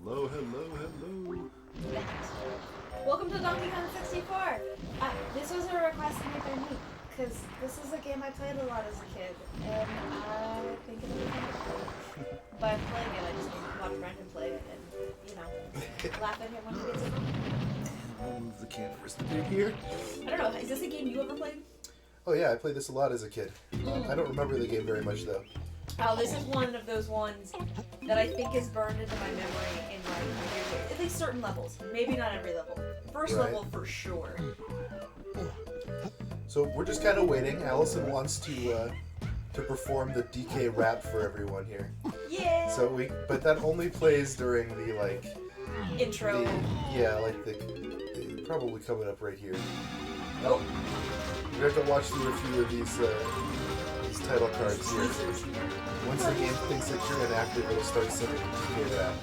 Hello, hello, hello. Welcome to Donkey Kong 64. This was a request made by me because this is a game I played a lot as a kid, and I think it'll be fun to play. By playing it, I just mean watch Brandon play it and, laugh at him when he gets it wrong. I'll move the canvas a bit here. I don't know, is this a game you ever played? Oh yeah, I played this a lot as a kid. I don't remember the game very much though. Oh, this is one of those ones that I think is burned into my memory in like weird ways. At least certain levels. Maybe not every level. First Right. level for sure. So we're just kind of waiting. Allison wants to perform the DK rap for everyone here. Yeah! But that only plays during the like Intro. probably coming up right here. Oh. You have to watch through a few of these title cards here. Once the game thinks that you're inactive, it'll start singing DK rap.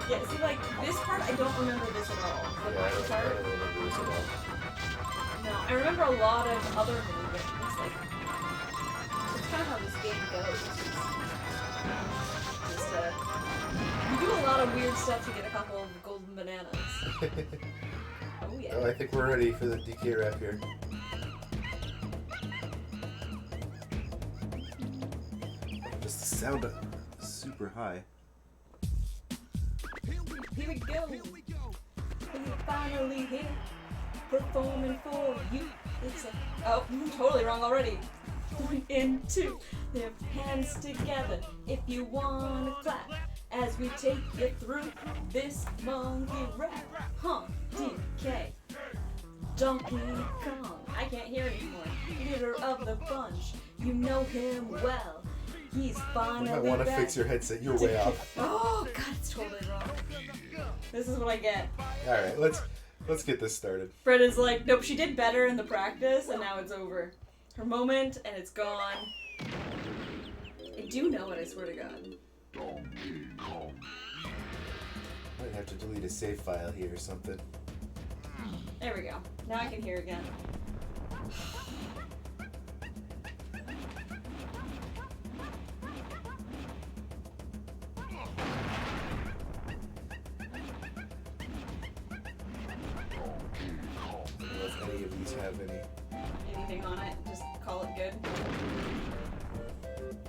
Yeah, see, like, this part, I don't remember this at all. The Yeah, I first don't part. remember this at all. No, I remember a lot of other movements. Like, it's kind of how this game goes. You do a lot of weird stuff to get a couple of golden bananas. Oh, yeah. Oh, I think we're ready for the DK rap here. Just the sound super high. Here we go. We're finally here, performing for you. It's totally wrong already. 1 and 2, their hands together. If you wanna clap, as we take you through this monkey rap, DK, Donkey Kong. I can't hear anymore. Leader of the bunch, you know him well. He's finally You might want to back. fix your headset. You're way off. Oh God, it's totally wrong. This is what I get. All right, let's get this started. Fred is like, nope, she did better in the practice, and now it's over. Her moment, and it's gone. I do know it, I swear to God. Might have to delete a save file here or something. There we go. Now I can hear again. I don't know if any of these have any. Anything on it, just call it good.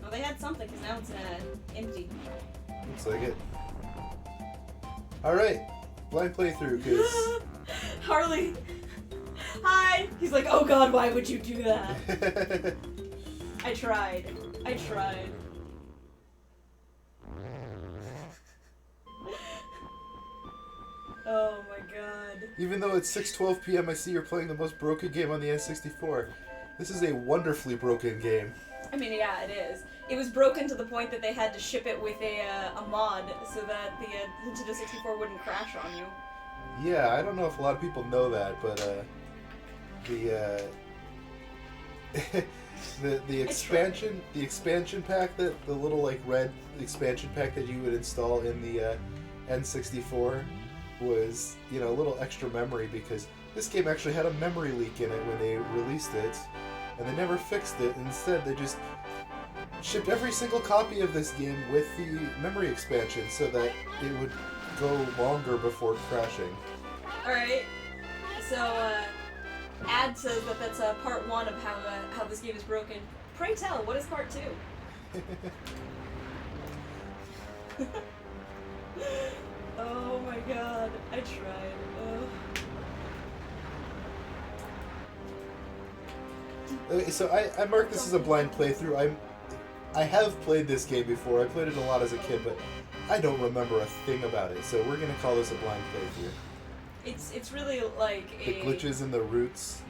Well, they had something, because now it's empty. Looks like it. All right, blind playthrough, cause. Harley! Hi! He's like, oh God, why would you do that? I tried. Oh my God. Even though it's 6:12 p.m., I see you're playing the most broken game on the N64. This is a wonderfully broken game. I mean, yeah, it is. It was broken to the point that they had to ship it with a mod so that the Nintendo 64 wouldn't crash on you. Yeah, I don't know if a lot of people know that, but the expansion pack, that the little like red expansion pack that you would install in the N64 was, you know, a little extra memory, because this game actually had a memory leak in it when they released it, and they never fixed it. Instead, they just shipped every single copy of this game with the memory expansion so that it would go longer before crashing. Alright, so, Ad says that that's part 1 of how this game is broken. Pray tell, what is part 2? Oh my God, I tried. Okay, so I mark this as a blind playthrough. I have played this game before. I played it a lot as a kid, but I don't remember a thing about it. So we're gonna call this a blind playthrough. It's really like The glitches and the roots.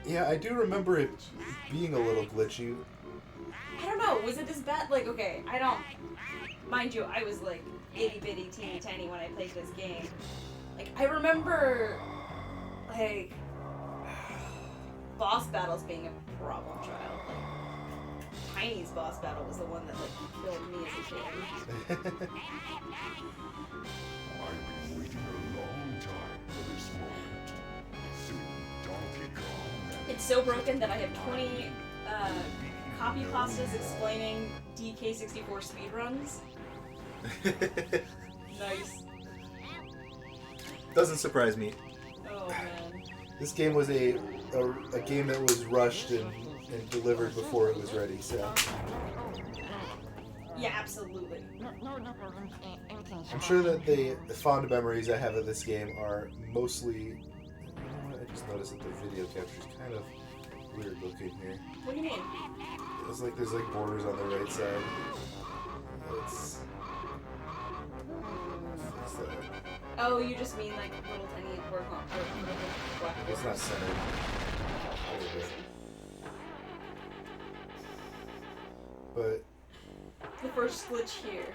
Yeah, I do remember it being a little glitchy. I don't know, was it as bad? Like, okay, I don't... Mind you, I was like itty-bitty, teeny-tiny when I played this game. Like, I remember, like, boss battles being a problem child. Like, Tiny's boss battle was the one that, like, killed me as a kid. I've been waiting a long time for this moment. Soon, Donkey Kong. It's so broken that I have 20 copy pastas explaining DK64 speedruns. Nice. Doesn't surprise me. Oh man. This game was a game that was rushed and delivered before it was ready, so Yeah, absolutely. I'm sure that the fond memories I have of this game are mostly... You know what? I just noticed that the video capture is kind of weird looking here. What do you mean? It's like there's like borders on the right side. It's... Oh, you just mean like little tiny horizontal black It's not borders. centered. A little bit. But The first glitch here.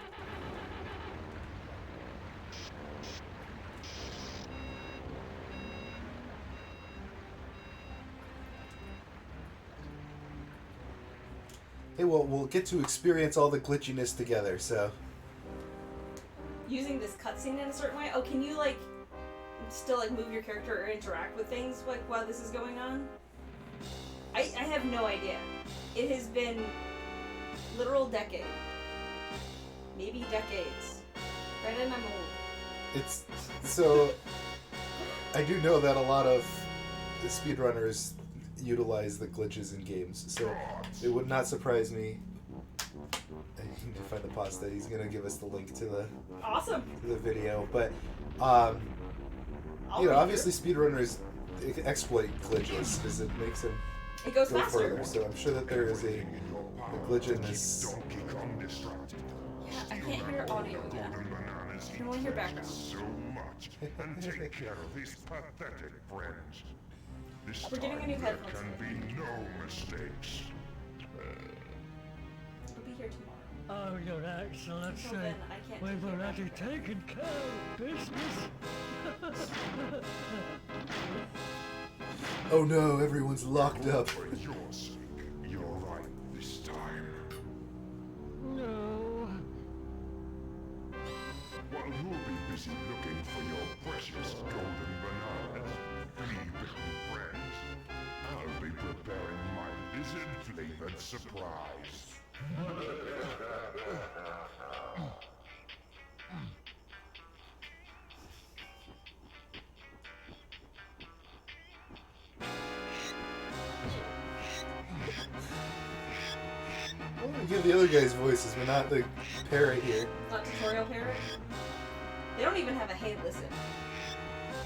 hey, well, we'll get to experience all the glitchiness together, so... Using this cutscene in a certain way. Oh, can you like still like move your character or interact with things like while this is going on? I have no idea. It has been literal decade. Maybe decades. Brandon, I'm old. It's... So... I do know that a lot of the speedrunners utilize the glitches in games, so it would not surprise me. I need to find the pasta. He's gonna give us the link to the Awesome. video, but I'll you know, read obviously speedrunners exploit glitches because it makes them It goes go faster. further. So I'm sure that there is a glitch in this. Donkey Kong distracted. Yeah, I can't hear audio again. Golden bananas I can only hear background. so much and take care of his pathetic friends. This We're getting a new time there headphones can be no mistakes. It'll be here tomorrow. Oh, Your Excellency, Until then, I can't we've take care of already it. taken care of business. Oh no! Everyone's locked up. For your sake, you're right this time. No. While you'll be busy looking for your precious golden bananas, flea-bitten friends, I'll be preparing my lizard-flavored surprise. Well, we give the other guys voices, but not the parrot here. Not tutorial parrot. They don't even have a hey listen.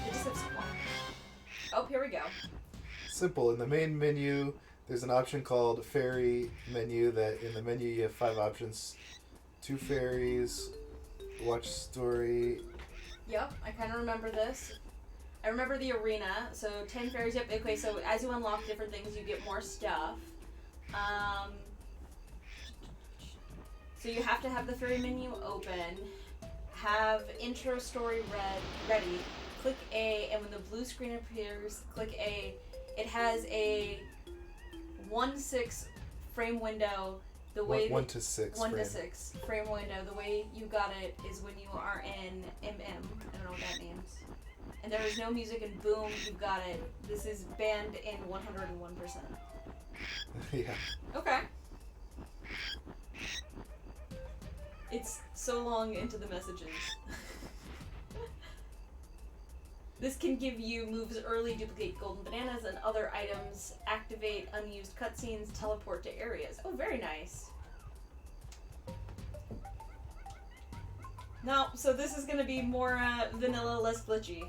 They just have squawk. Oh, here we go. Simple. In the main menu, there's an option called Fairy Menu. That in the menu you have 5 options: 2 fairies, watch story. Yep, I kind of remember this. I remember the arena. So 10 fairies. Yep. Okay. So as you unlock different things, you get more stuff. So you have to have the fairy menu open. Have intro story ready. Click A, and when the blue screen appears, click A. It has a 1:6 frame window. The way 1 to 6. 1 to frame. 6 frame window. The way you got it is when you are in MM. I don't know what that means. And there is no music, and boom, you got it. This is banned in 101%. Yeah. Okay. It's so long into the messages. This can give you moves early, duplicate golden bananas and other items, activate unused cutscenes, teleport to areas. Oh, very nice. No, so this is gonna be more vanilla, less glitchy.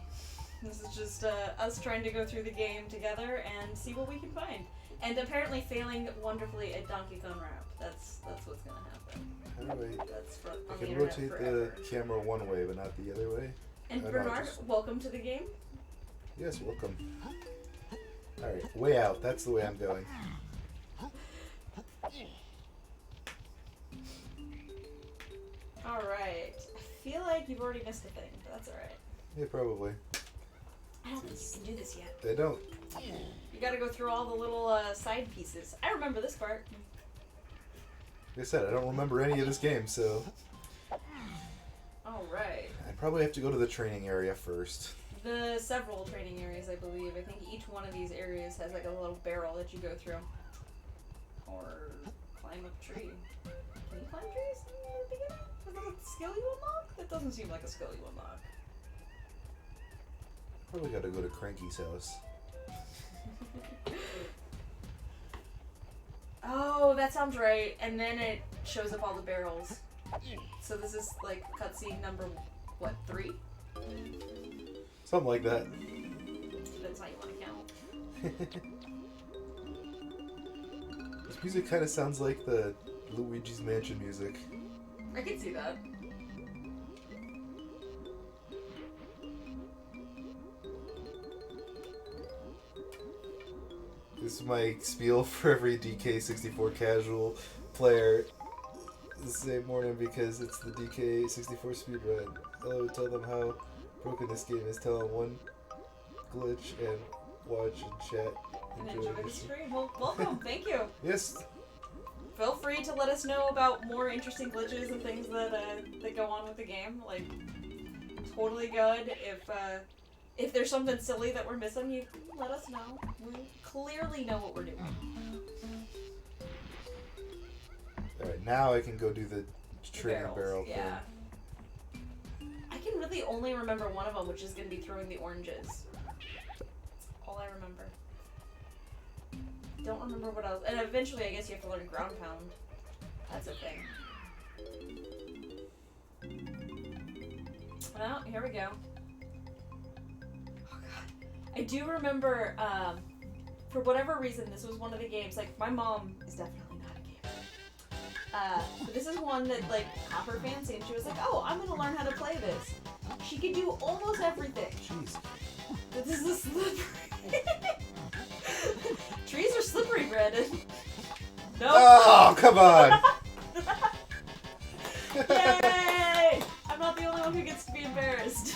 This is just us trying to go through the game together and see what we can find. And apparently failing wonderfully at Donkey Kong Rap. That's what's gonna happen. How do That's for, I on the can internet rotate forever. the camera one way, but not the other way. And I don't know, Bernard, just- welcome to the game. Yes, welcome. Alright, way out. That's the way I'm going. Alright. I feel like you've already missed a thing, but that's alright. Yeah, probably. I don't think you can do this yet. They don't. You gotta go through all the little side pieces. I remember this part. Like I said, I don't remember any of this game, so Alright. I probably have to go to the training area first. The several training areas, I believe. I think each one of these areas has like a little barrel that you go through. Or climb a tree. Can you climb trees in the beginning? Is that a skill you unlock? That doesn't seem like a skill you unlock. Probably gotta go to Cranky's house. Oh, that sounds right. And then it shows up all the barrels. So this is like cutscene number, what, 3? Something like that. Depends how you want to count. This music kind of sounds like the Luigi's Mansion music. I can see that. This is my spiel for every DK64 casual player the same morning because it's the DK64 speedrun. Hello, tell them how broken this game is. Tell them one glitch and watch and chat. And enjoy the stream. Well, welcome. Thank you. Yes. Feel free to let us know about more interesting glitches and things that that go on with the game. Like, totally good. If there's something silly that we're missing, you can let us know. We clearly know what we're doing. Alright, now I can go do the training barrel thing. Yeah. I can really only remember one of them, which is going to be throwing the oranges. All I remember. Don't remember what else. And eventually, I guess you have to learn ground pound. That's a thing. Well, here we go. Oh god. I do remember, for whatever reason, this was one of the games, like, my mom is definitely not a gamer. But this is one that, like, caught her fancy, and she was like, oh, I'm gonna learn how to play this. She could do almost everything. Jeez. This is a slippery. Trees are slippery, Brandon. No. Oh, come on! Yay! I'm not the only one who gets to be embarrassed.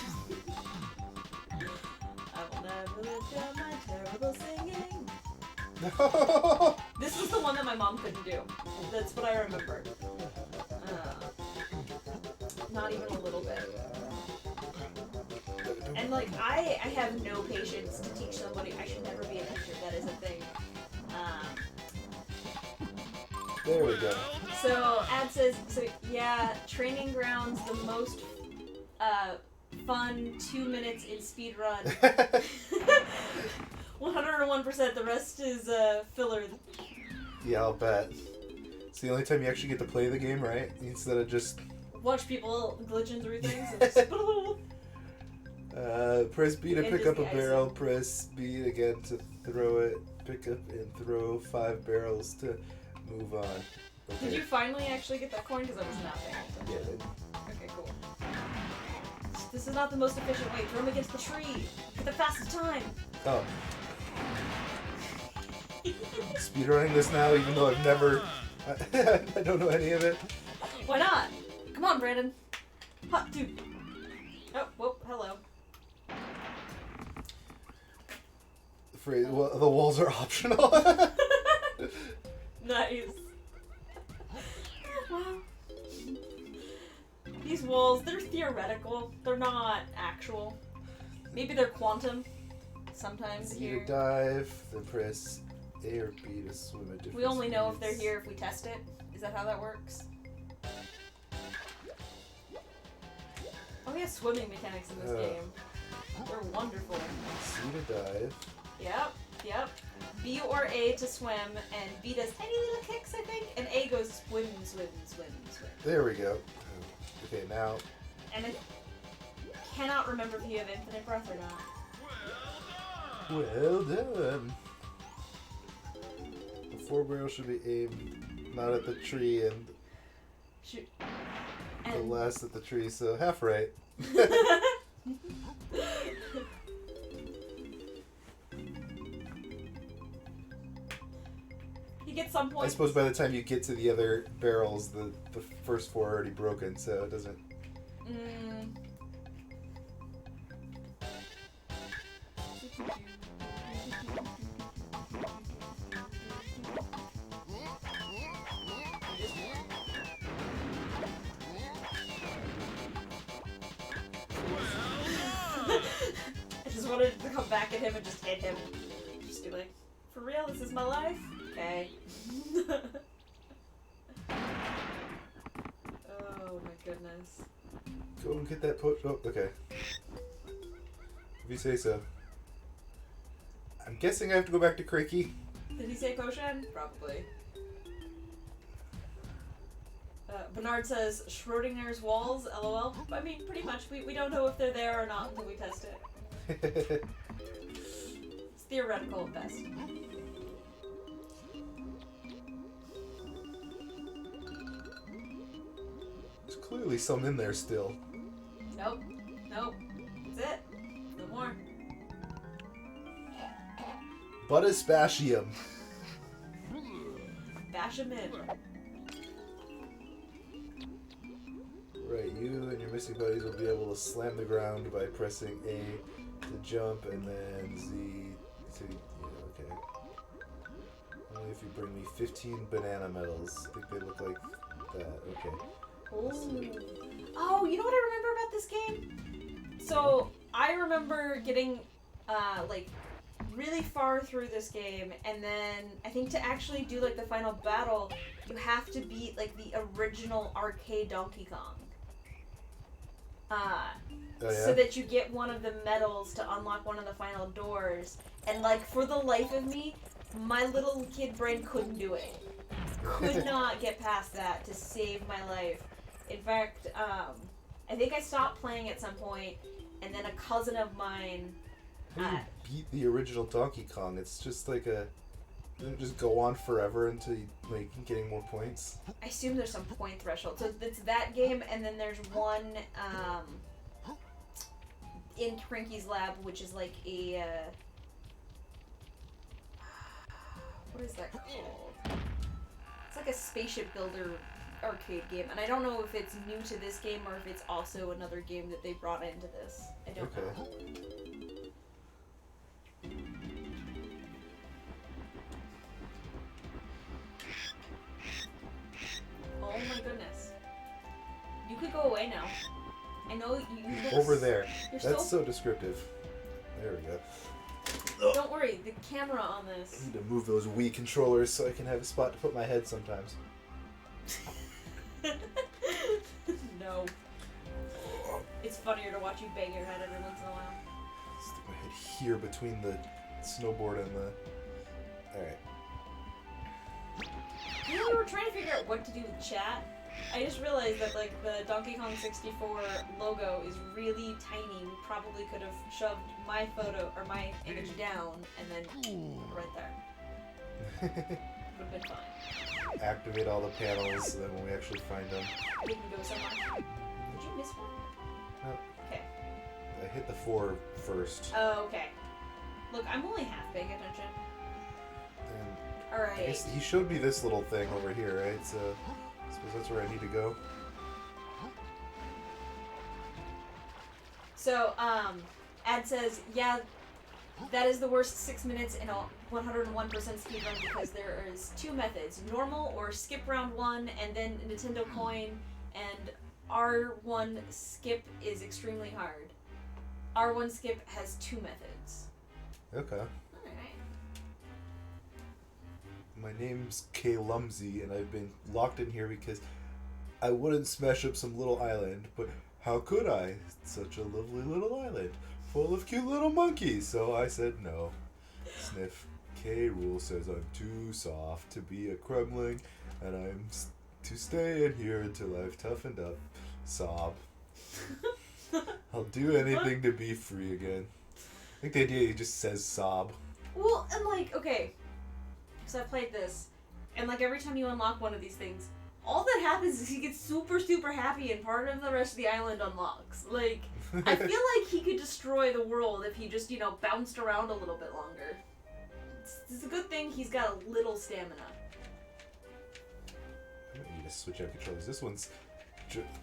I will never live down my terrible singing. No! This was the one that my mom couldn't do. That's what I remember. Not even a little bit. And like, I have no patience to teach somebody. I should never be a teacher. That is a thing. There we go. So, Ad says, so yeah, Training Grounds, the most fun 2 minutes in speedrun. 101%, the rest is filler. Yeah, I'll bet. It's the only time you actually get to play the game, right? Instead of just... Watch people glitching through things and just... press B to And pick just up a the barrel, icing. press B again to throw it, pick up and throw 5 barrels to move on. Okay. Did you finally actually get that coin? Because I was not paying Yeah, attention. Okay, cool. This is not the most efficient way. Throw him against the tree. Get the fastest time. oh. Speedrunning this now, even though I've never... I don't know any of it. Why not? Come on, Brandon. Hot dude. Oh, whoop, hello. Well, the walls are optional. Nice. Wow. These walls, they're theoretical. They're not actual. Maybe they're quantum. Sometimes B here. to dive, then press A or B to swim at different We only know if they're speeds. here if we test it. Is that how that works? Oh, we have swimming mechanics in this game. They're wonderful. C to dive. Yep, yep. B or A to swim, and B does tiny little kicks, I think, and A goes swim, swim, swim, swim. There we go. Okay, now. And I cannot remember if you have infinite breath or not. Well done. The 4 barrel should be aimed not at the tree and Shoot. the And last at the tree, so half right. you get some I points. suppose by the time you get to the other barrels, the first 4 are already broken, so it doesn't... Mm. I just wanted to come back at him and just hit him. Just be like, for real, this is my life? Okay. this. Go and get that Oh, okay. If you say so. I'm guessing I have to go back to Craigie. Did he say Koshan? Probably. Bernard says Schrodinger's walls, lol. I mean, pretty much. We don't know if they're there or not until we test it. It's theoretical at best. There's clearly some in there still. Nope. Nope. That's it. No more. Buttispatium. Bash him in. Right, you and your missing buddies will be able to slam the ground by pressing A to jump and then Z to... Yeah, okay. Only if you bring me 15 banana medals. I think they look like that. Okay. Ooh. Oh, you know what I remember about this game? So, I remember getting, like, really far through this game, and then I think to actually do, like, the final battle, you have to beat, like, the original arcade Donkey Kong. Oh, yeah? So that you get one of the medals to unlock one of the final doors. And, like, for the life of me, my little kid brain couldn't do it. Could not get past that to save my life. In fact, I think I stopped playing at some point, and then a cousin of mine... How do you beat the original Donkey Kong? It's just like a... Doesn't it just go on forever until you, like, getting more points? I assume there's some point threshold. So it's that game, and then there's one in Cranky's lab, which is like a... what is that called? It's like a spaceship builder arcade game, and I don't know if it's new to this game or if it's also another game that they brought into this. I don't know. Oh my goodness. You could go away now. I know you look Over there. You're That's so... so descriptive. There we go. Don't worry, the camera on I this. need to move those Wii controllers so I can have a spot to put my head sometimes. No. It's funnier to watch you bang your head every once in a while. Stick my head here between the snowboard and the... Alright. You know, we were trying to figure out what to do with chat. I just realized that, like, the Donkey Kong 64 logo is really tiny. We probably could have shoved my photo, or my image down, and then right there. Would have been fine. Activate all the panels so that when we actually find them... We can go somewhere. Did you miss one? No. Okay. I hit the 4 first. Oh, okay. Look, I'm only half paying attention. And Alright. I guess he showed me this little thing over here, right? So I suppose that's where I need to go. So, Ad says, yeah, that is the worst 6 minutes in a 101% speedrun because there is 2 methods. Normal, or skip round 1, and then Nintendo coin, and R1 skip is extremely hard. R1 skip has 2 methods. Okay. Alright. My name's Kay Lumsey, and I've been locked in here because I wouldn't smash up some little island, but how could I? It's such a lovely little island, full of cute little monkeys, so I said no. Sniff. K. Rule says I'm too soft to be a Kremling, and I'm to stay in here until I've toughened up. Sob. I'll do anything to be free again. I think the idea he just says sob. Well, and like, okay, so I played this, and like every time you unlock one of these things, all that happens is he gets super, super happy and part of the rest of the island unlocks. Like, I feel like he could destroy the world if he just, you know, bounced around a little bit longer. It's a good thing he's got a little stamina. I might need to switch out controllers. This one's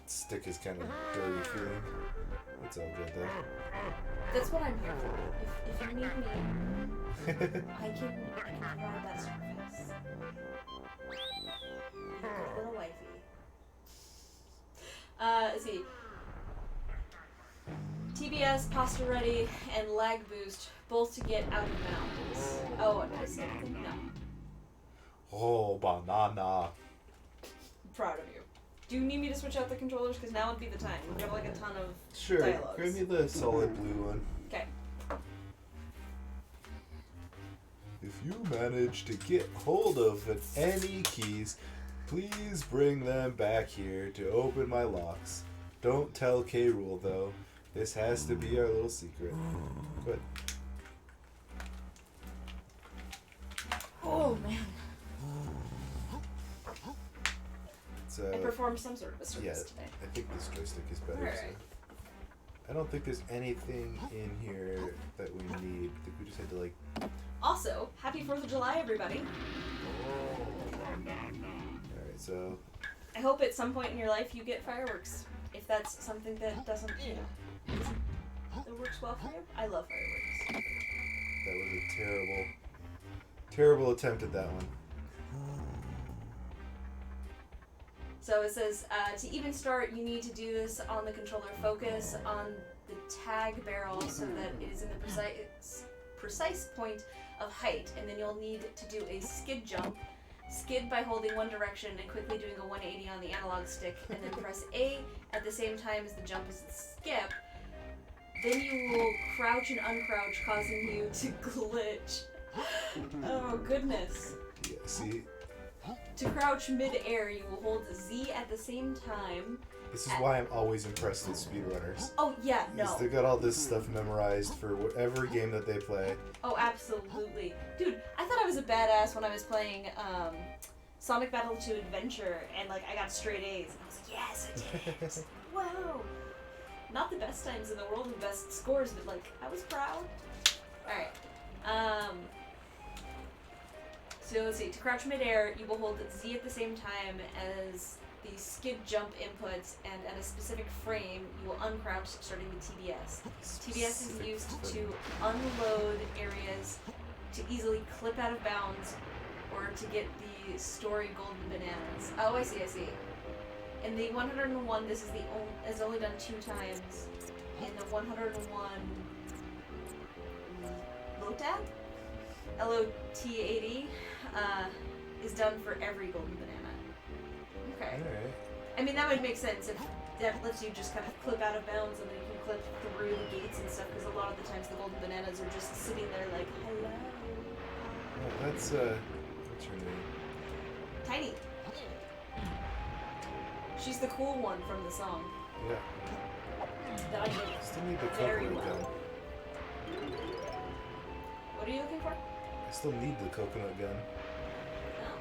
stick is kind of dirty feeling. It's all good though. That's what I'm here for. If you need me, I can provide that service. Good little wifey. Let's see. TBS, Pasta Ready, and Lag Boost, both to get out of mountains. Oh, and I said no. Oh, banana. Proud of you. Do you need me to switch out the controllers? Because now would be the time. We have like a ton of Sure. dialogues. Grab me the solid blue one. Okay. If you manage to get hold of any keys, please bring them back here to open my locks. Don't tell K. Rool though. This has to be our little secret. But Oh man. it's I performed some sort of a service yeah, today. I think this joystick is better. Alright. So. I don't think there's anything in here that we need. I think we just had to like. Also, happy 4th of July, everybody. Alright, so I hope at some point in your life you get fireworks. If that's something that doesn't, that works well for you. I love fireworks. that was a terrible attempt at that one. So it says, to even start, you need to do this on the controller. Focus on the tag barrel so that it is in the precise point of height, and then you'll need to do a skid jump. Skid by holding one direction and quickly doing a 180 on the analog stick, and then press A at the same time as the jump is the skip. Then you will crouch and uncrouch, causing you to glitch. Oh goodness. Yeah, see, To crouch mid-air, you will hold Z at the same time. this is why I'm always impressed with speedrunners. Oh yeah, no. They got all this stuff memorized for whatever game that they play. Oh, absolutely. Dude, I thought I was a badass when I was playing Sonic Battle 2 Adventure, and like I got straight A's. And I was like, yes, I did it. Wow. Not the best times in the world, the best scores, but like I was proud. Alright. So let's see. To crouch midair, you will hold Z at the same time as the skid jump inputs, and at a specific frame, you will uncrouch, starting with TBS. TBS is used to unload areas, to easily clip out of bounds, or to get the story golden bananas. Oh, I see. In the 101, this is only done 2 times. In the 101 LOTAD, LOT80, is done for every golden banana. Okay. Alright. I mean, that would make sense if that lets you just kind of clip out of bounds and then you can clip through the gates and stuff, because a lot of the times the golden bananas are just sitting there like, hello. Oh, that's, what's her name? Tiny. She's the cool one from the song. Yeah. That I did Still need the very coconut well. gun. What are you looking for? I still need the coconut gun. No.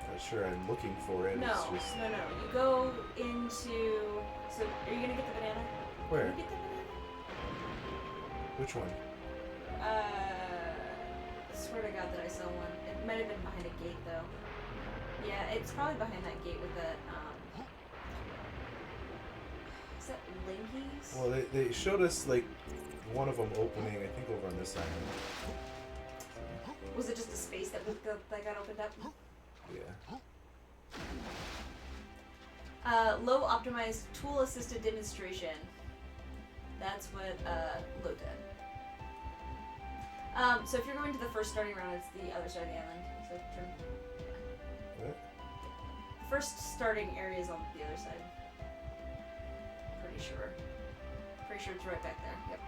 Not sure I'm looking for it. No. It's just... No. You go into... So, are you gonna get the banana? Where? Can you get the banana? Which one? Swear to God that I saw one. It might have been behind a gate, though. Yeah, it's probably behind that gate with that, is that Linkies? Well, they showed us, like, one of them opening, I think, over on this side. Was it just a space that got opened up? Yeah. Low optimized tool assisted demonstration. That's what Low did. So if you're going to the first starting round, it's the other side of the island. So turn. What? The first starting area is on the other side. Pretty sure. Pretty sure it's right back there. Yep.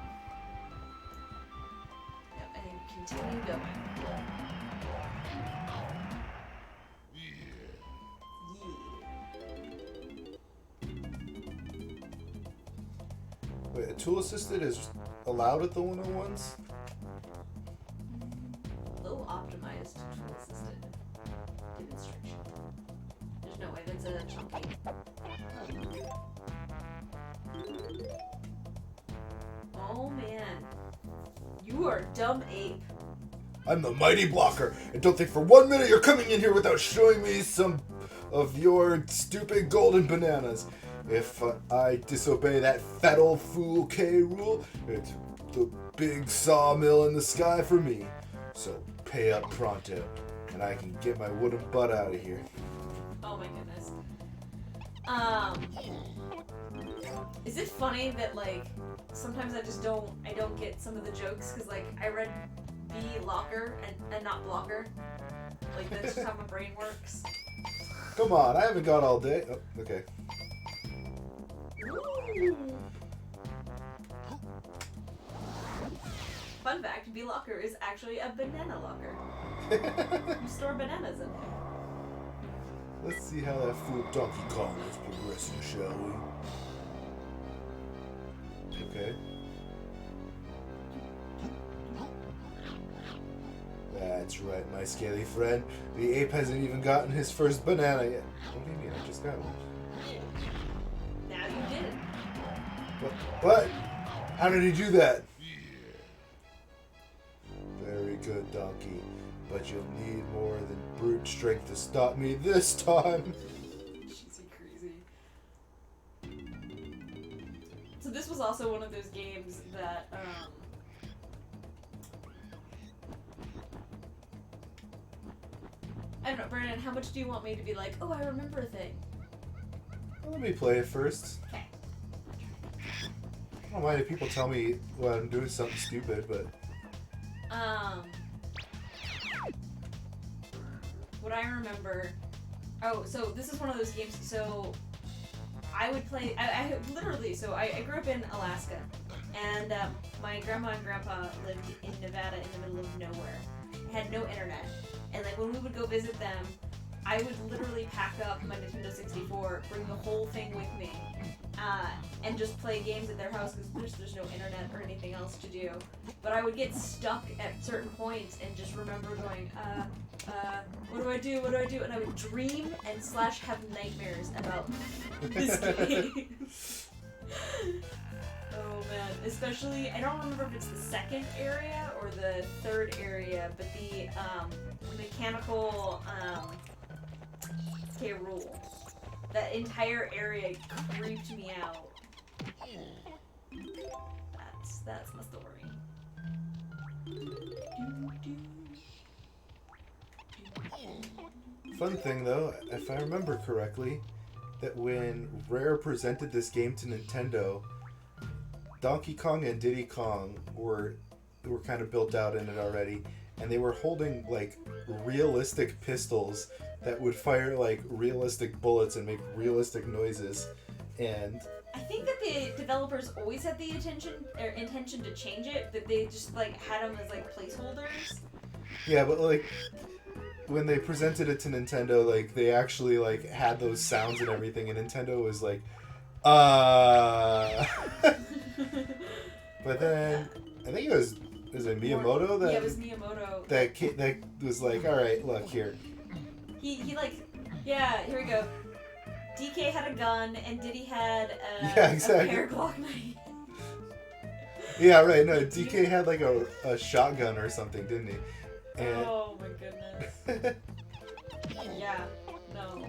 Yep, and then continue going. Wait, a tool assisted is allowed at the 101s? Low optimized tool assisted demonstration. There's no way that's a chunky. Oh man. You are a dumb ape. I'm the mighty blocker, and don't think for 1 minute you're coming in here without showing me some of your stupid golden bananas. If I disobey that fat old fool K. Rool, it's the big sawmill in the sky for me. So pay up pronto, and I can get my wooden butt out of here. Oh my goodness. Is it funny that like sometimes I don't get some of the jokes, because like I read B locker and not blocker. Like that's just how my brain works. Come on, I haven't got all day. Oh, okay. Ooh. Fun fact, B-Locker is actually a banana locker. You store bananas in there. Let's see how that fool Donkey Kong is progressing, shall we? Okay. That's right, my scaly friend. The ape hasn't even gotten his first banana yet. What do you mean? I just got one. Now you did it. What? How did he do that? Very good, Donkey. But you'll need more than brute strength to stop me this time. She's crazy. So this was also one of those games that, I don't know, Brandon, how much do you want me to be like, oh, I remember a thing? Well, let me play it first. Okay. I don't mind if people tell me when I'm doing something stupid, but... What I remember... Oh, so this is one of those games, so... I would play... I literally, so I grew up in Alaska, and my grandma and grandpa lived in Nevada in the middle of nowhere. Had no internet. And like when we would go visit them, I would literally pack up my Nintendo 64, bring the whole thing with me, and just play games at their house because there's no internet or anything else to do. But I would get stuck at certain points and just remember going, what do I do? What do I do? And I would dream and / have nightmares about this game. Oh man, especially, I don't remember if it's the second area or the third area, but the mechanical rule. That entire area creeped me out. That's my story. Fun thing though, if I remember correctly, that when Rare presented this game to Nintendo, Donkey Kong and Diddy Kong were kind of built out in it already, and they were holding like realistic pistols that would fire like realistic bullets and make realistic noises. And I think that the developers always had the intention to change it, but they just like had them as like placeholders. yeah, but like when they presented it to Nintendo, like they actually like had those sounds and everything, and Nintendo was like, But then I think it was Miyamoto that yeah, it was Miyamoto that was like, all right, look here. He like, yeah, here we go. DK had a gun and Diddy had a pair Glock knife. Yeah, right. No, DK had like a shotgun or something, didn't he? And... Oh my goodness. Yeah. No.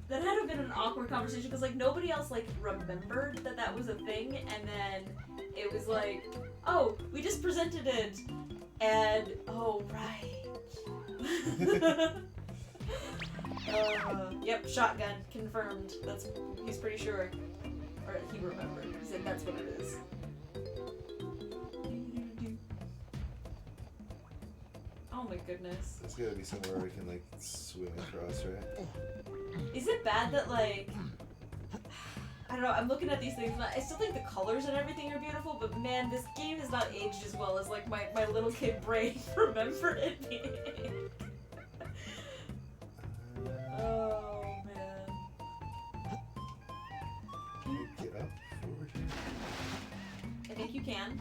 That had to have been an awkward conversation because like nobody else like remembered that was a thing, and then it was like, oh, we just presented it, and oh right. Yep, shotgun confirmed. He's pretty sure, or he remembered. He said that's what it is. Oh my goodness. There's gotta be somewhere we can like swim across, right? Is it bad that like, I don't know, I'm looking at these things and I still think the colors and everything are beautiful, but man, this game has not aged as well as like my little kid brain remembered it being. Oh man. Can you get up over here? I think you can.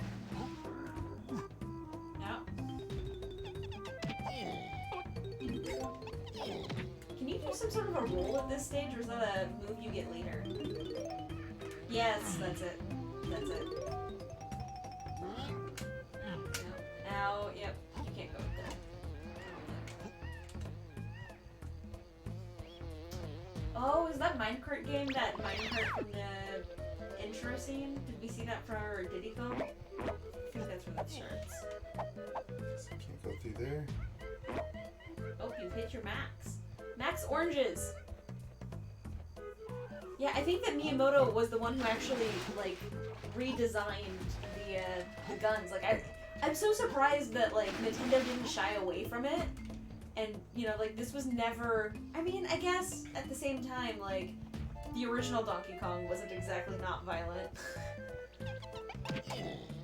Yeah. Can you do some sort of a roll at this stage, or is that a move you get later? Yes, that's it. That's it. No. Ow, yep. You can't go up there. Oh, is that minecart game that minecart from the intro scene? Did we see that for Diddy Kong? I think that's where that starts. Can't go through there. Oh, you've hit your max. Max oranges! Yeah, I think that Miyamoto was the one who actually, like, redesigned the guns. Like, I'm so surprised that, like, Nintendo didn't shy away from it. And, you know, like, this was never... I mean, I guess, at the same time, like, the original Donkey Kong wasn't exactly not violent.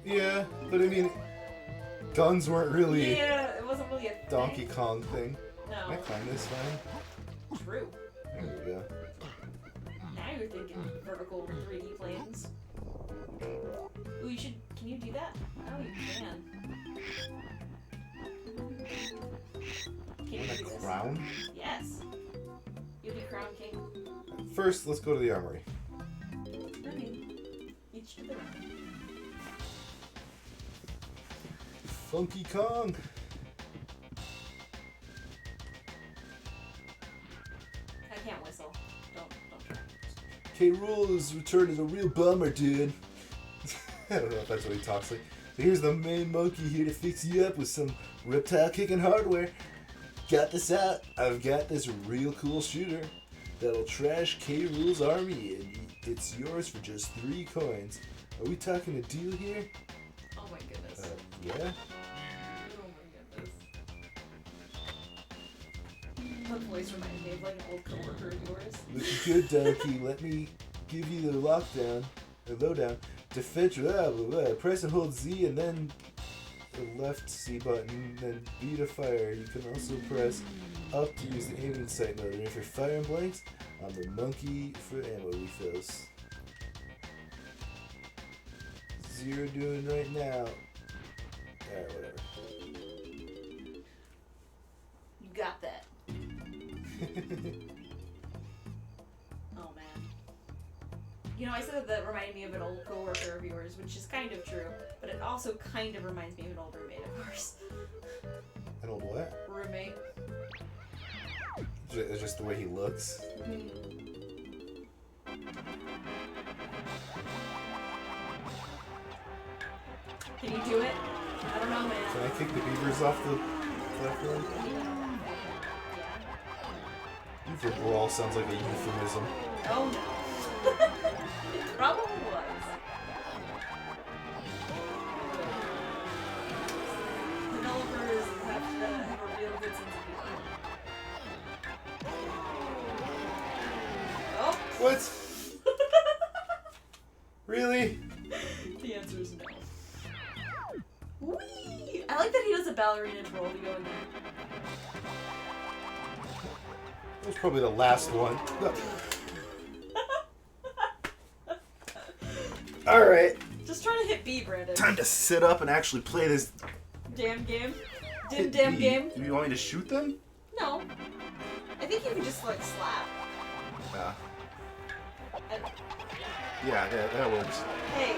Yeah, but I mean, guns weren't really Yeah, it wasn't really a thing. Donkey Kong thing. No. Can I climb this fine? True. There we go. Now you're thinking vertical 3D planes. Ooh, you should... Can you do that? Oh, you can. Can you Want do a this? crown? Yes. You'll be crown king. First, let's go to the armory. Okay. Each to their own. Funky Kong. I can't whistle. Don't try. K. Rool's return is a real bummer, dude. I don't know if that's what he talks like. But here's the main monkey here to fix you up with some reptile kicking hardware. Got this out. I've got this real cool shooter that'll trash K. Rool's army, and it's yours for just 3 coins. Are we talking a deal here? Oh my goodness. Yeah? Oh my goodness. That voice reminds me of like an old coworker of yours. Looking good, Donkey. Let me give you the lowdown. Defend your blah, blah, blah. Press and hold Z and then the left C button, then B to fire. You can also press up to use the aiming sight mode. And if you're firing blanks, I'm the monkey for ammo refills. 0 doing right now. Alright, whatever. You got that. Oh man. You know, I said that reminded me of an old coworker of yours, which is kind of true, but it also kind of reminds me of an old roommate of ours. An old what? Roommate. It's just the way he looks. Can you do it? I don't know, man. Can I kick the beavers off the platform? Yeah. Beaver brawl sounds like a euphemism. Oh no. It probably was. Developers have a real good sense of humor. Oh. What? Really? The answer is no. Whee! I like that he does a ballerina twirl to go in there. That was probably the last one. Alright. Just trying to hit B, Brandon. Time to sit up and actually play this. Damn game. Hit Damn B. game. Do you want me to shoot them? No. I think you can just like slap. Yeah, that works. Hey.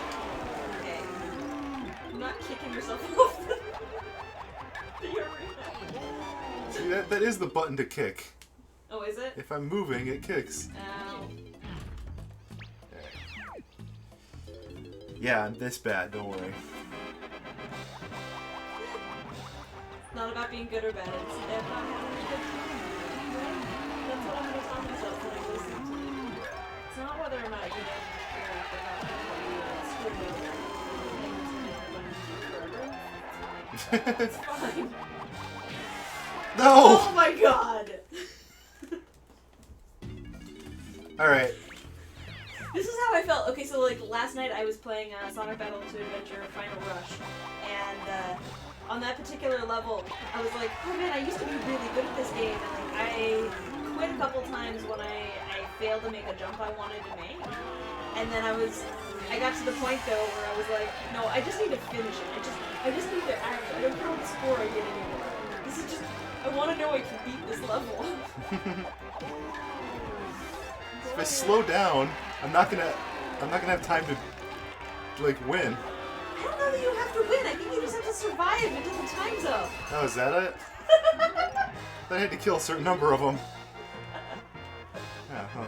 Hey. You're not kicking yourself off the arena. See, that is the button to kick. Oh, is it? If I'm moving, it kicks. Ow. Yeah, I'm this bad, don't worry. It's not about being good or bad. It's about having a good time. Right? That's what I'm going to tell myself when I listen to it. It's not whether or not you know it's fine. No! Oh my god! Alright. This is how I felt. Okay, so like last night I was playing Sonic Battle 2 Adventure Final Rush, and on that particular level, I was like, oh man, I used to be really good at this game, and like I quit a couple times when I failed to make a jump I wanted to make, and then I got to the point though where I was like, no, I just need to finish it. I just need to act. I don't care what score I get anymore. This is just, I want to know I can beat this level. If I slow down, I'm not gonna have time to like win. I don't know that you have to win. I think you just have to survive until the time's up. Oh, is that it? I had to kill a certain number of them. Yeah, huh.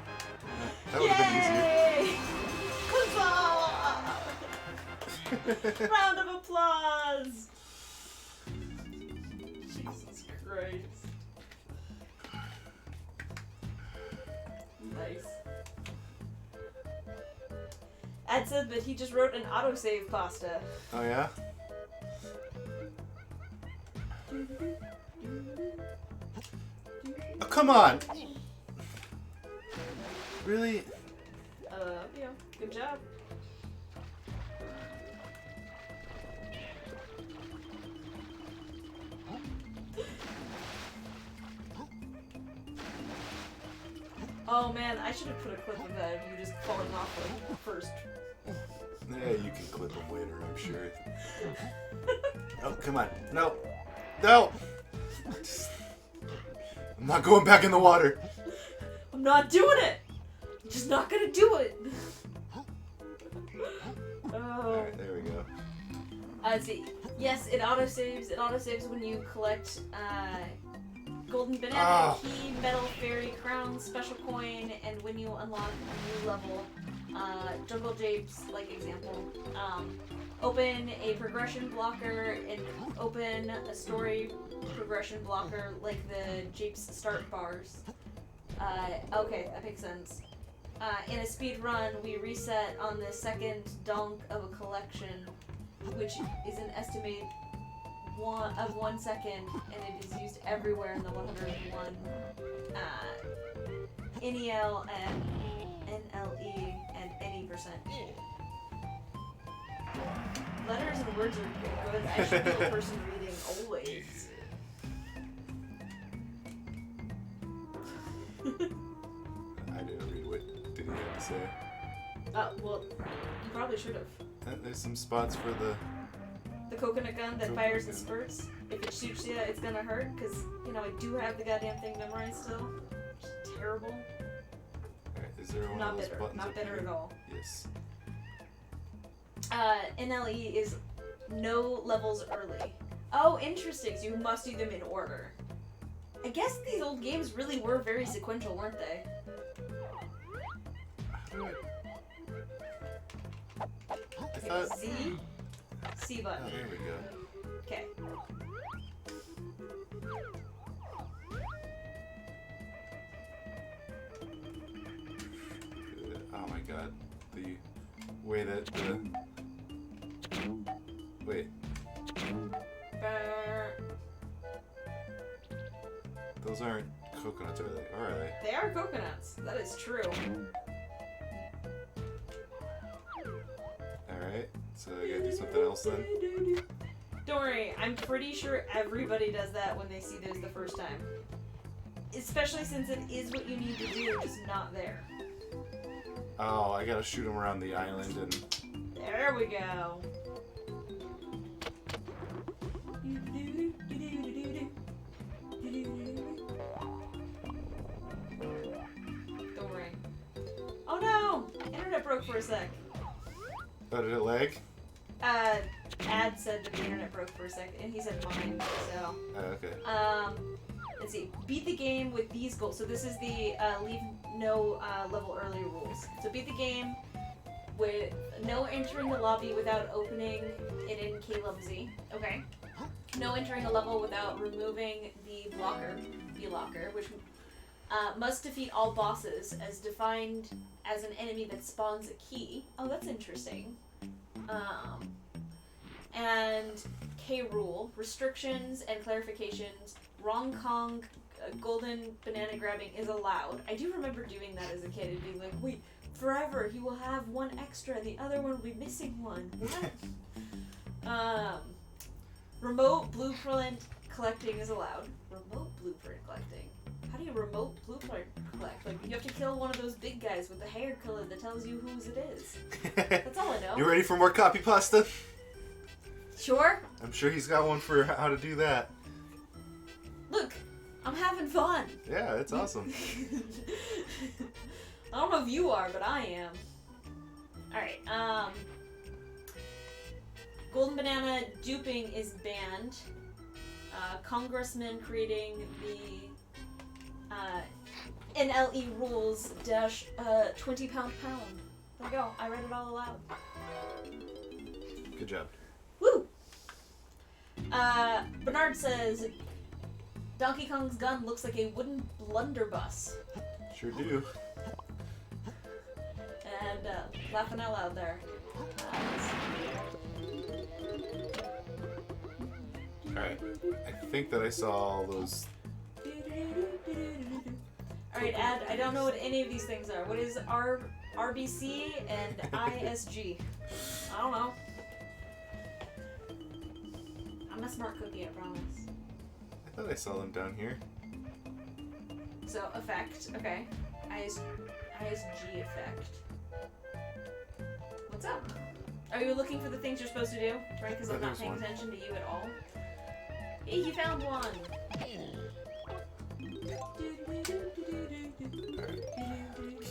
That would have been easier. Huzzah! Round of applause! Jesus Christ. Nice. Ed said that he just wrote an autosave pasta. Oh yeah? Oh, come on! Really? Yeah, good job. Oh man, I should have put a clip of that of you just falling off the first. Yeah, you can clip them later, I'm sure. Oh, come on. No. No! I'm not going back in the water. I'm not doing it! I'm just not gonna do it! Oh. Alright, there we go. Let's see. Yes, it autosaves. It autosaves when you collect golden banana, key, metal, fairy, crown, special coin, and when you unlock a new level. Jungle Japes, like example. Open a progression blocker and open a story progression blocker like the Japes start bars. Okay, that makes sense. In a speed run, we reset on the second dunk of a collection, which is an estimate of 1 second, and it is used everywhere in the 101 NEL and NLE and any percent. Letters and words are good. I should be the person reading always. I didn't read what did he have to say. Well, you probably should have. There's some spots for the... The coconut gun that fires in spurts. If it shoots you, it's gonna hurt, because, you know, I do have the goddamn thing memorized still. Which is terrible. Alright, is there one Not of those bitter. buttons Not up bitter here? at all. Yes. NLE is no levels early. Oh, interesting. So you must do them in order. I guess these old games really were very sequential, weren't they? I thought... Z? C Oh, button. there we go. Okay. Oh my god. The way that the... Wait. Those aren't coconuts, are they? Or are they? They are coconuts. That is true. Alright. So I gotta do something else then? Don't worry, I'm pretty sure everybody does that when they see those the first time. Especially since it is what you need to do, just not there. Oh, I gotta shoot them around the island and... There we go. Don't worry. Oh no! Internet broke for a sec. Oh, did it lag? Ad said that the internet broke for a sec, and he said mine, so. Oh, okay. Let's see. Beat the game with these goals. So this is the leave no level early rules. So beat the game with no entering the lobby without opening it in KLZ. Okay. No entering a level without removing the blocker, B-locker, which must defeat all bosses as defined as an enemy that spawns a key. Oh, that's interesting. And K-rule, restrictions and clarifications. Wrong Kong golden banana grabbing is allowed. I do remember doing that as a kid and being like, wait, forever he will have one extra and the other one will be missing one. What? Remote blueprint collecting is allowed. Remote blueprint collecting? How do you remote blueprint collect? Like, you have to kill one of those big guys with the hair color that tells you whose it is. That's all I know. You ready for more copy pasta? Sure? I'm sure he's got one for how to do that. Look, I'm having fun. Yeah, it's awesome. I don't know if you are, but I am. Alright, golden banana duping is banned. Congressman creating the NLE rules dash 20 pound. There we go. I read it all aloud. Good job. Woo! Bernard says, Donkey Kong's gun looks like a wooden blunderbuss. Sure do. And laughing out loud there. Alright. I think that I saw all those Alright, Ad, I don't know what any of these things are. What is RBC and ISG? I don't know. I'm a smart cookie, I promise. I thought I saw them down here. So, effect, okay. ISG effect. What's up? Are you looking for the things you're supposed to do? Right, because I'm not paying attention to you at all. Hey, you found one!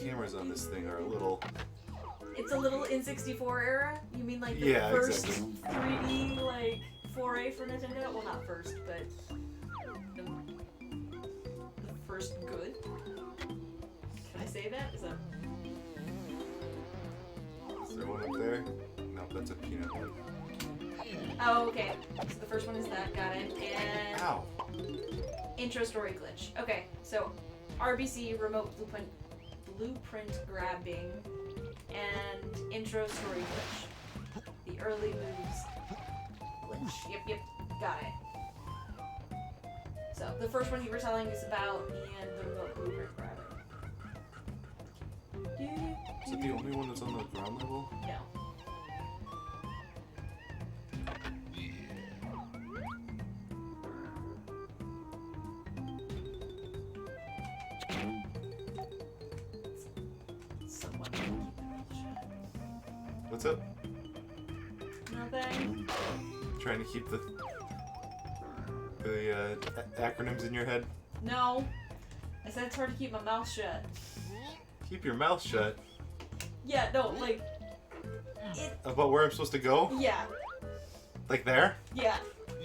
Cameras on this thing are a little... It's a little N64 era? You mean like the Yeah, first exactly. 3D, like, foray for Nintendo? Well, not first, but the first good? Can I say that? Is that... Is there one up there? No, that's a peanut one. Oh, okay. So the first one is that, got it. And Ow! intro story glitch. Okay, so RBC, remote blueprint grabbing, and intro story glitch. The early moves glitch. Yep, got it. So the first one you were telling us about, and the remote blueprint grabbing. Is it the only one that's on the ground level? No. What's up? Nothing. Trying to keep the acronyms in your head? No. I said it's hard to keep my mouth shut. Keep your mouth shut. Yeah, no, like... About where I'm supposed to go? Yeah. Like there? Yeah.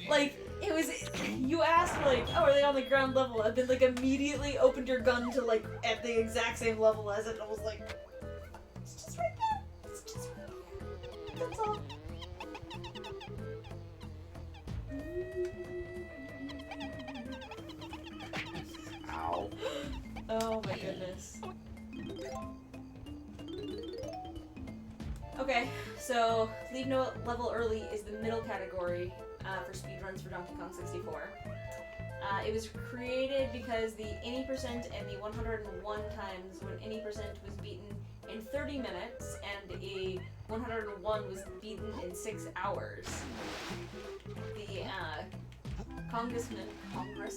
Like, it was... You asked, like, oh, are they on the ground level? And then, like, immediately opened your gun to, like, at the exact same level as it, and I was like... It's just right there. It's just right there. That's all. Ow. Oh my goodness. Okay, so leave no level early is the middle category for speedruns for Donkey Kong 64. It was created because the any percent and the 101 times when any percent was beaten in 30 minutes and a 101 was beaten in 6 hours. The congressman, there we go.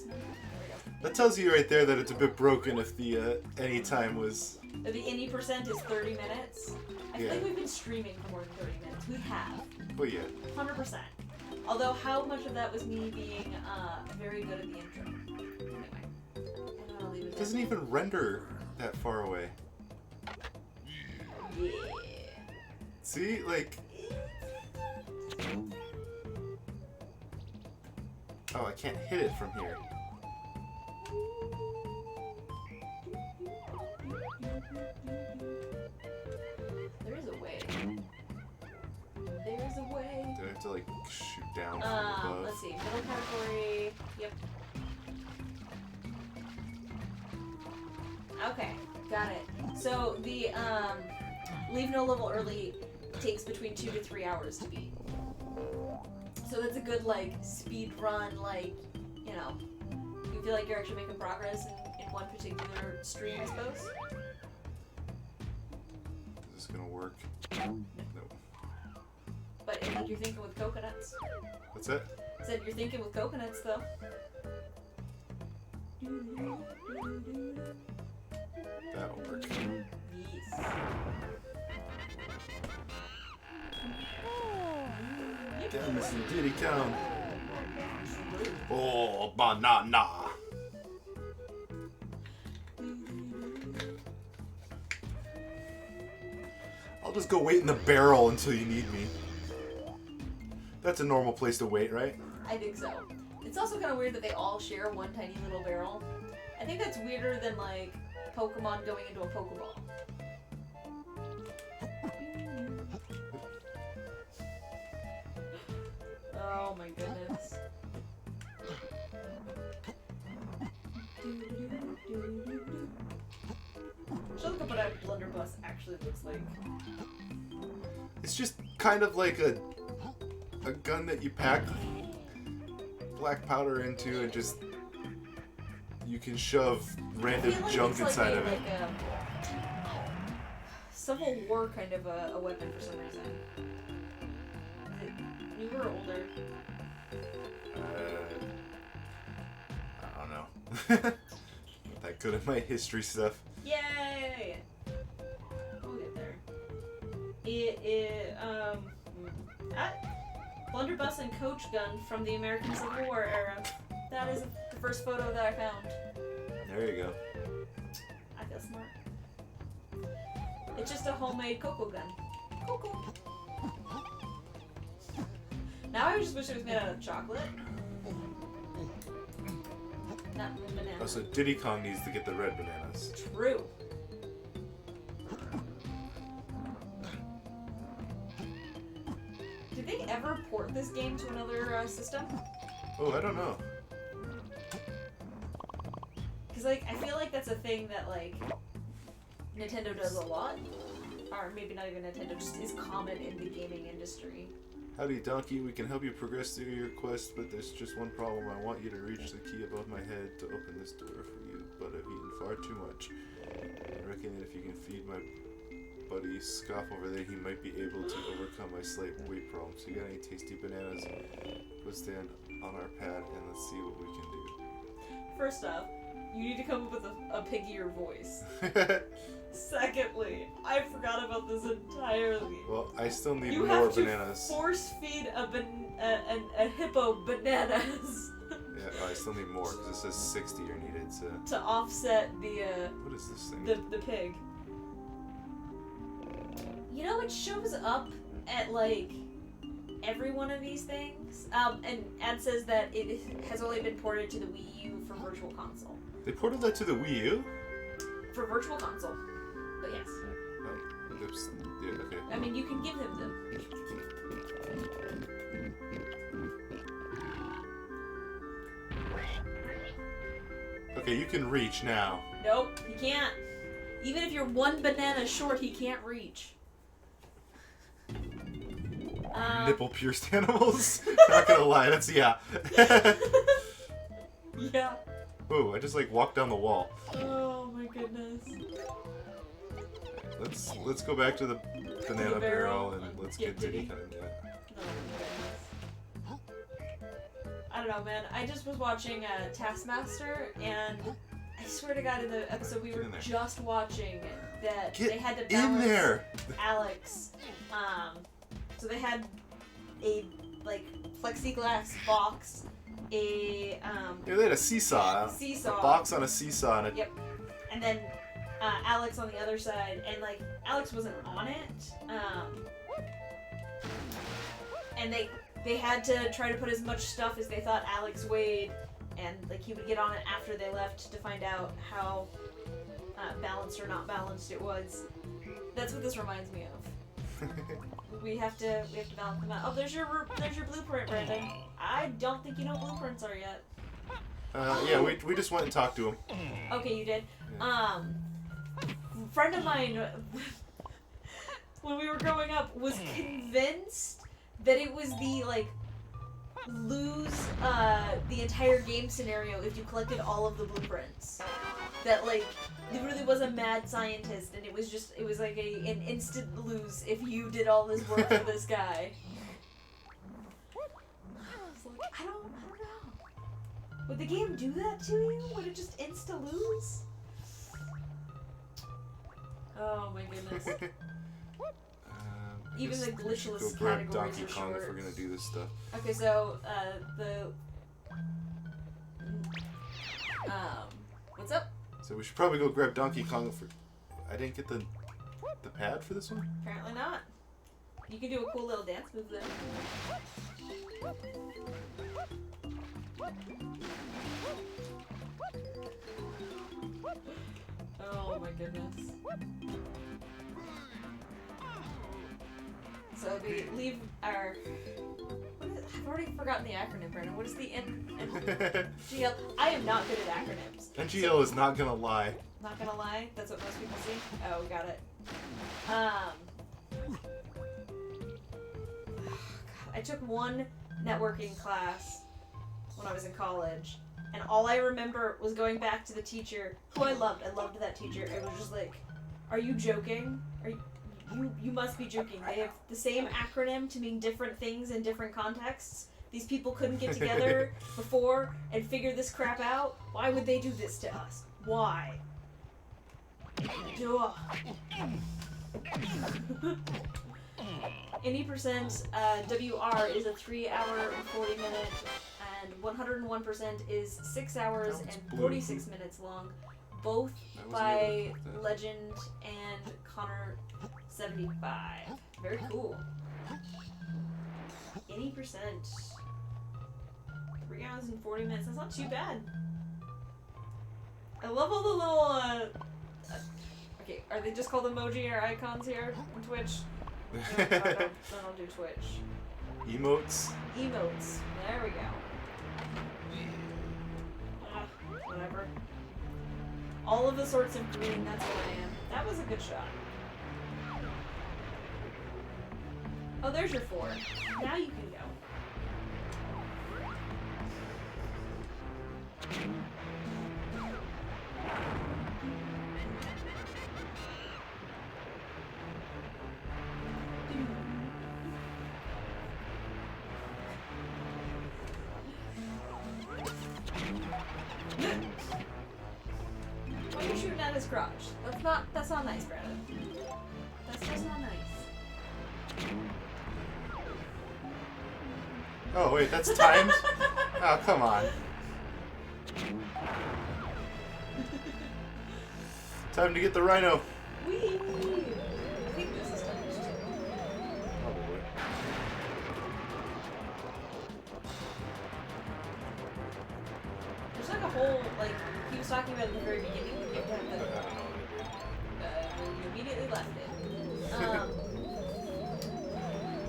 That tells you right there that it's a bit broken if the any time was... The any percent is 30 minutes. I feel Yeah. like we've been streaming for more than 30 minutes. We have. Oh yeah. 100%. Although, how much of that was me being very good at the intro? Anyway. And I'll leave it It there. doesn't even render that far away. Yeah. See? Like... Oh, I can't hit it from here. There is a way. There is a way. Do I have to like shoot down from above? Let's see. Middle category. Yep. Okay, got it. So the leave no level early takes between 2 to 3 hours to beat. So that's a good like speed run, like, you know, you feel like you're actually making progress in one particular stream, I suppose. Is this gonna work? No. But I think you're thinking with coconuts. What's that? I said you're thinking with coconuts though. That'll work. Yes. Dance and Diddy Kong. Oh, banana. I'll just go wait in the barrel until you need me. That's a normal place to wait, right? I think so. It's also kind of weird that they all share one tiny little barrel. I think that's weirder than like Pokemon going into a Pokeball. Oh my goodness. Show look up what a blunderbuss actually looks like. It's just kind of like a gun that you pack black powder into and just you can shove random I feel like junk it's inside like of it. Like a Civil War kind of a weapon for some reason. Is it newer or older? I don't know. Not that good at my history stuff. Yay! We'll get there. It is blunderbuss and coach gun from the American Civil War era. That is the first photo that I found. There you go. I feel smart. It's just a homemade cocoa gun. Cocoa. Now I just wish it was made out of chocolate. Not banana. Oh, so Diddy Kong needs to get the red bananas. True. Did they ever port this game to another system? Oh, I don't know. Because, like, I feel like that's a thing that, like, Nintendo does a lot. Or maybe not even Nintendo, just is common in the gaming industry. Howdy, Donkey. We can help you progress through your quest, but there's just one problem. I want you to reach the key above my head to open this door for you, but I've eaten far too much. I reckon that if you can feed my buddy Scoff over there, he might be able to overcome my slight weight problem. So you got any tasty bananas? Go stand on our pad and let's see what we can do. First off, you need to come up with a piggier voice. Secondly, I forgot about this entirely. Well, I still need You more have to bananas. force feed a hippo bananas Yeah, I still need more because it says 60 are needed. So to offset the what is this thing? the pig. You know, it shows up at like every one of these things. And Ad says that it has only been ported to the Wii U for Virtual Console. They ported that to the Wii U? For Virtual Console, but yes. Oh, oops. Yeah, okay. I mean, you can give him them. Okay, you can reach now. Nope, he can't. Even if you're one banana short, he can't reach. Nipple pierced animals? Not gonna lie, that's yeah. Yeah. Ooh, I just like walked down the wall. Oh my goodness. Let's go back to the banana barrel and let's Get get Diddy Diddy. Kong. Yeah. Oh my goodness. I don't know, man. I just was watching Taskmaster, and I swear to God, in the episode we were in there. just watching, that Get they had to in balance there! Alex. So they had a like plexiglass box, a Yeah, they had a seesaw. seesaw. A box on a seesaw and a... Yep. And then Alex on the other side, and like Alex wasn't on it. And they had to try to put as much stuff as they thought Alex weighed, and like he would get on it after they left to find out how balanced or not balanced it was. That's what this reminds me of. We have to balance them out. Oh, there's your blueprint, Brandon. I don't think you know what blueprints are yet. Yeah, we just went and talked to him. Okay, you did. Yeah. Friend of mine, when we were growing up, was convinced that it was the like lose the entire game scenario if you collected all of the blueprints. That like it really was a mad scientist, and it was like an instant lose if you did all this work for this guy. It's like, I don't know. Would the game do that to you? Would it just insta lose? Oh my goodness. I Even guess the we should glitchless go grab categories Donkey are Kong if short. we're gonna do this stuff. Okay, so what's up? So we should probably go grab Donkey Kong for... I didn't get the pad for this one? Apparently not. You can do a cool little dance move there. Oh my goodness. So they leave our... I've already forgotten the acronym, Brandon. What is the NGL? I am not good at acronyms. NGL is not gonna lie. Not gonna lie, that's what most people see. Oh, got it. I took one networking class when I was in college, And all I remember was going back to the teacher, who I loved. I loved that teacher. It was just like, are you joking? You must be joking. They have the same acronym to mean different things in different contexts. These people couldn't get together before and figure this crap out. Why would they do this to us? Why? Duh. Any percent WR is a 3 hour, 40 minute, and 101% is 6 hours and 46 minutes long. Both by Legend and Connor 75. Very cool. Any percent. 3 hours and 40 minutes. That's not too bad. I love all the little, okay, are they just called emoji or icons here on Twitch? No, I don't do Twitch. Emotes? Emotes. There we go. Whatever. All of the sorts of green, that's what I am. That was a good shot. Oh, there's your 4. Now you can go. Why are you shooting at his crotch? That's not nice, Brandon. That's just not nice. Oh, wait, that's timed? Oh, come on. Time to get the rhino. Whee! I think this is timed too. Probably. There's like a whole, like, he was talking about at the very beginning, you have to have you immediately left it.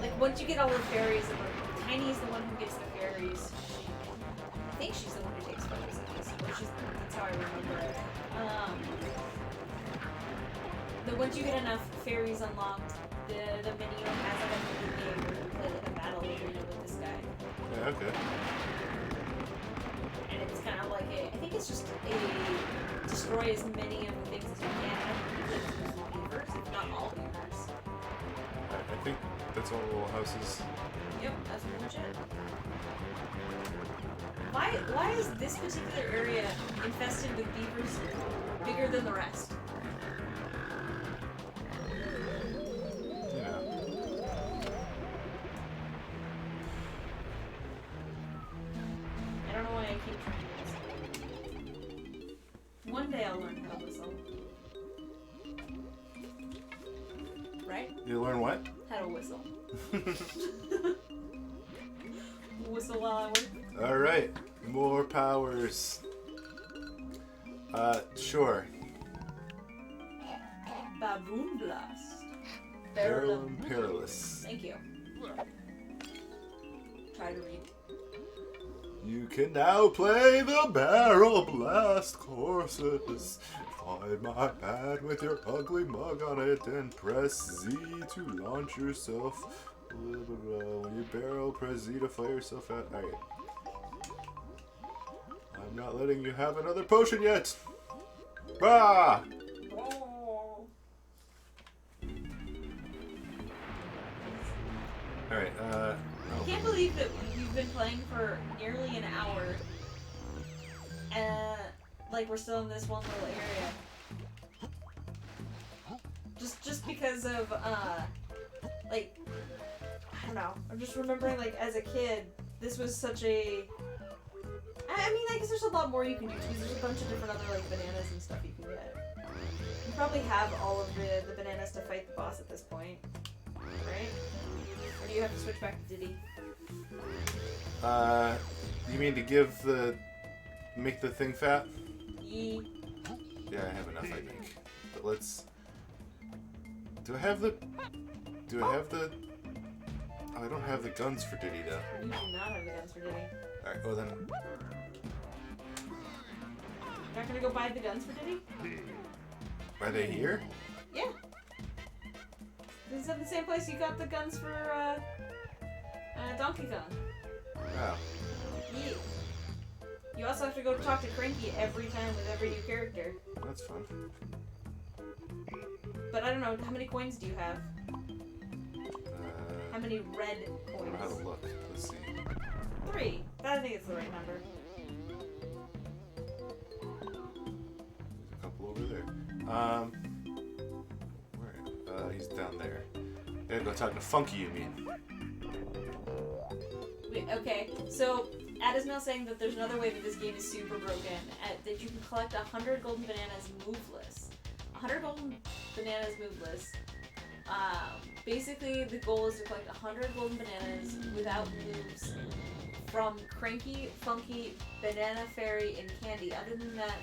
Like, once you get all the fairies, Tiny's the one who gets the fairies. I think she's the one who takes photos of this. That's how I remember it. But once you get enough fairies unlocked, the menu has like a mini game where you play like a battle arena with this guy. Yeah, okay. And it's kind of like I think it's just a destroy as many of the things as you can. I think it's beavers, if not all beavers. I think that's all little houses. Yep, that's pretty much it. Why is this particular area infested with beavers bigger than the rest? You know. I don't know why I keep trying this. One day I'll learn how to whistle. Right? You learn what? How to whistle. Whistle while I work. Alright. More powers. Sure. Baboon blast. Barrel and Perilous. Thank you. Try to read. You can now play the Barrel Blast courses. Find my pad with your ugly mug on it and press Z to launch yourself. When you barrel, press Z to fire yourself out. Alright. I'm not letting you have another potion yet. Bah! Oh. Alright, I can't believe that you've been playing for nearly an hour. Like we're still in this one little area. Just because of like I don't know. I'm just remembering like as a kid, this was such a I mean, I guess there's a lot more you can do because there's a bunch of different other like bananas and stuff you can get. You probably have all of the bananas to fight the boss at this point, right? Or do you have to switch back to Diddy? You mean to make the thing fat? Yee. Yeah, I have enough, I think. But let's... Do I have the... Oh, I don't have the guns for Diddy, though. You do not have the guns for Diddy. Alright, well then... You're not gonna go buy the guns for Diddy? Are they here? Yeah. This is at the same place you got the guns for, Donkey Kong. Oh. Yeah. You also have to go talk to Cranky every time with every new character. That's fun. But I don't know, how many coins do you have? How many red I don't coins? know how to look. Let's see. 3. I think it's the right number. There's a couple over there. Where? He's down there. Gotta go talk to Funky, you mean? Wait, okay, so Ad is now saying that there's another way that this game is super broken, that you can collect 100 golden bananas moveless. 100 golden bananas moveless. Basically, the goal is to collect 100 golden bananas without moves from Cranky, Funky, Banana Fairy, and Candy. Other than that,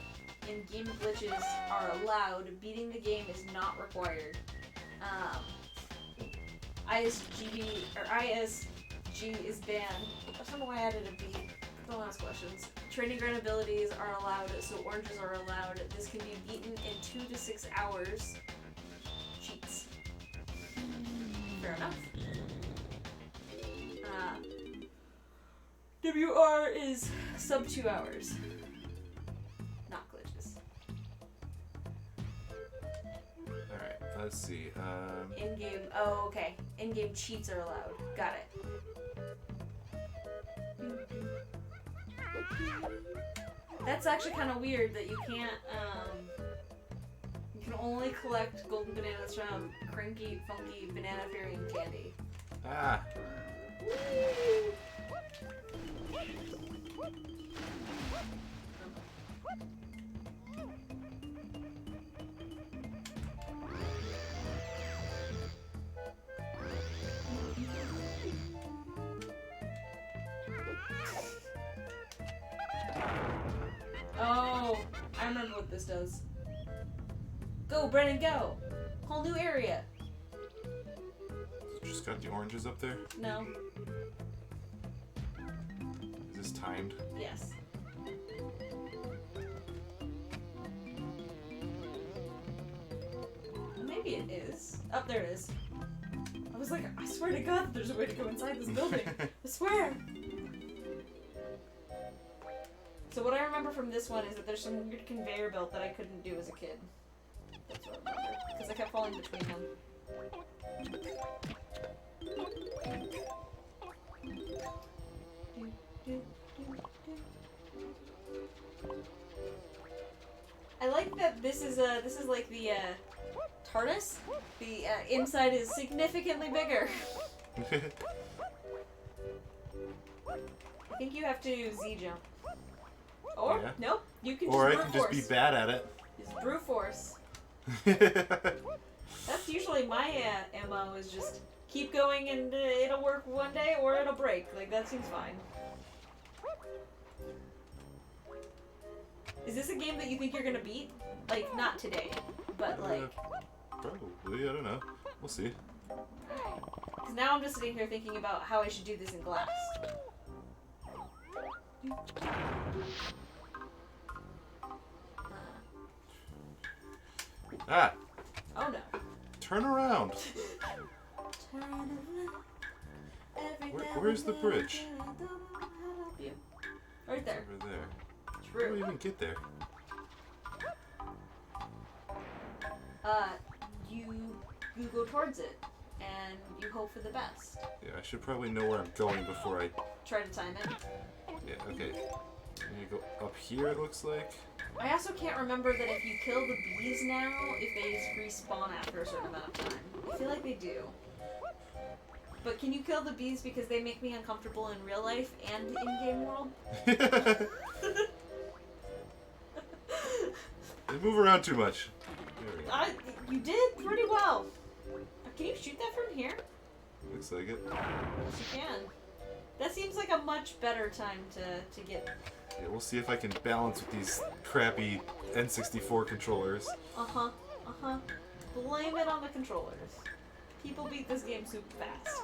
in-game glitches are allowed. Beating the game is not required. ISG is banned. I don't know why I added a B. Don't ask questions. Training ground abilities are allowed, so oranges are allowed. This can be beaten in 2 to 6 hours. Cheats. Fair enough. WR is sub 2 hours. Not glitches. Alright, let's see. In-game, oh, okay. In-game cheats are allowed. Got it. That's actually kind of weird that you can't, you can only collect golden bananas from Cranky, Funky, Banana Fairy, and Candy. Ah! Oh, I remember what this does. Go, Brennan, go! Whole new area. Just got the oranges up there? No. Is this timed? Yes. Maybe it is. Oh, there it is. I was like, I swear to God, there's a way to go inside this building. I swear. So what I remember from this one is that there's some weird conveyor belt that I couldn't do as a kid. That's what I remember. Because I kept falling between them. I like that this is like the TARDIS. The inside is significantly bigger. I think you have to Z jump. Or Yeah. nope, you can Or I just can brute just force. be bad at it. Just brute force. That's usually my MO is just keep going and it'll work one day or it'll break. Like that seems fine. Is this a game that you think you're gonna beat? Like not today, but like. Probably, I don't know. We'll see. Because now I'm just sitting here thinking about how I should do this in glass. Ah! Oh no. Turn around! Where's the bridge? Right there. Over there. How do True. we even get there? You go towards it, and you hope for the best. Yeah, I should probably know where I'm going before I... Try to time it. Yeah, okay. You go up here, it looks like. I also can't remember that if you kill the bees now, if they respawn after a certain amount of time. I feel like they do. But can you kill the bees because they make me uncomfortable in real life and in-game world? They move around too much. There we go. You did pretty well. Can you shoot that from here? Looks like it. Yes, you can. That seems like a much better time to get... Yeah, we'll see if I can balance with these crappy N64 controllers. Uh-huh. Uh-huh. Blame it on the controllers. People beat this game super fast.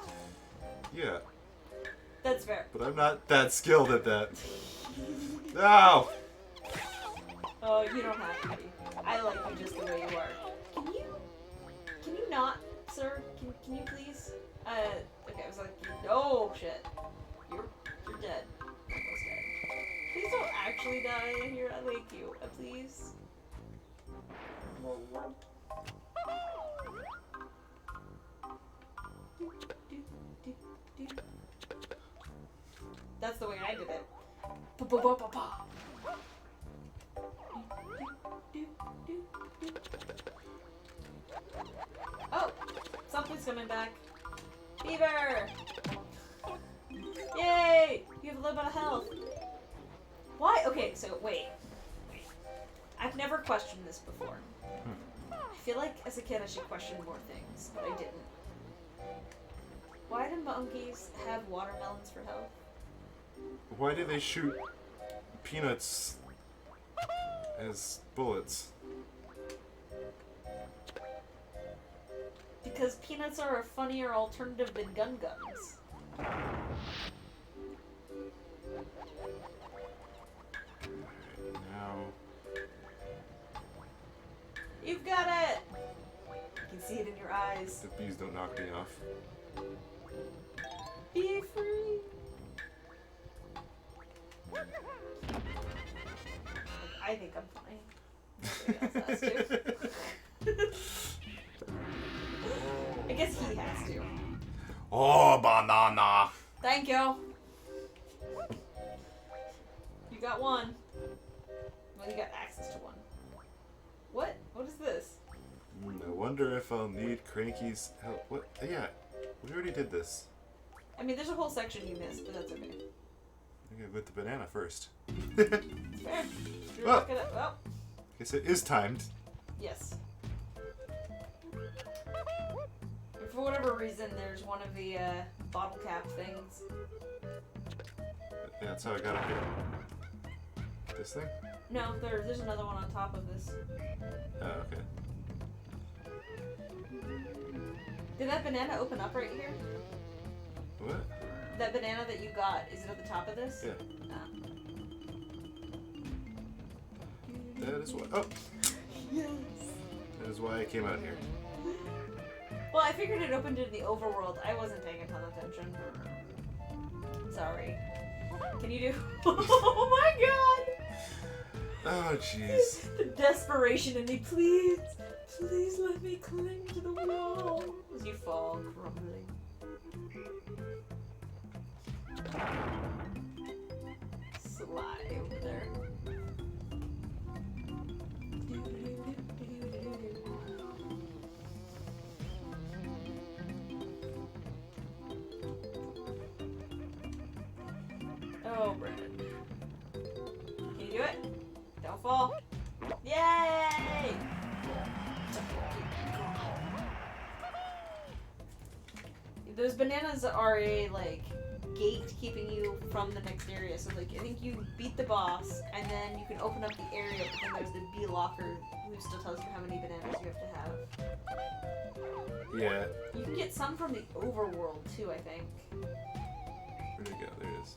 Yeah, That's fair. but I'm not that skilled at that. Ow! Oh, you don't have to be. I like you just the way you are. Can you not, sir? Can you please? Okay, I was like, oh shit. You're dead. Almost dead. Please don't actually die here at Lakeview, please. That's the way I did it. Ba-ba-ba-ba-ba. Oh, something's coming back. Beaver! Yay! You have a little bit of health. Why? Okay, so wait. I've never questioned this before. I feel like as a kid I should question more things, but I didn't. Why do monkeys have watermelons for health? Why do they shoot peanuts as bullets? Because peanuts are a funnier alternative than gun guns. Now, You've got it! I can see it in your eyes. the bees don't knock me off. Be free! I think I'm funny. Nobody else has to. I guess he has to. Oh, banana! Thank you. You got one. Well, you got access to one. What? What is this? I wonder if I'll need Cranky's help. What? Yeah, we already did this. I mean, there's a whole section you missed, but that's okay. I gotta go with the banana first. It's fair. You're Well. looking at, well, Guess it is timed. yes. And for whatever reason, there's one of the bottle cap things. Yeah, that's how I got up here. This thing? No, there's another one on top of this. Oh, okay. Did that banana open up right here? What? That banana that you got, is it at the top of this? Yeah. Ah. That is why. Oh! Yes. That is why I came out here. Well, I figured it opened in the overworld. I wasn't paying a ton of attention. Sorry. Can you do? Oh my god! Oh, jeez. The desperation in me, please! Please let me cling to the wall as you fall crumbling. Slide over there. Oh, Brandon. Can you do it? Don't fall. Yay! Those bananas are a, like, gate keeping you from the next area. So, like, I think you beat the boss, and then you can open up the area, but then there's the bee locker who still tells you how many bananas you have to have. Yeah. You can get some from the overworld, too, I think. Where'd it go? There it is.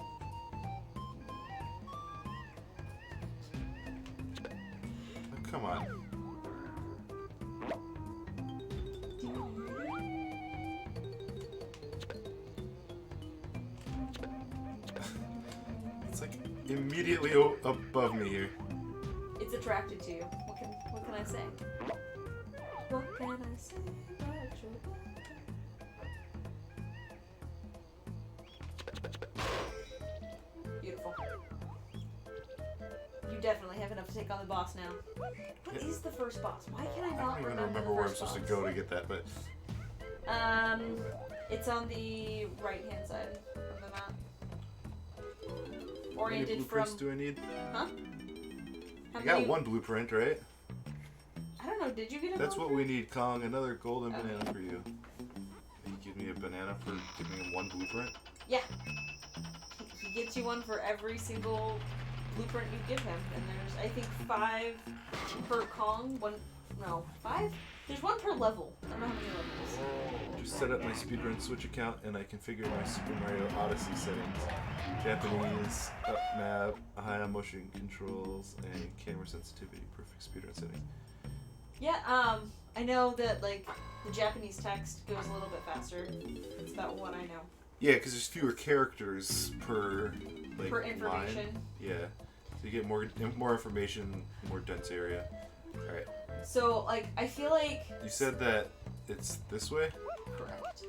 Oh, come on. It's like immediately above me here. It's attracted to you. What can I say? What can I say about you? Beautiful. You definitely have enough to take on the boss now. What is the first boss? Why can I I not don't even remember remember the where I'm first supposed to boss? go to get that, but It's on the right-hand side of the map. how many Oriented blueprints from... do I need? Huh? How I got many- one blueprint, right? I don't know, did you get a That's what we blueprint? need, Kong. Another golden Oh. banana for you. Can you give me a banana for giving him one blueprint? Yeah. He gets you one for every single blueprint you give him. And there's, I think, 5 per Kong. 5? There's 1 per level. I don't know how many levels. Just set up my speedrun Switch account and I configure my Super Mario Odyssey settings. Japanese, up map, high on motion controls, and camera sensitivity. Perfect speedrun setting. Yeah, I know that, like, the Japanese text goes a little bit faster. That's about what I know. Yeah, because there's fewer characters per, like, For information. line. Yeah. So you get more information, more dense area. All right. So, like, I feel like... You said that it's this way? Correct.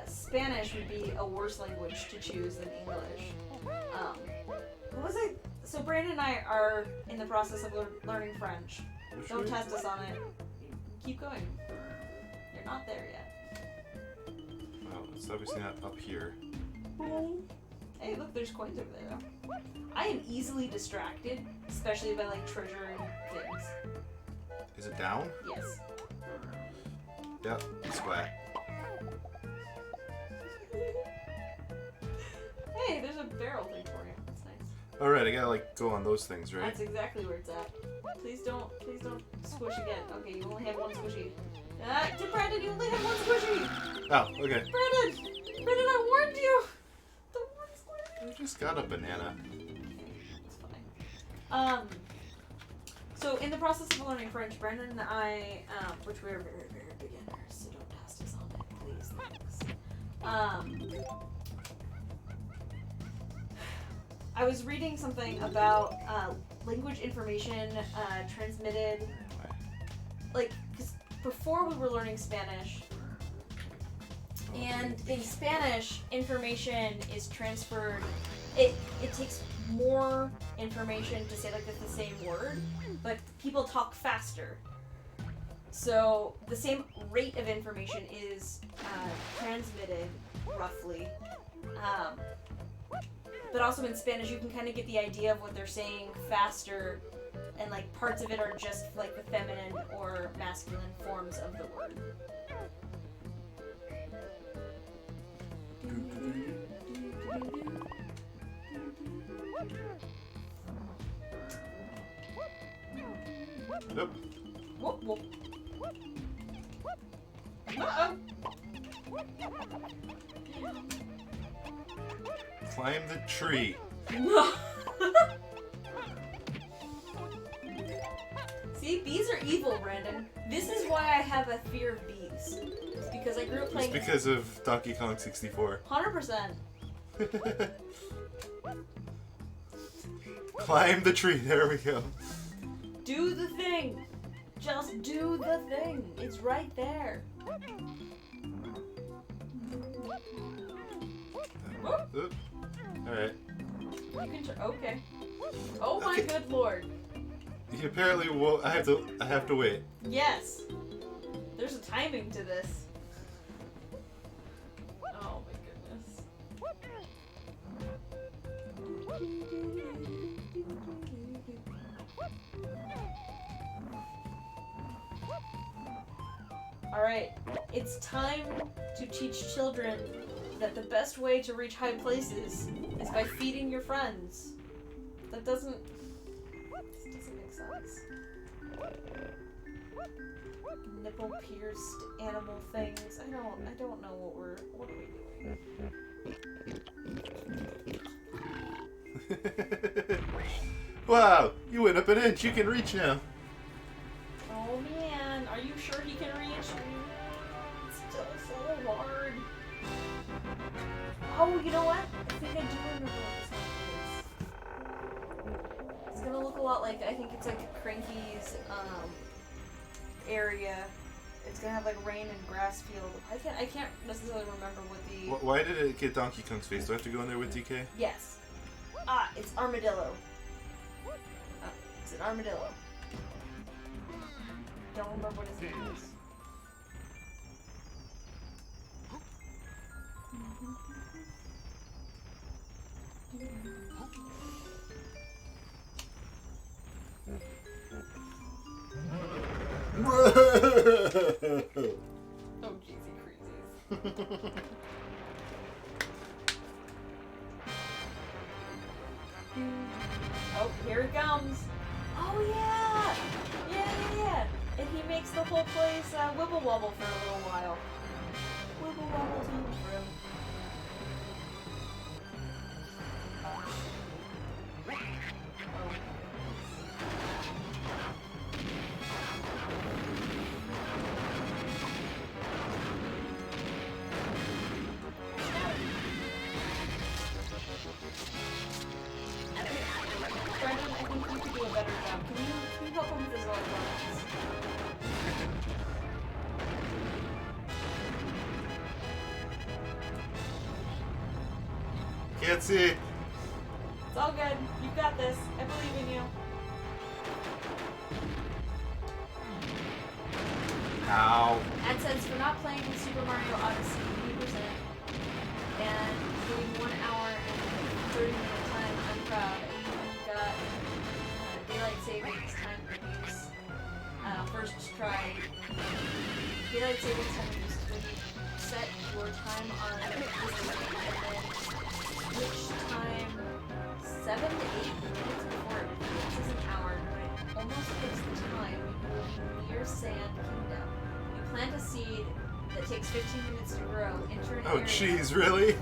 Spanish would be a worse language to choose than English. What was it? So Brandon and I are in the process of learning French. Which Don't way? test us on it. Keep going. You're not there yet. Well, it's obviously not up here. Hey, look, there's coins over there, though. I am easily distracted, especially by, like, treasure and things. Is it down? Yes. Yep. Splat. Hey, there's a barrel thing for you. That's nice. All right, I gotta like go on those things, right? That's exactly where it's at. Please don't squish again. Okay, you only have one squishy. Brandon, you only have one squishy. Oh, okay. Brandon, I warned you. The one squishy. I just got a banana. It's fine. So in the process of learning French, Brandon and I, which we're very, very beginners, so don't test us on it, please. Thanks. I was reading something about language information transmitted, like, because before we were learning Spanish, and in Spanish, information is transferred, it takes more information to say, like, the same word, but people talk faster. So the same rate of information is transmitted, roughly. But also in Spanish, you can kind of get the idea of what they're saying faster, and like parts of it are just like the feminine or masculine forms of the word. Nope. Whoop, whoop. Uh-oh. Climb the tree. No. See, bees are evil, Brandon. This is why I have a fear of bees. It's because I grew up It's playing. because of Donkey Kong 64. 100%. Climb the tree. There we go. Do the thing. Just do the thing. It's right there. Oop. All right. You can okay. Oh my Okay. good lord. You apparently will. I have to wait. Yes. There's a timing to this. Oh my goodness. Alright, it's time to teach children that the best way to reach high places is by feeding your friends. That doesn't... This doesn't make sense. Nipple-pierced animal things. I don't know what are we doing? Wow! You went up an inch. You can reach now. Oh man, are you sure he can reach? It's still so hard. Oh, you know what? I think I do remember what this one is. It's gonna look a lot like, I think it's like a Cranky's area. It's gonna have like rain and grass field. I can't necessarily remember what the... Why did it get Donkey Kong's face? Do I have to go in there with DK? Yes. Ah, it's armadillo. It's an armadillo. Don't remember what his name is. Oh, jeezy crazies. Oh, here it comes. Oh, yeah! Yeah. And he makes the whole place wibble wobble for a little while. Wibble wobble to and fro. now. Can you help him with his electronics? Can't see. It's all good. You've got this. I believe in you. Ow. AdSense for not playing Super Mario Odyssey 80% and doing 1 hour and 30-minute time. I'm proud. You got daylight savings time reduced. First try. Daylight savings time reduced when you set your time on this and then switch time 7 to 8 minutes before it hits an hour. When it almost hits the time, you will be near Sand Kingdom. You plant a seed that takes 15 minutes to grow. Enter an Oh, area. jeez, really?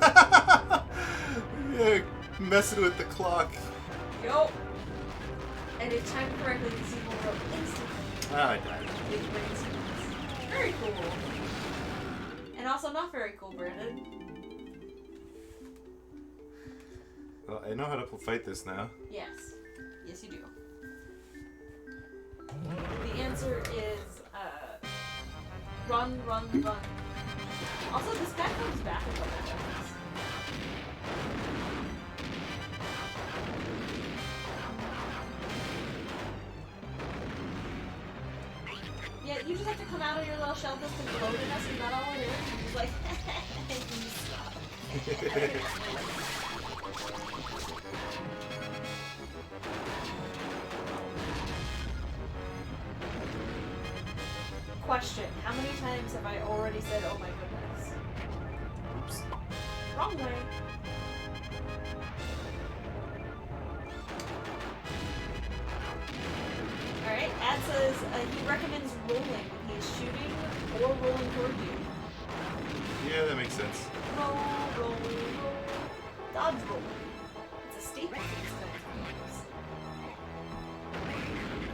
Yeah, messing with the clock. Yo! And if timed correctly, the seed will grow instantly. Oh, I died. With brain seeds. Very cool. And also not very cool, Brandon. Well, I know how to fight this now. Yes. Yes, you do. The answer is, run, run, run. Also, this guy comes back a couple times. Yeah, you just have to come out of your little shell just to gloat at us, and that's all it is. And he's like, you suck. Question. How many times have I already said, oh my goodness? Oops. Wrong way. Alright, Ad says he recommends rolling when he's shooting or rolling toward you. Yeah, that makes sense. Roll, roll, roll. Dodge roll. It's a staple for these kinds of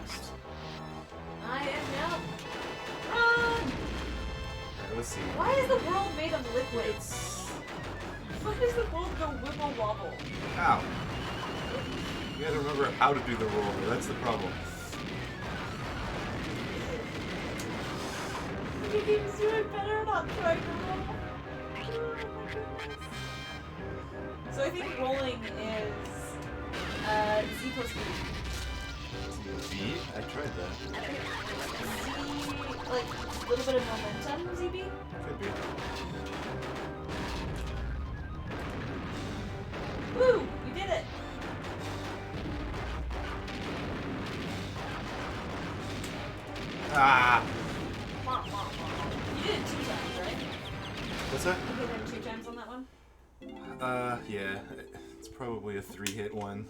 games. I am now. Run! Alright, let's see. Why is the world made of liquids? Why does the world go wibble wobble? Ow. You gotta remember how to do the roll, that's the problem. You keep doing better not trying to roll. Oh my goodness. So I think rolling is Z plus B. B? I tried that. Z, like, a little bit of momentum, ZB? Could be. Woo! You did it! Ah! Wah, wah, wah. You did it 2 times, right? What's that? You hit him 2 times on that one? Yeah. It's probably a 3-hit one.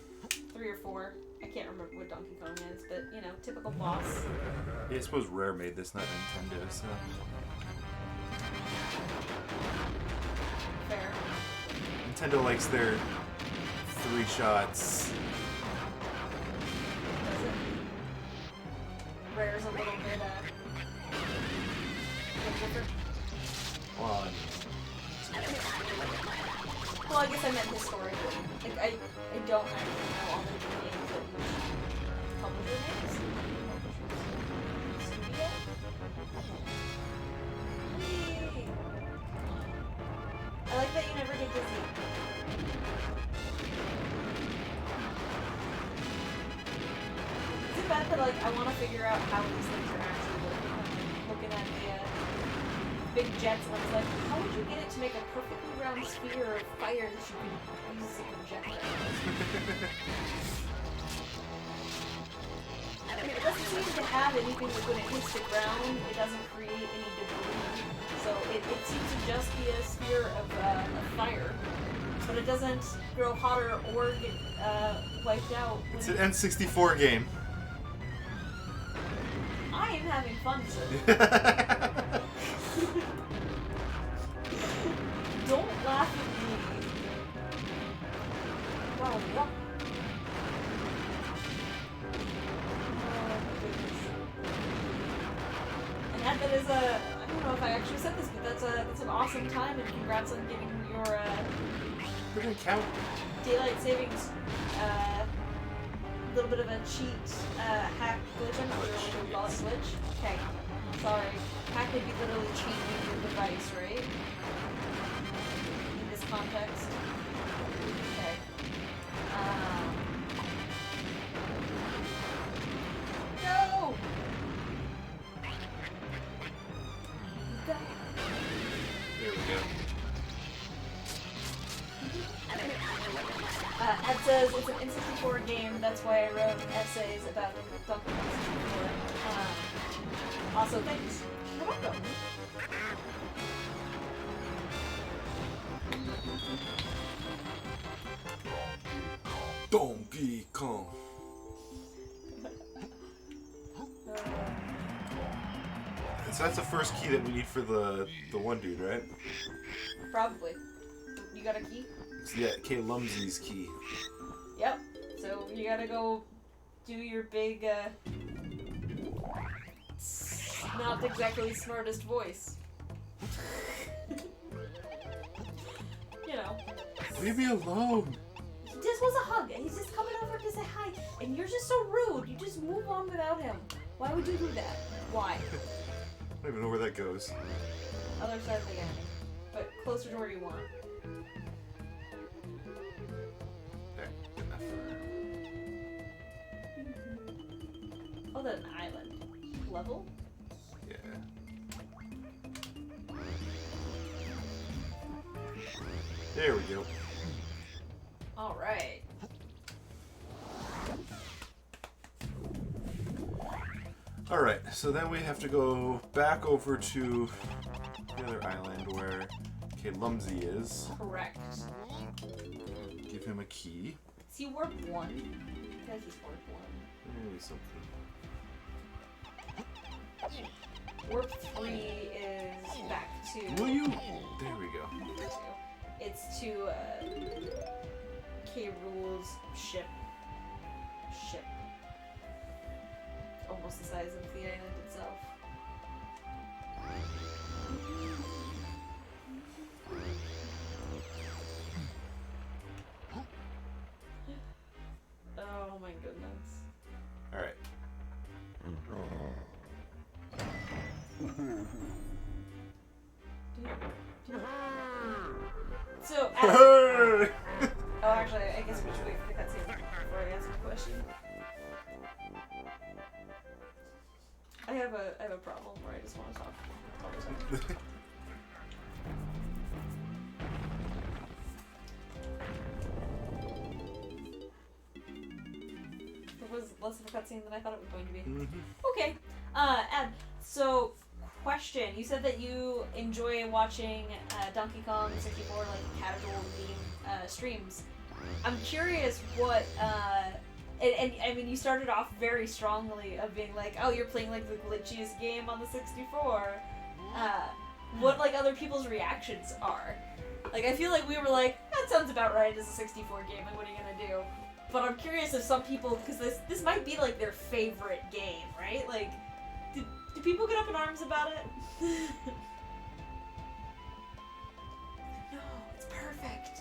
3 or 4. I can't remember what Donkey Kong is, but, you know, typical boss. Yeah, I suppose Rare made this, not Nintendo, so... Fair. Nintendo likes their 3 shots. Does it? Rare's a little bit, different. Well, Well, I guess I meant historically. Like, I don't actually know all the different games that each publisher makes. Studio? Yay! I like that you never get dizzy. Is it bad that, like, I want to figure out how these things are actually working? I'm looking at the, big jets, and I was like, how would you get it to make a perfectly round sphere of fire that you could use as a projectile? It doesn't seem to have anything that when it hits the ground, it doesn't create any debris. So it seems to just be a sphere of fire. But it doesn't grow hotter or get wiped out. it's an N64 game. I am having fun, sir. Don't laugh at me. Wow, what? And that is a, I don't know if I actually said this, but that's an awesome time, and congrats on getting your We're gonna count. daylight savings little bit of a cheat hack glitch. I'm not sure what we call it, glitch. Okay, sorry. Hack would be literally changing your device, right? In this context. Okay. No! There we go. Ed says it's an N64 game, that's why I wrote essays about Donkey Kong 64. Also, thanks. You're welcome. Donkey Kong. So that's the first key that we need for the one dude, right? Probably. You got a key? Yeah, K. Lumsey's key. Yep. So you gotta go do your big, not exactly smartest voice. You know. Leave me alone. This was a hug, and he's just coming over to say hi, and you're just so rude. You just move on without him. Why would you do that? Why? I don't even know where that goes. Other side of the end, but closer to where you want. There, good enough. Oh, that's an island. Level? Yeah. There we go. Alright. Alright, so then we have to go back over to the other island where K. Lumsey is. Correct. Give him a key. Is he warp 1? I feel like he's warp 1. Maybe something. Warp 3 is back to... Will you? There we go. It's to, K. Rool's ship. Almost the size of the island itself. Oh my goodness. Alright. So, oh, actually, I guess we should wait for the cutscene before I answer the question. I have a problem where I just want to talk all the time. It was less of a cutscene than I thought it was going to be. Okay. Ed, so question. You said that you enjoy watching Donkey Kong 64 like casual meme streams. I'm curious what and I mean you started off very strongly of being like, oh, you're playing like the glitchiest game on the 64. What like other people's reactions are. Like I feel like we were like, that sounds about right as a 64 game, like what are you gonna do? But I'm curious if some people, because this might be like their favorite game, right? Like, do people get up in arms about it? No, it's perfect.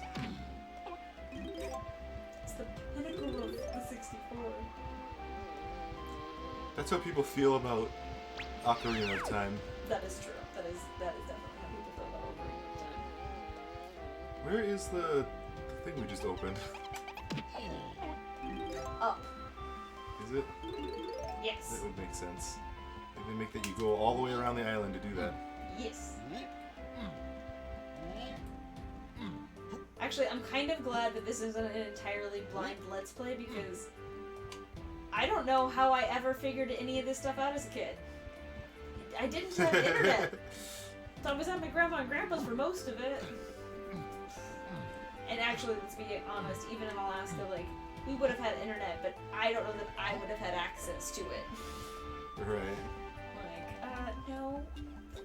It's the pinnacle of the 64. That's how people feel about Ocarina of Time. That is true. That is definitely how people feel about Ocarina of Time. Where is the thing we just opened? Up. Is it? Yes. That would make sense. They make that you go all the way around the island to do that. Yes. Actually, I'm kind of glad that this isn't an entirely blind Let's Play because I don't know how I ever figured any of this stuff out as a kid. I didn't have internet. So I was at my grandma and grandpa's for most of it. And actually, let's be honest, even in Alaska, like, we would have had internet, but I don't know that I would have had access to it. Right. Like, no.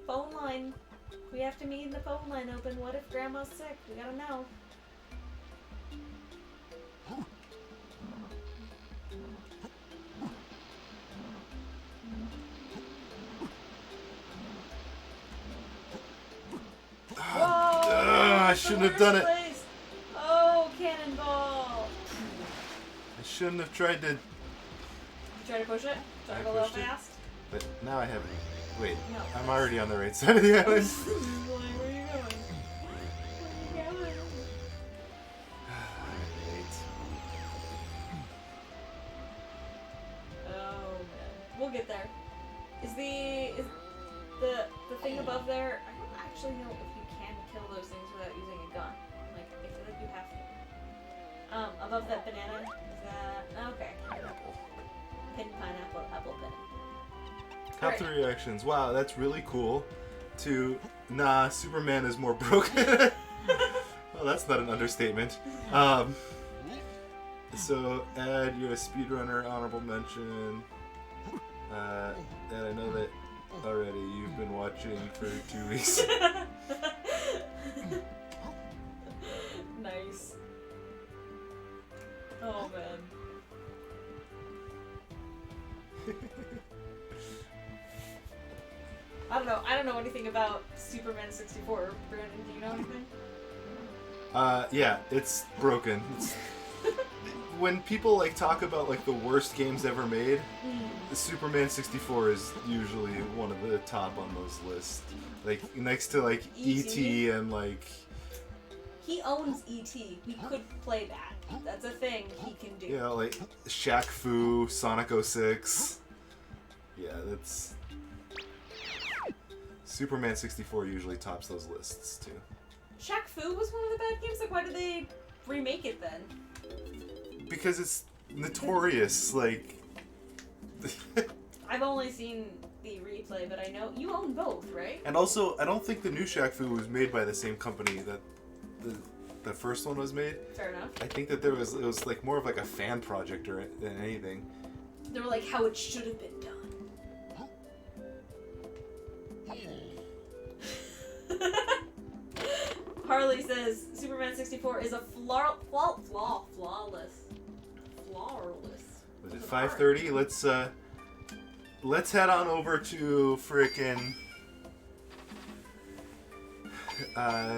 Phone line. We have to meet in the phone line open. What if grandma's sick? We gotta know. I shouldn't have done it. Oh, cannonball! I shouldn't have tried to Try to push it? Try to I go a little pushed it. fast? But now I have. Wait, No. I'm already on the right side of the island. Where are you going? Where are you going? Oh man. We'll get there. Is the thing above there, I don't actually know if you can kill those things without using a gun. Like, I feel like you have to. Above that banana, is that okay. Pineapple. Pin, pineapple, apple pin. Top Alright. 3 reactions. Wow, that's really cool. To, nah, Superman is more broken. Well, that's not an understatement. So, add you're a speedrunner, honorable mention. And I know that already you've been watching for 2 weeks. Nice. Oh man. I don't know anything about Superman 64. Brandon, do you know anything? Yeah, it's broken. When people like talk about like the worst games ever made, the Superman 64 is usually one of the top on those lists. Like next to like E.T. E.T. and like He owns E.T. We could play that. That's a thing he can do. you know like Shaq Fu, Sonic 06. Yeah, that's Superman 64 usually tops those lists too. Shaq Fu was one of the bad games. Like, why did they remake it then? Because it's notorious, like I've only seen the replay, but I know you own both, right? and also I don't think the new Shaq Fu was made by the same company that the first one was made. Fair enough. I think that it was like more of like a fan project or than anything. They were like how it should have been done. Harley says Superman 64 is a flawless. Was it 5:30? Let's head on over to frickin'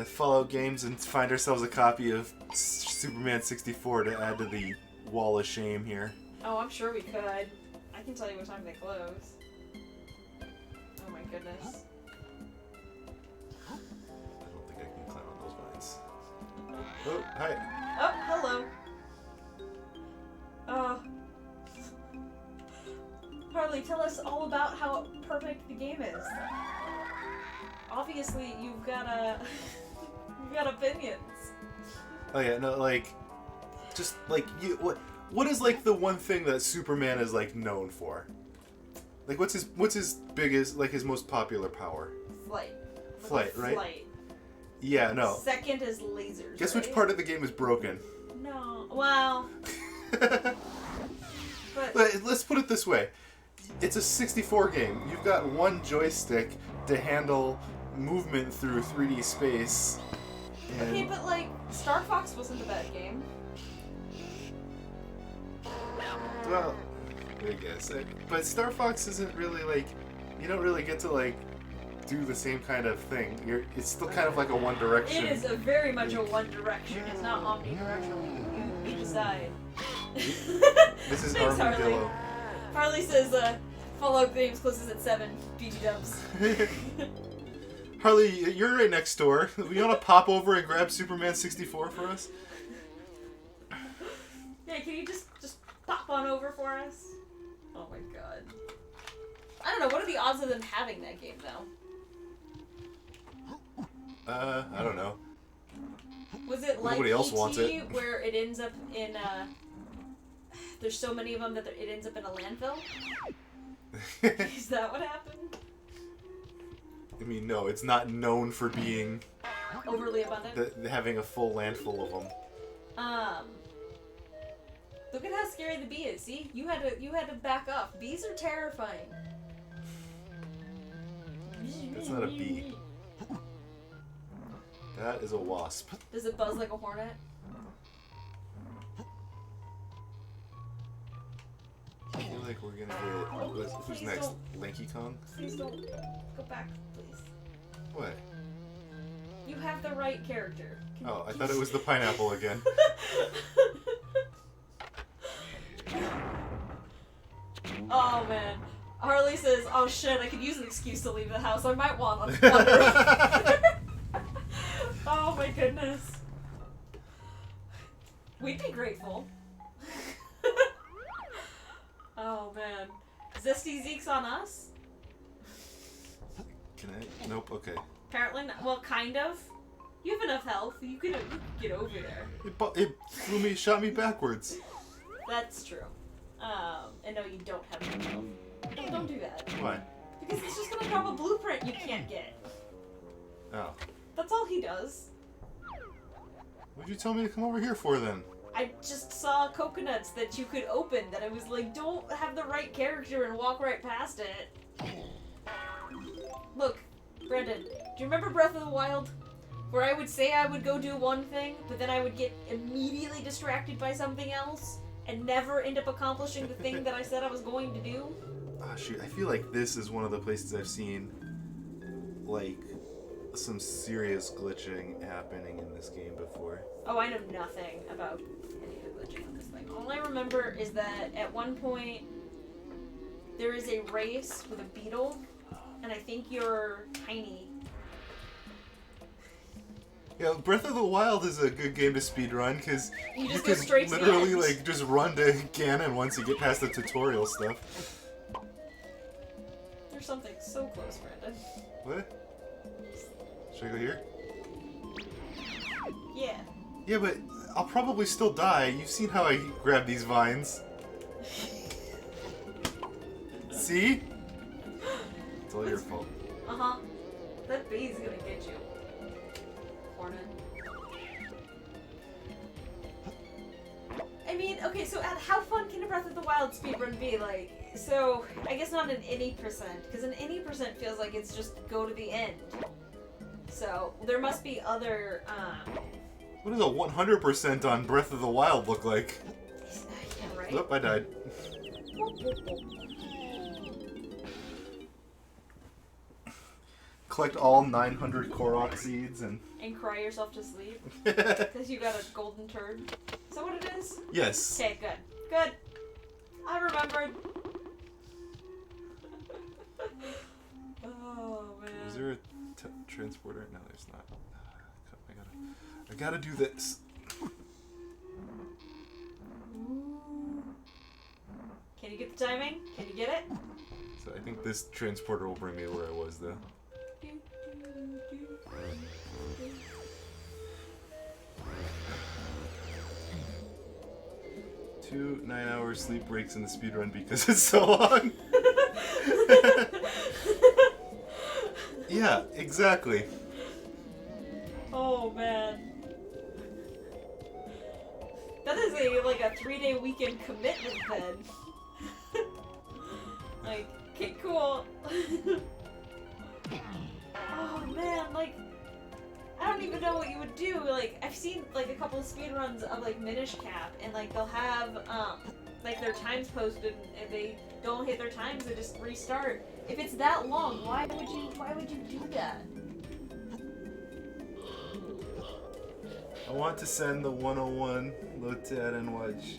Fallout Games and find ourselves a copy of Superman 64 to add to the wall of shame here. Oh, I'm sure we could. I can tell you what time they close. Oh my goodness. I don't think I can climb on those vines. Oh, hi. Oh, hello. Harley, tell us all about how perfect the game is. Obviously, you've got you've got opinions. Oh yeah, no, like, just like what is like the one thing that Superman is like known for? Like, what's his biggest, like his most popular power? Flight. Flight, right? Flight. Yeah, no. Second is lasers. Guess right? which part of the game is broken? No. Well. But Let's put it this way. It's a 64 game. You've got one joystick to handle movement through 3D space. And okay, but like Star Fox wasn't a bad game. well, I guess. But Star Fox isn't really like you don't really get to like do the same kind of thing. It's still kind of like a One Direction. It is a very much a One Direction. It's not omnidirectional. You decide. This is Thanks, Armadillo. Harley says Fallout Games closes at 7. PG dubs. Harley, you're right next door. You want to pop over and grab Superman 64 for us? Yeah, can you just pop on over for us? Oh my god. I don't know, what are the odds of them having that game though? I don't know. Was it like Nobody else E.T. wants it. where it ends up in there's so many of them that it ends up in a landfill? Is that what happened? I mean, no, it's not known for being Overly abundant? having a full landful of them. Look at how scary the bee is. See? You had to back off. Bees are terrifying. That's not a bee. That is a wasp. Does it buzz like a hornet? I feel like we're gonna get. Who's please next? don't. Lanky Kong? Please don't go back, please. What? You have the right character. Oh, I thought it was the pineapple again. Oh man. Harley says, "Oh shit, I could use an excuse to leave the house. I might want to wander." Oh my goodness. We'd be grateful. Oh man. Zesty Zeke's on us? Can I? Nope. Okay. Apparently not. Well, kind of. You have enough health. You can get over there. It shot me backwards. That's true. And no, you don't have enough health. No, don't do that. Why? Because it's just gonna drop a blueprint you can't get. Oh. That's all he does. What'd you tell me to come over here for then? I just saw coconuts that you could open that I was like, don't have the right character and walk right past it. Look, Brendan, do you remember Breath of the Wild? Where I would say I would go do one thing, but then I would get immediately distracted by something else and never end up accomplishing the thing that I said I was going to do? Oh shoot, I feel like this is one of the places I've seen, like, some serious glitching happening in this game before. Oh, I know nothing about any of the glitching on this thing. All I remember is that at one point there is a race with a beetle, and I think you're tiny. Yeah, Breath of the Wild is a good game to speedrun because You you just go can straight to the literally end. like just run to Ganon once you get past the tutorial stuff. There's something so close, Brandon. What? Should I go here? Yeah. Yeah, but I'll probably still die. You've seen how I grab these vines. See? It's all your fault. Uh-huh. That bee's gonna get you. Hornet. I mean, okay, so how fun can a Breath of the Wild speedrun be? Like, so, I guess not an any percent, because an any percent feels like it's just go to the end. So, there must be other, What does a 100% on Breath of the Wild look like? yeah, right? Nope, I died. Collect all 900 Korok seeds and... And cry yourself to sleep, because you got a golden turd. Is that what it is? Yes. Okay, good. Good. I remembered. Oh, man. Is there a transporter? No, there's not. I gotta do this. Can you get the timing? Can you get it? So I think this transporter will bring me where I was, though. Two 9-hour sleep breaks in the speedrun because it's so long. Yeah, exactly. Oh man. That is like a 3-day weekend commitment then. Like, okay, cool. Oh man, like, I don't even know what you would do. Like, I've seen like a couple of speedruns of like Minish Cap, and like they'll have like their times posted, and if they don't hit their times, they just restart. If it's that long, why would you do that? I want to send the 101 Lotad and watch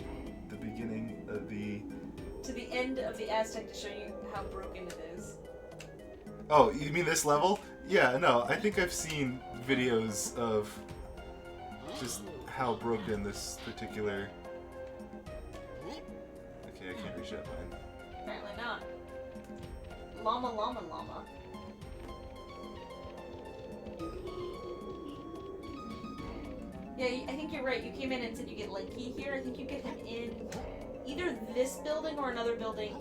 the beginning of the... To the end of the Aztec to show you how broken it is. Oh, you mean this level? Yeah, no, I think I've seen videos of just how broken this particular... Okay, I can't reach that line. Apparently not. Llama, llama, llama. Yeah, I think you're right. You came in and said you get Lanky here. I think you get him in either this building or another building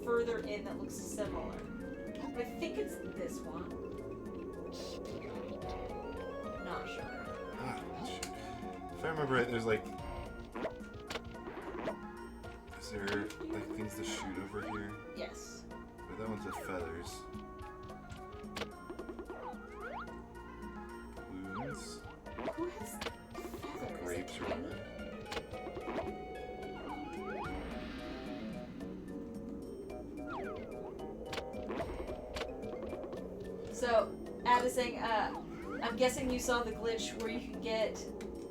further in that looks similar. But I think it's this one. Not sure. Ah, shoot. If I remember right, there's like... Is there like things to shoot over here? Yes. But that one's with feathers. Balloons. Who has feathers? Grapes or Tiny? whatever. So, Ad is saying, I'm guessing you saw the glitch where you can get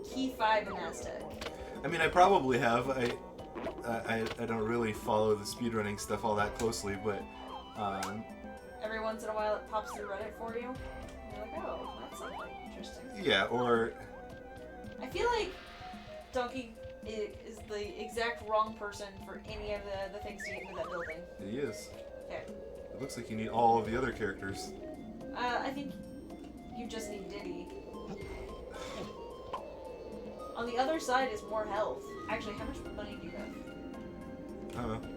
Key 5 in Aztec. I mean, I probably have. I don't really follow the speedrunning stuff all that closely, but Every once in a while it pops through Reddit for you. And you're like, oh, that's something interesting. yeah, or I feel like Donkey is the exact wrong person for any of the things to get into that building. he is. Okay. It looks like you need all of the other characters. I think you just need Diddy. On the other side is more health. Actually, how much money do you have? I don't know.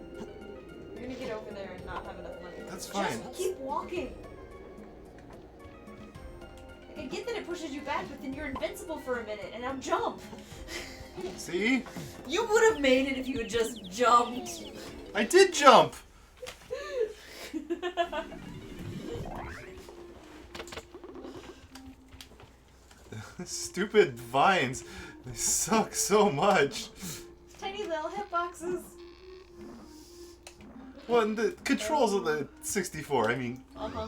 You're gonna get over there and not have enough money. That's fine. Just keep walking. I get that it pushes you back, but then you're invincible for a minute, and now jump. See? You would have made it if you had just jumped. I did jump! Stupid vines. They suck so much. Tiny little hitboxes. Well, and the controls of the 64, I mean, Uh-huh.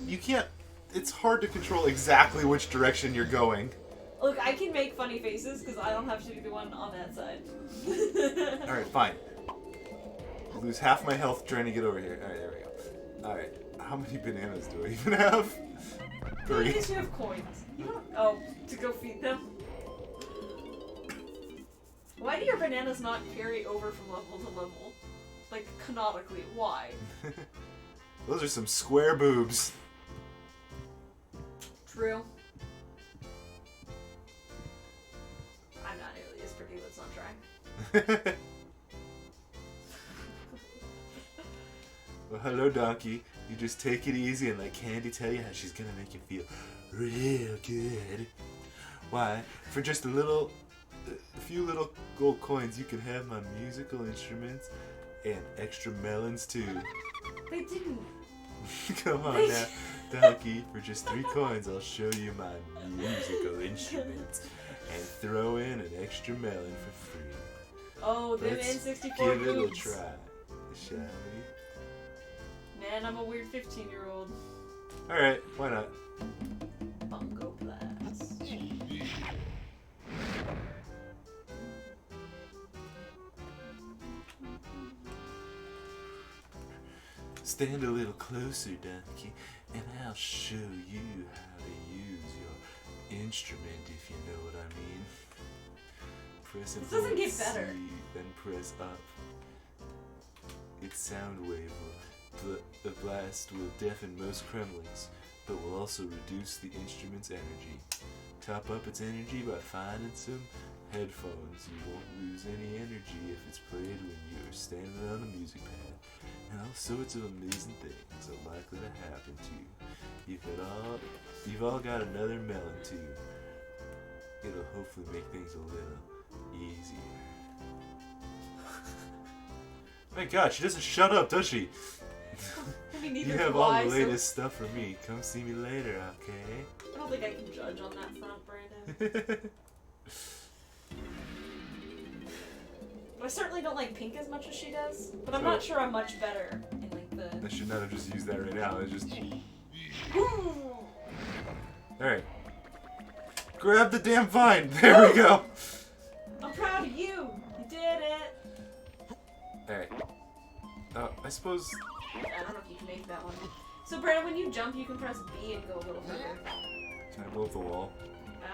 you can't... It's hard to control exactly which direction you're going. Look, I can make funny faces because I don't have to be the one on that side. Alright, fine. I lose half my health trying to get over here. Alright, there we go. Alright, how many bananas do I even have? At 3. least you have coins. You don't. Oh, to go feed them. Why do your bananas not carry over from level to level? Like canonically, why? Those are some square boobs. True. I'm not nearly as pretty. Let's not try. Well, hello, Donkey. You just take it easy and let Candy tell you how she's gonna make you feel real good. Why, for just a few little gold coins, you can have my musical instruments and extra melons too. They didn't. Come on now, Donkey. For just 3 coins, I'll show you my musical instruments and throw in an extra melon for free. Oh, them Let's N64 give it a boobs. try, shall we? Man, I'm a weird 15-year-old. Alright, why not? Bungo blast. Stand a little closer, Donkey, and I'll show you how to use your instrument, if you know what I mean. Press and This doesn't hold get C, better. then press up. Its sound wave the blast will deafen most Kremlings, but will also reduce the instrument's energy. Top up its energy by finding some headphones. You won't lose any energy if it's played when you're standing on the music pad. And all sorts of amazing things are likely to happen to you. You've all got another melon too. It'll hopefully make things a little easier. My God, she doesn't shut up, does she? I mean, You neither have do all I, the so latest stuff for me. Come see me later, okay? I don't think I can judge on that front, Brandon. But I certainly don't like pink as much as she does. But I'm not sure I'm much better in like I the. should not have just used that right now. I just. Alright. Grab the damn vine! There we go! I'm proud of you! You did it! Alright. I suppose. I don't know if you can make that one. So, Brandon, when you jump, you can press B and go a little further. Can I blow up the wall?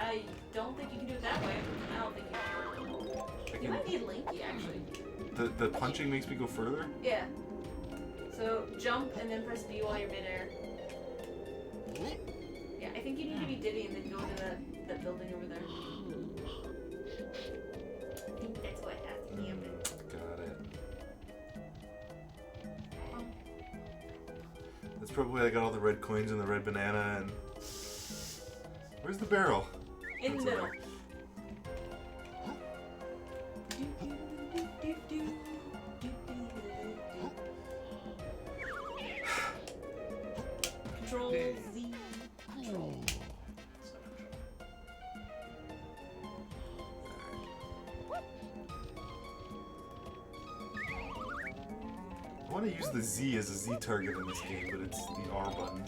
I don't think you can do it that way. I don't think you can. You might need Linky, actually. The punching makes me go further? Yeah. So, jump and then press B while you're midair. Yeah, I think you need to be Diddy and then go into that building over there. I think that's what has to happen. Got it. That's probably why I got all the red coins and the red banana and... Where's the barrel? In the That's middle. alright. Control Z. Control. I want to use the Z as a Z target in this game, but it's the R button.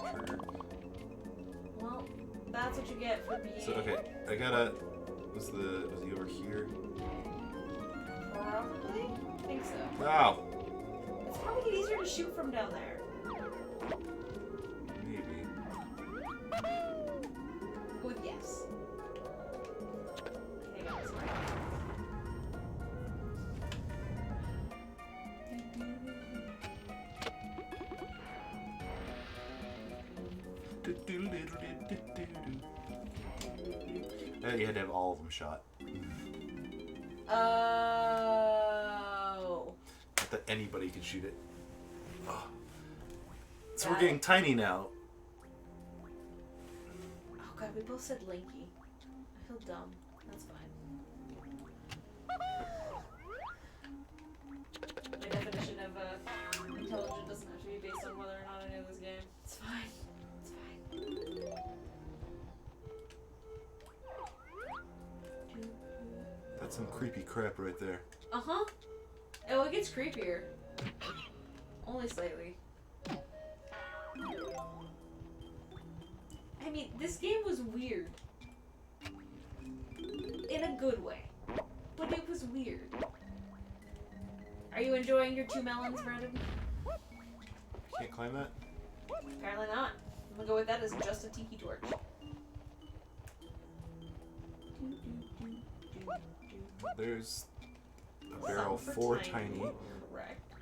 Archer. Well, that's what you get for being. So okay, I gotta. Was he over here? think so. Wow. It's probably easier to shoot from down there. Maybe. Go with yes. Okay, I got this right. You had to have all of them shot. Oh. Not that anybody could shoot it. Oh. So Got we're getting it. tiny now. Oh god, we both said lanky. I feel dumb. That's fine. My definition of intelligent doesn't have to be based on whether or not I know this game. It's fine. It's fine. That's some creepy crap right there. Uh-huh. Oh, it gets creepier. Only slightly. I mean, this game was weird. In a good way. But it was weird. Are you enjoying your 2 melons, Brandon? Can't climb that? Apparently not. I'm gonna go with that as just a tiki torch. There's a barrel for tiny. Correct.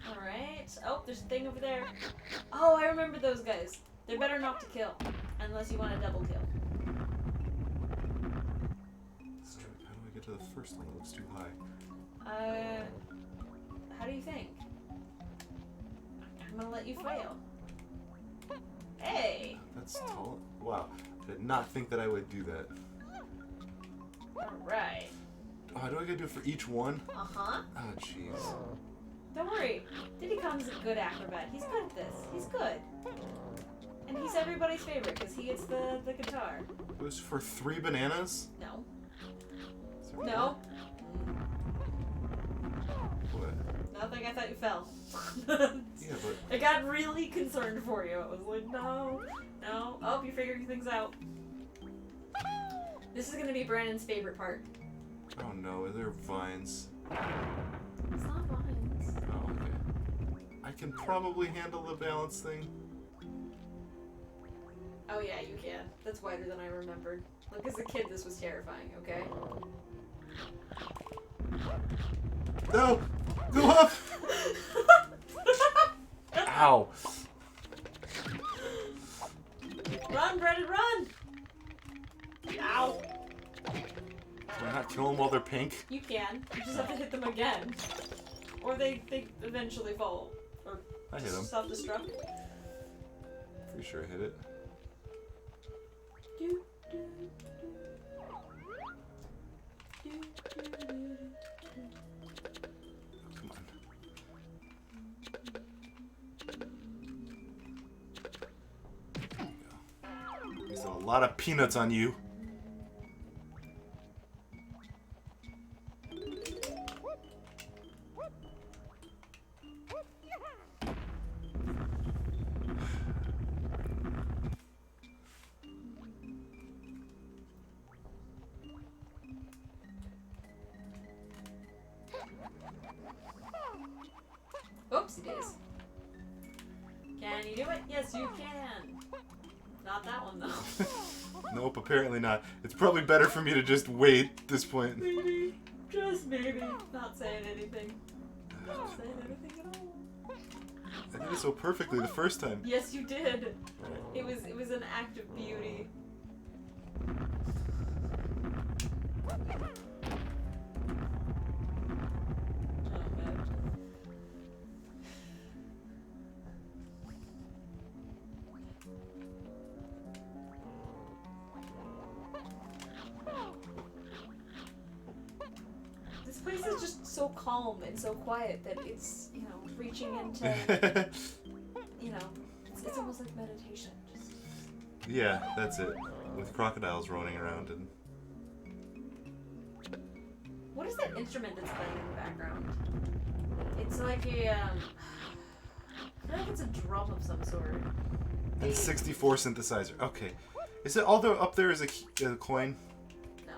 Alright. Oh, there's a thing over there. Oh, I remember those guys. They're better not to kill. Unless you want a double kill. How do I get to the first one? It looks too high. How do you think? I'm gonna let you fail. Hey! That's tall. Wow. I did not think that I would do that. Alright. Oh, how do I gotta do it for each one? Uh-huh. Oh, jeez. Don't worry. Diddy Kong's a good acrobat. He's good at this. He's good. And he's everybody's favorite because he gets the guitar. It was for 3 bananas? No. Is there No. more? What? Nothing. I thought you fell. Yeah, but... I got really concerned for you. I was like, no. No. Oh, you're figuring things out. This is going to be Brandon's favorite part. Oh no, are there vines? It's not vines. Oh, okay. I can probably handle the balance thing. Oh yeah, you can. That's wider than I remembered. Like, as a kid, this was terrifying, okay? No! Go up! Ow! Run, Brandon, run! Ow! Can I not kill them while they're pink? You can. You just have to hit them again. Or they eventually fall. Or I hit them. self-destruct. Pretty sure I hit it. Do, do, do. Do, do, do, do. Come on. There you go. There's a lot of peanuts on you. Oopsie days. Can you do it? Yes, you can. Not that one, though. Nope, apparently not. It's probably better for me to just wait at this point. Maybe. Just maybe. Not saying anything. Not saying anything at all. I did it so perfectly the first time. Yes, you did. It was an act of beauty. Oh, man. This place is just so calm and so quiet that it's, you know, reaching into, you know, it's almost like meditation. Just... Yeah, that's it. With crocodiles roaming around and... What is that instrument that's playing in the background? It's like a, I feel like it's a drum of some sort. N64 synthesizer. Okay. Is it all the up there is a coin? No.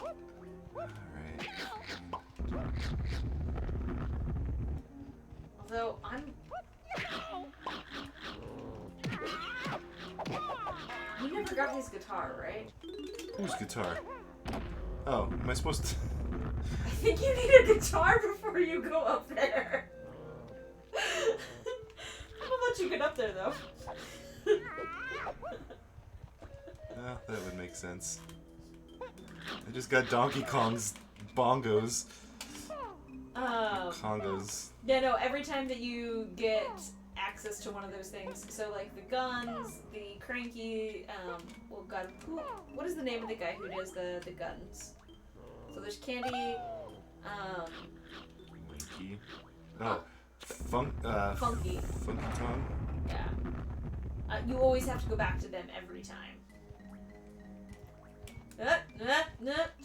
Alright. Though I'm. You never got his guitar, right? Whose guitar? Oh, am I supposed to? I think you need a guitar before you go up there. I'll let you get up there though. Well, that would make sense. I just got Donkey Kong's bongos. Congos. Yeah, no, every time that you get access to one of those things, so like the guns, the cranky, well, God, what is the name of the guy who does the guns? So there's Candy, Winky. Oh, Funky Funky. Funky Tongue. Yeah. You always have to go back to them every time.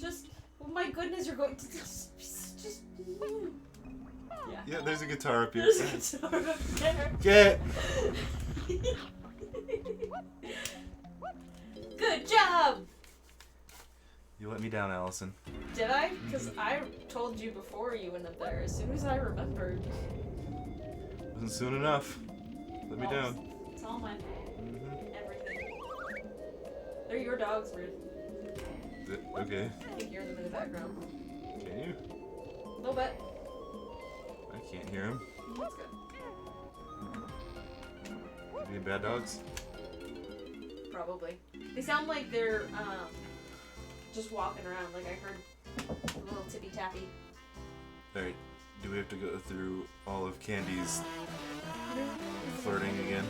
Just, oh my goodness, you're going to just. Yeah. Yeah, there's a guitar up here. There's a guitar up there. Get. Good job! You let me down, Allison. Did I? Because I told you before you went up there, as soon as I remembered. Wasn't soon enough. Let me down. It's all my fault. Everything. They're your dogs, Ruth. Okay. I can hear them in the background. Can you? A little bit. I can't hear him. That's good. Being bad dogs? Probably. They sound like they're just walking around. Like I heard a little tippy tappy. Alright. Do we have to go through all of Candy's flirting again?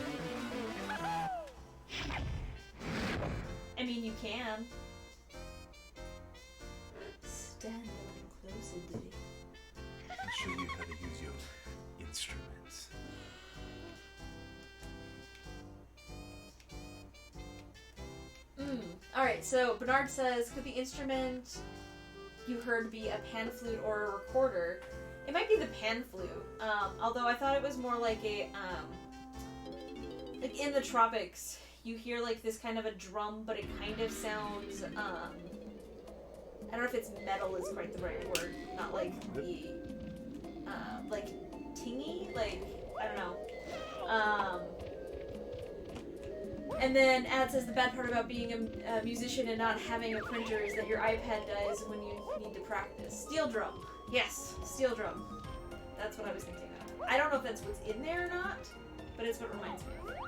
I mean, you can. Stand a little closer, Diddy. I'll show you how to use your instruments. Alright, so Bernard says, could the instrument you heard be a pan flute or a recorder? It might be the pan flute, although I thought it was more like a, like in the tropics, you hear like this kind of a drum, but it kind of sounds, I don't know if it's metal is quite the right word, not like the, like tingy, like, I don't know. And then Ad says the bad part about being a musician and not having a printer is that your iPad dies when you need to practice. Steel drum. Yes, steel drum. That's what I was thinking of. I don't know if that's what's in there or not, but it's what reminds me of it.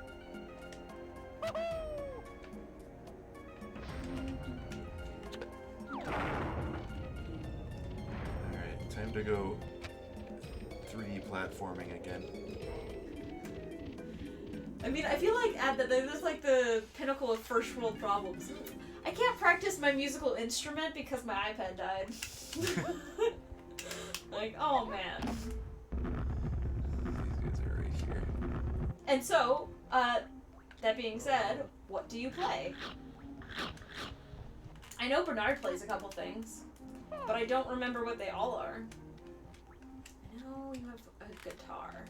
Alright, time to go 3D platforming again. I mean, I feel like that this is like the pinnacle of first world problems. I can't practice my musical instrument because my iPad died. Like, oh man. These guys are right here. And so, that being said, what do you play? I know Bernard plays a couple things, but I don't remember what they all are. I know you have a guitar.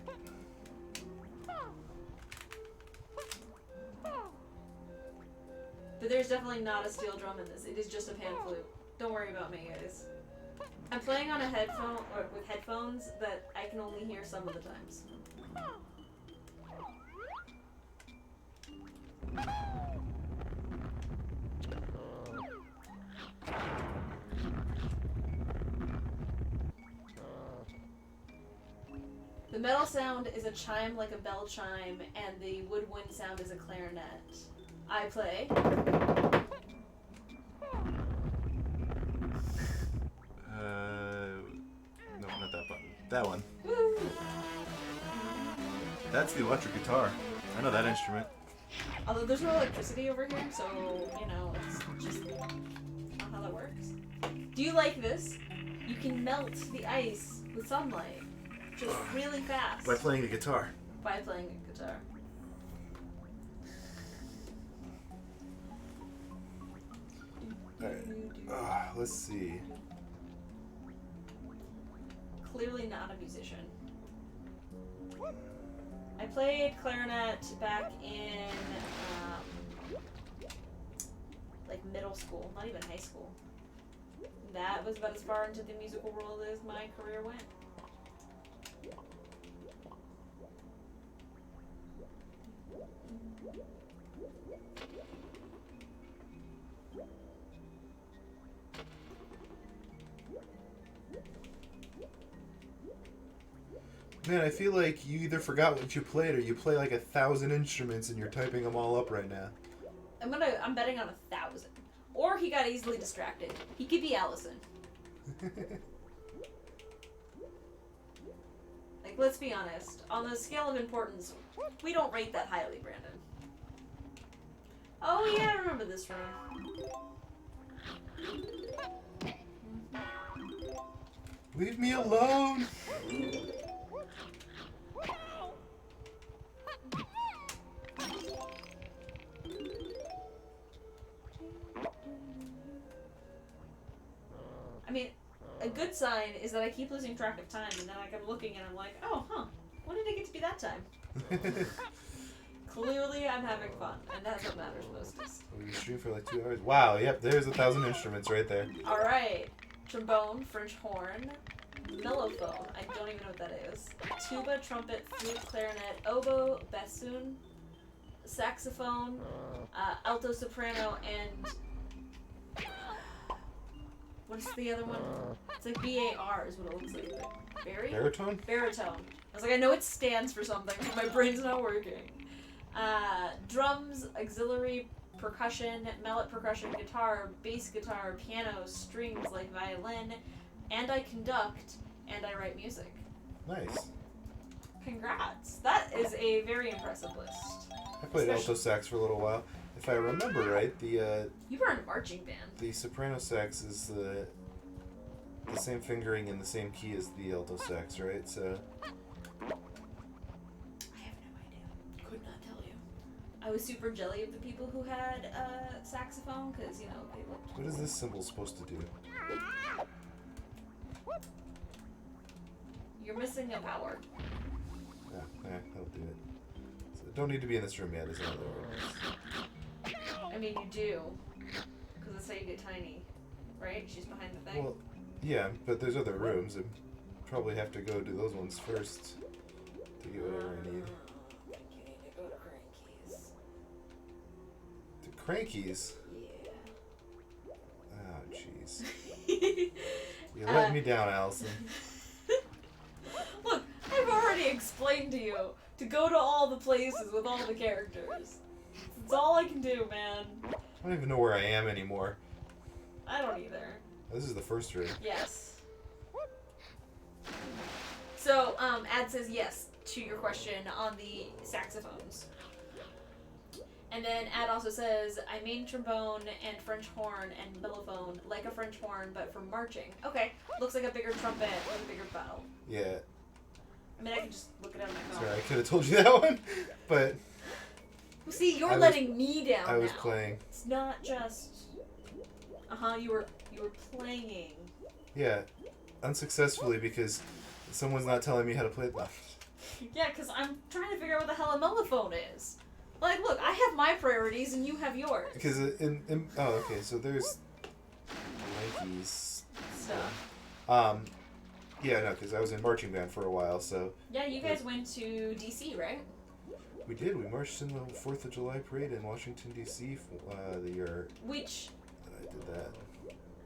But there's definitely not a steel drum in this. It is just a pan flute. Don't worry about me, guys. I'm playing on a headphone or with headphones that I can only hear some of the times. The metal sound is a chime like a bell chime, and the woodwind sound is a clarinet. I play. No, not that button. That one. Woo! That's the electric guitar. I know that instrument. Although there's no electricity over here, so, you know, it's just not how that works. Do you like this? You can melt the ice with sunlight. Just really fast. By playing the guitar. By playing a guitar. Alright. Let's see. Clearly not a musician. I played clarinet back in like middle school, not even high school. That was about as far into the musical world as my career went. Man, I feel like you either forgot what you played or you play like 1,000 instruments and you're typing them all up right now. I'm betting on 1,000. Or he got easily distracted. He could be Allison. Like, let's be honest. On the scale of importance, we don't rate that highly, Brandon. Oh yeah, I remember this room. Leave me alone! I mean, a good sign is that I keep losing track of time, and then like, I'm looking and I'm like, oh, huh, when did it get to be that time? Clearly, I'm having fun, and that's what matters mostest. We stream for like 2 hours. Wow, yep, there's 1,000 instruments right there. Alright. Trombone, French horn, mellophone, I don't even know what that is. Tuba, trumpet, flute, clarinet, oboe, bassoon, saxophone, alto soprano, and what's the other one? It's like B-A-R is what it looks like. Baritone? Baritone. I was like, I know it stands for something, but my brain's not working. Drums, auxiliary, percussion, mallet percussion, guitar, bass guitar, piano, strings like violin, and I conduct, and I write music. Nice. Congrats. That is a very impressive list. I played alto sax for a little while. If I remember right, the You were in a marching band. the soprano sax is the same fingering in the same key as the alto sax, right? So I have no idea. Could not tell you. I was super jelly of the people who had saxophone, because, you know, they looked... what is this symbol supposed to do? You're missing a power. Yeah, that'll do it. So don't need to be in this room yet, is another word. I mean, you do. Because that's how you get tiny. Right? She's behind the thing. Well, yeah, but there's other rooms. I probably have to go do those ones first to get whatever I need. I think you need to go to Cranky's. The Crankies? Yeah. Oh, jeez. You let me down, Allison. Look, I've already explained to you to go to all the places with all the characters. It's all I can do, man. I don't even know where I am anymore. I don't either. This is the first room. Yes. So, Ad says yes to your question on the saxophones. And then Ad also says, I main trombone and French horn and mellophone, like a French horn, but for marching. Okay, looks like a bigger trumpet with a bigger bow. Yeah. I mean, I can just look it up on my phone. Sorry, I could have told you that one, but Well, see, you're I was- letting me down I was now. playing. It's not just... you were playing. Yeah, unsuccessfully because someone's not telling me how to play it. Yeah, because I'm trying to figure out what the hell a mellophone is. Like, look, I have my priorities and you have yours. Because oh, okay, so there's Yankees Stuff. Yeah, no, because I was in marching band for a while, so Yeah, you guys went to DC, right? we did. We marched in the 4th of July parade in Washington D.C. The year Which that I did that.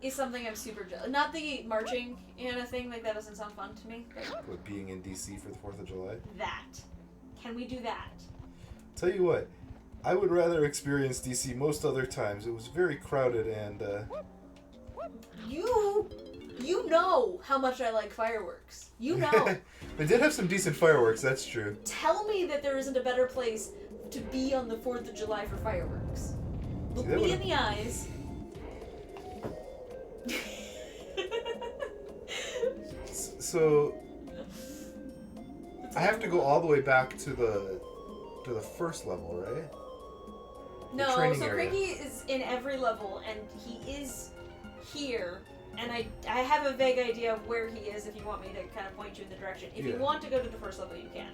is something I'm super jealous. Not the marching thing, like that doesn't sound fun to me. But What, being in D.C. for the 4th of July? that. Can we do that? Tell you what, I would rather experience D.C. most other times. It was very crowded and You know how much I like fireworks. You know. They did have some decent fireworks, that's true. Tell me that there isn't a better place to be on the 4th of July for fireworks. Look that me in would've- the eyes. So I have to go all the way back to the first level, right? No, training so area. Cranky is in every level, and he is here. And I have a vague idea of where he is if you want me to kind of point you in the direction. If you Yeah. want to go to the first level, you can.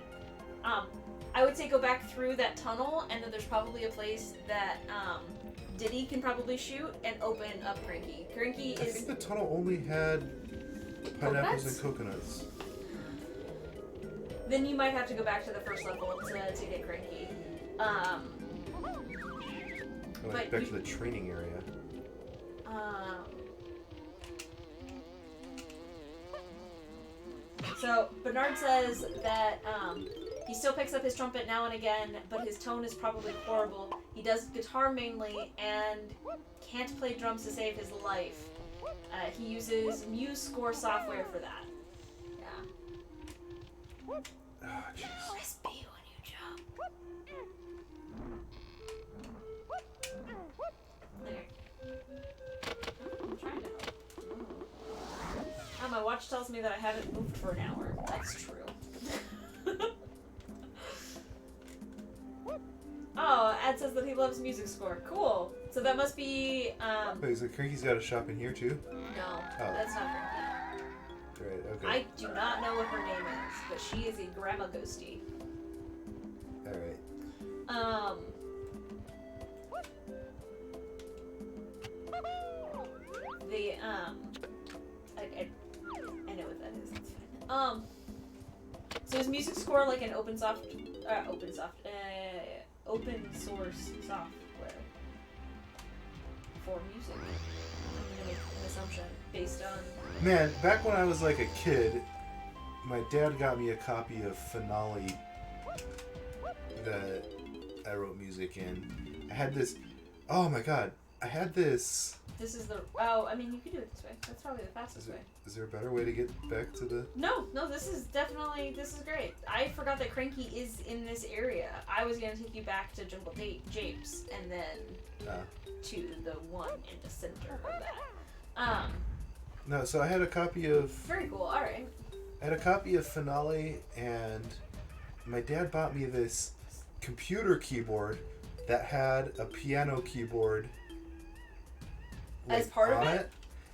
I would say go back through that tunnel, and then there's probably a place that Diddy can probably shoot and open up Cranky. Cranky I is... think the tunnel only had pineapples Coconuts? and coconuts. Then you might have to go back to the first level to get Cranky. Like back to the training area. So Bernard says that he still picks up his trumpet now and again, but his tone is probably horrible. He does guitar mainly and can't play drums to save his life. He uses MuseScore software for that. Yeah. Oh, jeez. Press B when you jump. There. I'm trying to help. Oh, my watch tells me that I haven't moved for an hour. That's true. Oh, Ed says that he loves MuseScore. Cool. So that must be, Wait, so Cranky's got a shop in here too? No, Oh. that's not Frankie. Right, okay. I do not know what her name is, but she is a grandma ghosty. Alright. I know what that is. That's fine. So is MuseScore like an open source software for music? I'm gonna make an assumption based on. Man, back when I was like a kid, my dad got me a copy of Finale that I wrote music in. I had this. Oh my god. I had this. This is the. Oh, I mean, you can do it this way. That's probably the fastest way. Is there a better way to get back to the. No, this is definitely. This is great. I forgot that Cranky is in this area. I was going to take you back to Jumble Japes and then to the one in the center of that. No, so I had a copy of. Very cool, alright. I had a copy of Finale, and my dad bought me this computer keyboard that had a piano keyboard as part of it?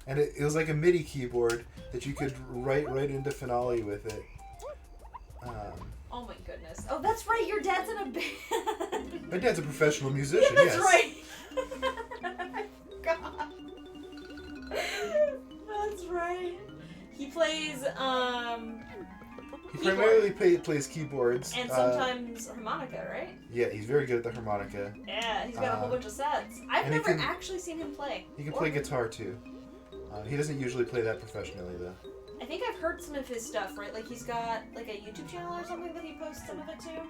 And it was like a MIDI keyboard that you could write right into Finale with it. Oh my goodness. Oh, that's right, your dad's in a band. My dad's a professional musician, yeah, that's yes. right. I forgot. That's right. He plays, He primarily plays keyboards. And sometimes harmonica, right? Yeah, he's very good at the harmonica. Yeah, he's got a whole bunch of sets. I've never actually seen him play. He can play guitar too. He doesn't usually play that professionally though. I think I've heard some of his stuff, right? Like he's got like a YouTube channel or something that he posts some of it to.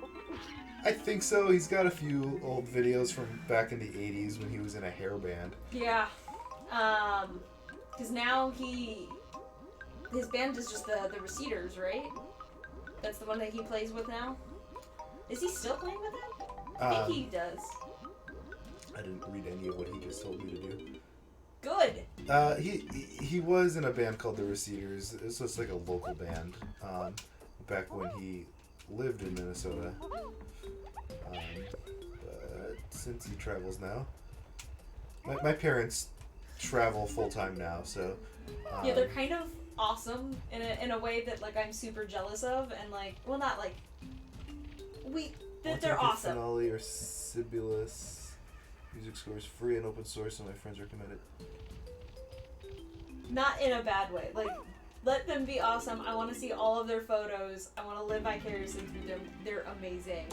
I think so. He's got a few old videos from back in the 80s when he was in a hair band. Yeah. Because now his band is just the Receders, right? That's the one that he plays with now? Is he still playing with it? I think he does. I didn't read any of what he just told me to do. Good! He was in a band called the Receders. It was just like a local band back when he lived in Minnesota. But since he travels now, my parents travel full-time now, so... yeah, they're kind of awesome in a way that like I'm super jealous of, and like, well, not like they're awesome. Finale or Sibulus. MuseScore is free and open source, and my friends recommend it. Not in a bad way. Like, let them be awesome. I want to see all of their photos. I want to live vicariously through them. They're amazing.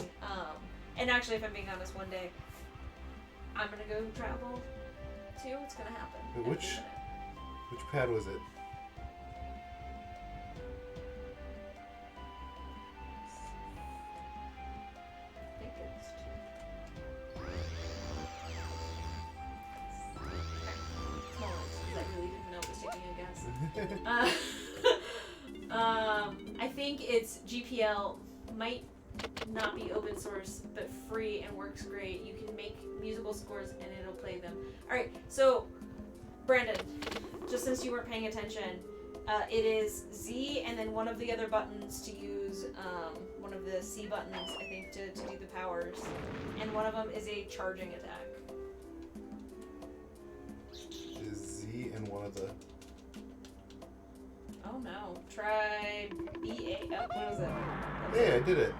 And actually, if I'm being honest, one day I'm gonna go travel too. It's gonna happen. Wait, which pad was it? I think it's small ones, because I really didn't know it was taking a guess. I think it's GPL. Might not be open source, but free and works great. You can make musical scores and it'll play them. Alright, so Brandon, just since you weren't paying attention, it is Z and then one of the other buttons to use, one of the C buttons, I think, to do the powers. And one of them is a charging attack. Is Z and one of the... Oh no. Try BA. Oh, what was it? Yeah, I did it.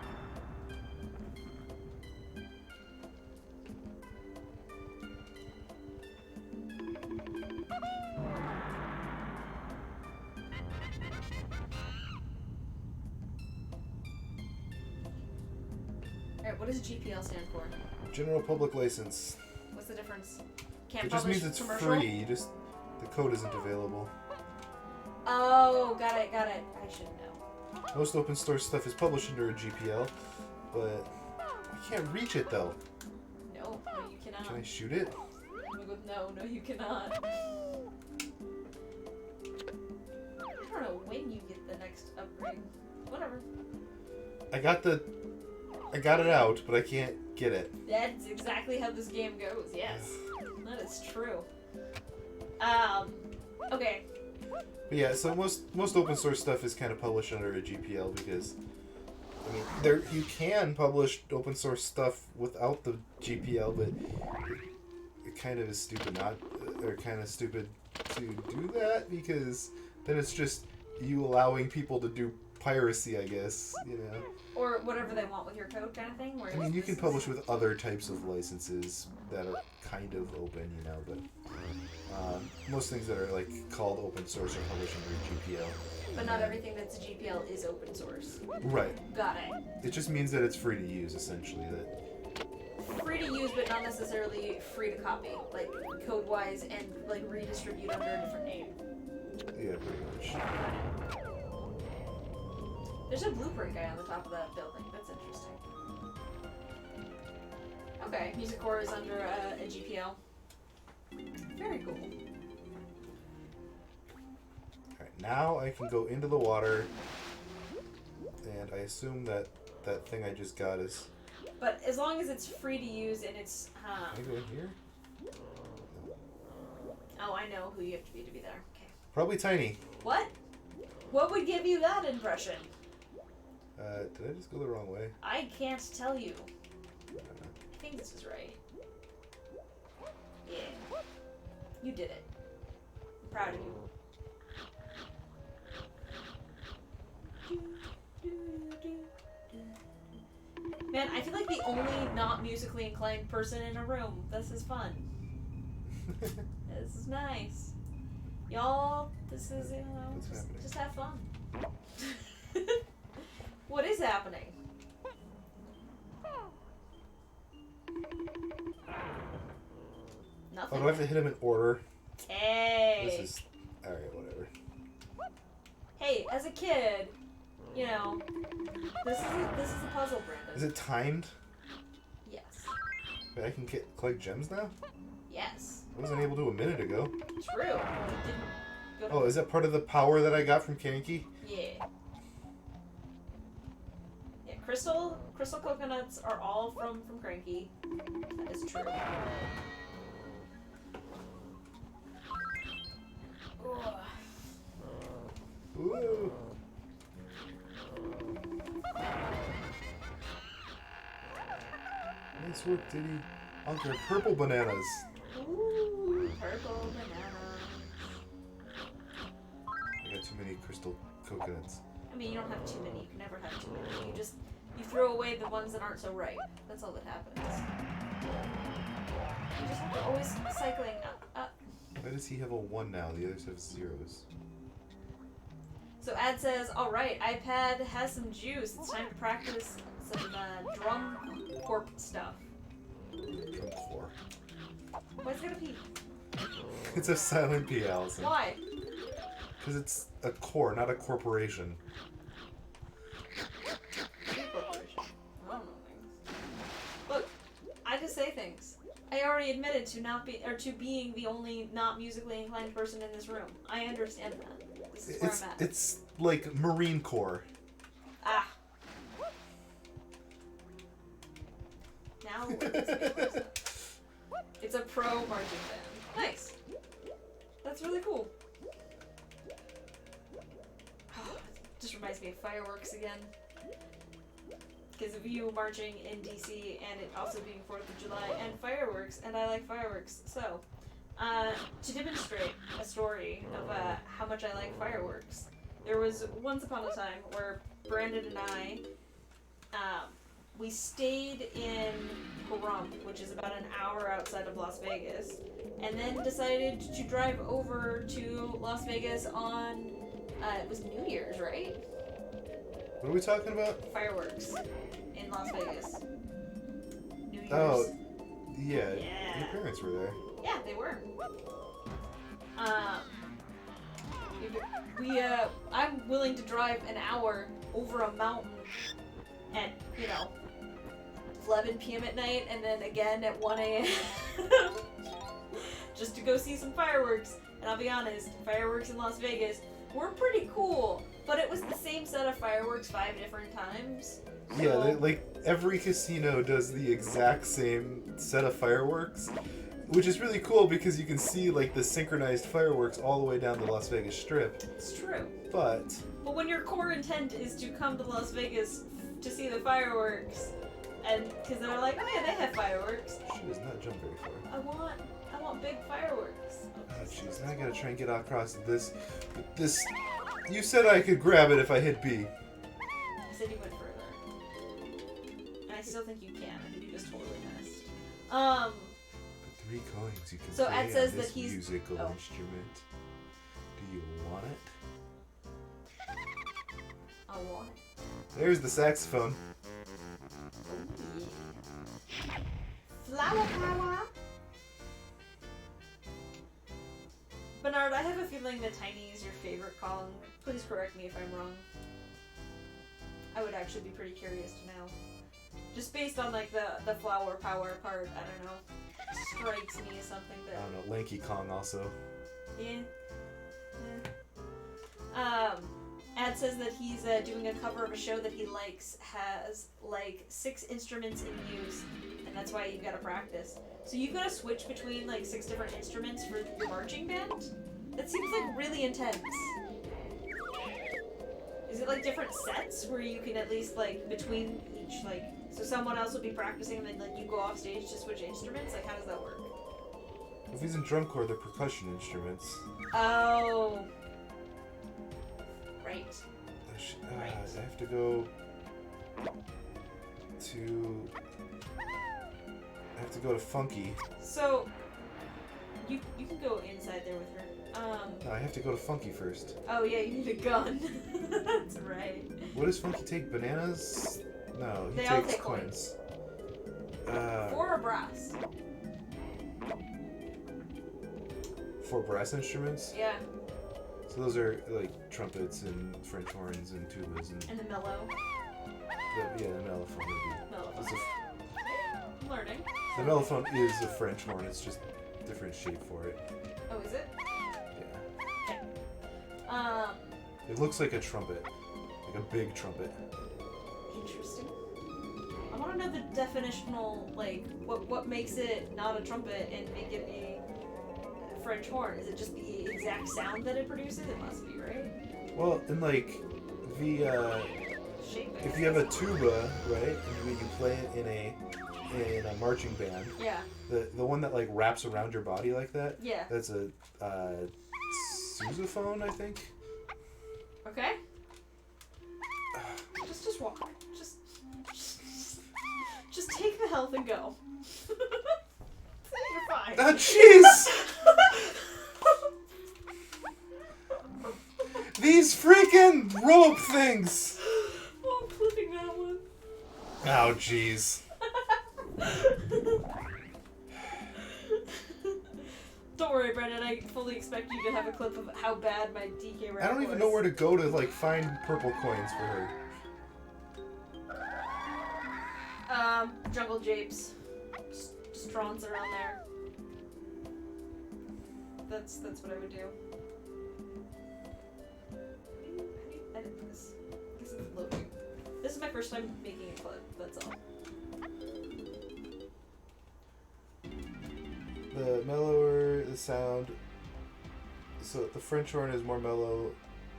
Alright, what does GPL stand for? General Public License. What's the difference? Can't It just publish means it's commercial? free. The code isn't available. Oh, got it. I should know. Most open source stuff is published under a GPL, but I can't reach it though. No, you cannot. Can I shoot it? No, you cannot. I don't know when you get the next upgrade. Whatever. I got it out, but I can't get it. That's exactly how this game goes, yes. That is true. Okay. But yeah, so most open source stuff is kind of published under a GPL because, I mean, you can publish open source stuff without the GPL, but it kind of is stupid to do that because then it's just you allowing people to do piracy, I guess, you know. Or whatever they want with your code kind of thing. I mean, you can publish with other types of licenses that are kind of open, you know, but most things that are like called open source are published under GPL. But not everything that's GPL is open source. Right. Got it. It just means that it's free to use, essentially. That Free to use, but not necessarily free to copy, like code-wise, and like redistribute under a different name. yeah, pretty much. There's a blueprint guy on the top of that building. That's interesting. Okay, Music Core is under a GPL. Very cool. Alright, now I can go into the water, and I assume that thing I just got is... But as long as it's free to use and it's... Can I go in here? Oh, I know who you have to be there. Okay. Probably Tiny. What? What would give you that impression? Did I just go the wrong way? I can't tell you. I think this is right. Yeah. You did it. I'm proud of you. Man, I feel like the only not musically inclined person in a room. This is fun. This is nice. Y'all, this is, What's happening? just have fun. What is happening? Oh, Nothing. do I have to hit him in order? Hey. This is... Alright, whatever. Hey, as a kid, you know, this is a puzzle, Brandon. Is it timed? Yes. Wait, I can collect gems now? Yes. I wasn't able to a minute ago. True. You didn't go to... Oh, is that part of the power that I got from Kaneki? Yeah. Yeah, crystal coconuts are all from Cranky. That is true. Ugh. Ooh. Nice work, Diddy. Oh, they're purple bananas. Ooh, purple banana. I got too many crystal coconuts. I mean, you don't have too many. You can never have too many. You throw away the ones that aren't so ripe. That's all that happens. You just have to always cycling up. Why does he have a 1 now? The others have 0s. So Ad says, alright, iPad has some juice. It's time to practice some drum corp stuff. Drum core. Why's it gonna pee? It's a silent P, Allison. Why? Because it's a core, not a corporation. Corporation. I don't know things. Look, I just say things. I already admitted to being the only not musically inclined person in this room. I understand that. This is where I'm at. It's like Marine Corps. Ah. Now it's a pro marching band. Nice. That's really cool. Oh, just reminds me of fireworks again. Because of you marching in DC and it also being 4th of July and fireworks, and I like fireworks. So, to demonstrate a story of how much I like fireworks, there was once upon a time where Brandon and I, we stayed in Pahrump, which is about an hour outside of Las Vegas, and then decided to drive over to Las Vegas on, it was New Year's, right? What are we talking about? Fireworks in Las Vegas. Oh, yeah. Yeah. Your parents were there. Yeah, they were. I'm willing to drive an hour over a mountain at, 11 p.m. at night, and then again at 1 a.m. just to go see some fireworks. And I'll be honest, fireworks in Las Vegas were pretty cool, but it was the same set of fireworks 5 different times. So... Yeah, like every casino does the exact same set of fireworks, which is really cool because you can see like the synchronized fireworks all the way down the Las Vegas Strip. It's true. But when your core intent is to come to Las Vegas to see the fireworks, and because they're like, oh yeah, they have fireworks. She does not jump very far. I want big fireworks. Oh jeez, now I gotta try and get across this. You said I could grab it if I hit B. I said you went further, and I still think you can. I think you just totally missed. 3 coins you can So play Ed says on that this he's- musical oh. instrument. Do you want it? I want it. There's the saxophone. Flower power. Bernard, I have a feeling that Tiny is your favorite column. Please correct me if I'm wrong. I would actually be pretty curious to know. Just based on like the flower power part, I don't know. Strikes me as something I that don't know, Lanky Kong also. yeah. Ad says that he's doing a cover of a show that he likes, has like 6 instruments in use, and that's why you've got to practice. So you've got to switch between like 6 different instruments for your marching band? That seems like really intense. Is it like different sets where you can at least like between each like, so someone else will be practicing and then like you go off stage to switch instruments? Like how does that work? If he's in drum corps, they're percussion instruments. Oh. Right. Right. I have to go to... I have to go to Funky. So, you can go inside there with her. No, I have to go to Funky first. Oh yeah, you need a gun. That's right. What does Funky take? Bananas? No, he They all takes take coins. 4 brass. 4 brass instruments? Yeah, So those are like trumpets and French horns and tubas and and the mellow. the mellophone would be. Mellow. It's I'm learning. the mellophone is a French horn, it's just a different shape for it. Oh, is it? Yeah. It looks like a trumpet. Like a big trumpet. Interesting. I want to know the definitional, like, what makes it not a trumpet and make it a French horn? Is it just the exact sound that it produces? It must be, right? Well, and like the Shape. if you have a tuba, right, and you play it in a marching band, Yeah. the one that like wraps around your body like that, Yeah. that's a sousaphone, I think. Okay. Just walk. Just take the health and go. You're fine. Ah, jeez! These freaking rope things! Oh, I'm flipping that one. Oh, jeez. Don't worry, Brendan. I fully expect you to have a clip of how bad my DK rap I don't even know where to go to like find purple coins for her. Jungle Japes. Just drawings around there. That's what I would do. How do you edit this? I guess it's loading. This is my first time making a clip, that's all. The mellower the sound, so the French horn is more mellow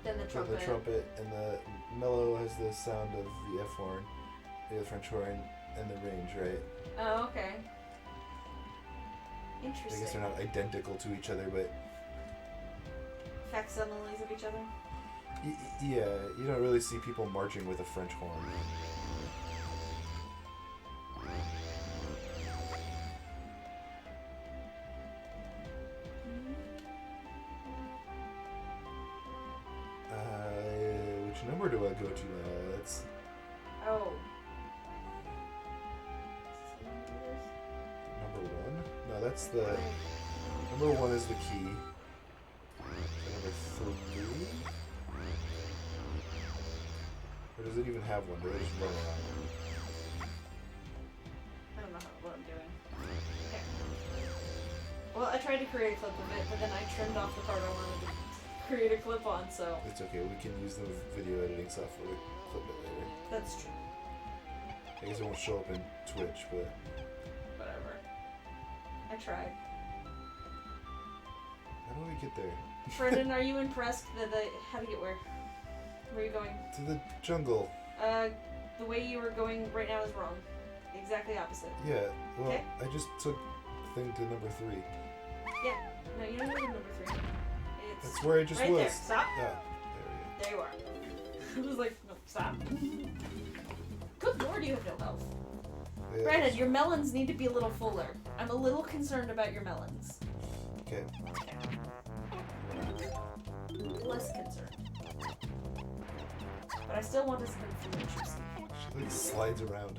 Then the than trumpet. the trumpet, and the mellow has the sound of the F horn, the French horn, and the range, right? Oh, okay. I Interesting. guess they're not identical to each other, but Facsimiles of each other. yeah, you don't really see people marching with a French horn. Which number do I go to now? That's Oh. that's the number 1 is the key. Number 3. Or does it even have one? Do they just run around? I don't know what I'm doing. Okay. Well, I tried to create a clip of it, but then I trimmed off the part I wanted to create a clip on, so. It's okay, we can use the video editing software to clip it later. That's true. I guess it won't show up in Twitch, but... Whatever. I tried. How do we get there? Brendan, are you impressed that how to get where? Where are you going? To the jungle. The way you were going right now is wrong. Exactly opposite. Yeah, well, Okay. I just took the thing to number 3. Yeah. No, you don't go to number 3. It's That's where I just right was. there. Stop. Ah, There you are. I was like, no, stop. Good lord, you have no health. there you are. Brandon, your melons need to be a little fuller. I'm a little concerned about your melons. Okay. Less concerned. But I still want to spin for the juicy. She like slides around.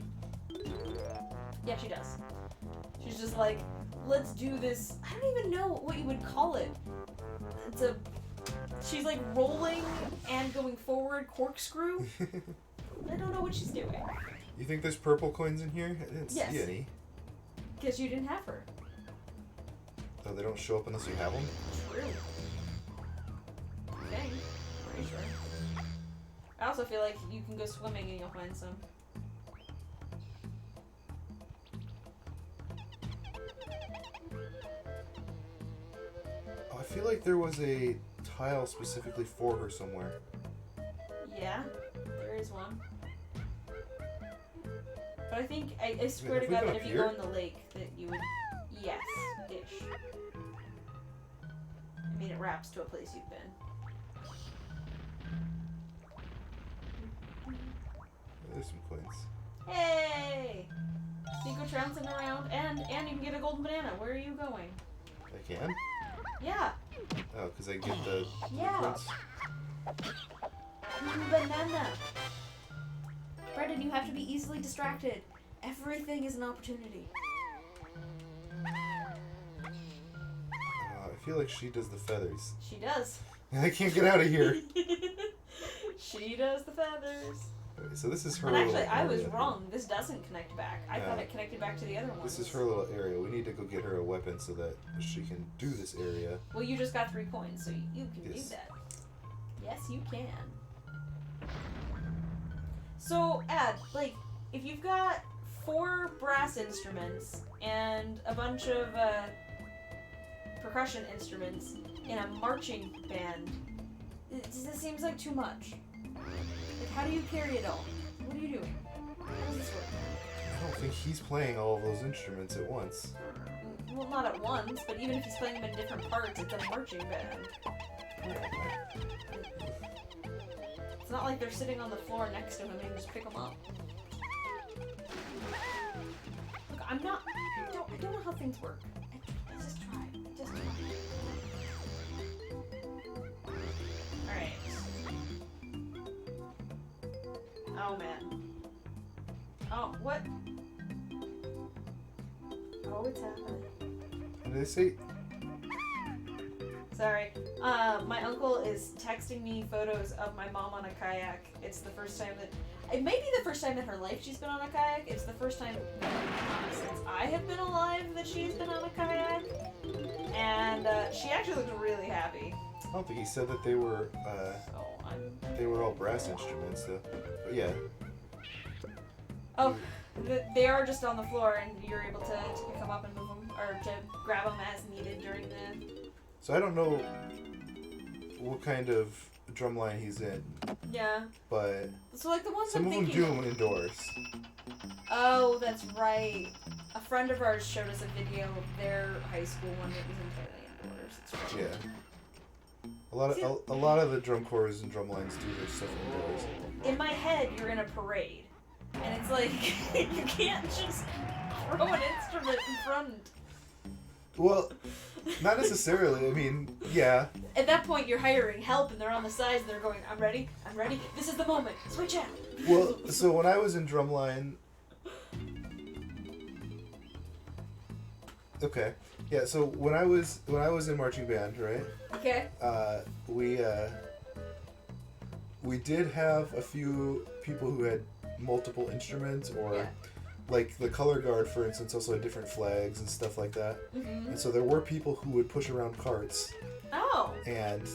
Yeah, she does. She's just like, let's do this. I don't even know what you would call it. It's a. She's like rolling and going forward corkscrew. I don't know what she's doing. You think there's purple coins in here? I didn't Yes. see any. Because you didn't have her. Oh, they don't show up unless you have them? True. Okay. Pretty sure. I also feel like you can go swimming and you'll find some. Oh, I feel like there was a tile specifically for her somewhere. Yeah, there is one. But I think, I swear have to we God been that up if you here? go in the lake, that you would, yes-ish. I mean, it wraps to a place you've been. There's some coins. Hey! So you go trouncing around, and you can get a golden banana. Where are you going? I can? Yeah, Oh, because I get the Yeah. blueprints? banana. Brendan, you have to be easily distracted. Everything is an opportunity. I feel like she does the feathers. She does. I can't get out of here. She does the feathers. Okay, so this is her And actually, little I was area. wrong. This doesn't connect back. I thought Yeah. it connected back to the other one. This is her little area. We need to go get her a weapon so that she can do this area. Well, you just got 3 coins, so you can Yes. do that. Yes, you can. So, Ed, like, if you've got 4 brass instruments and a bunch of percussion instruments in a marching band, this seems like too much. Like, how do you carry it all? What are you doing? How does this work? I don't think he's playing all of those instruments at once. Well, not at once, but even if he's playing them in different parts, it's a marching band. It's not like they're sitting on the floor next to him and you can just pick them up. Look, I don't know how things work. I just try. Just try. Alright. Oh, man. Oh, what? Oh, it's happening. What did they say? Sorry. My uncle is texting me photos of my mom on a kayak. It's the first time that... It may be the first time in her life she's been on a kayak. It's the first time since I have been alive that she's been on a kayak. And she actually looks really happy. I don't think he said that they were all brass instruments, though. But yeah. Oh, they are just on the floor, and you're able to pick them up and move them, or to grab them as needed during the... So I don't know what kind of drumline he's in, Yeah. but So, like, the ones some I'm of them thinking... do them indoors. Oh, that's right. A friend of ours showed us a video of their high school one that was entirely indoors. It's funny. Yeah. A lot of the drum corps and drum lines do their stuff indoors. In my head, you're in a parade. And it's like, you can't just throw an instrument in front. Well, not necessarily. I mean, yeah. At that point, you're hiring help, and they're on the sides, and they're going, I'm ready, this is the moment, switch out. Well, so when I was in drumline... Okay. Yeah. So when I was in marching band, right? Okay. We did have a few people who had multiple instruments, or Yeah. like the color guard, for instance, also had different flags and stuff like that. Mm-hmm. And so there were people who would push around carts, Oh. and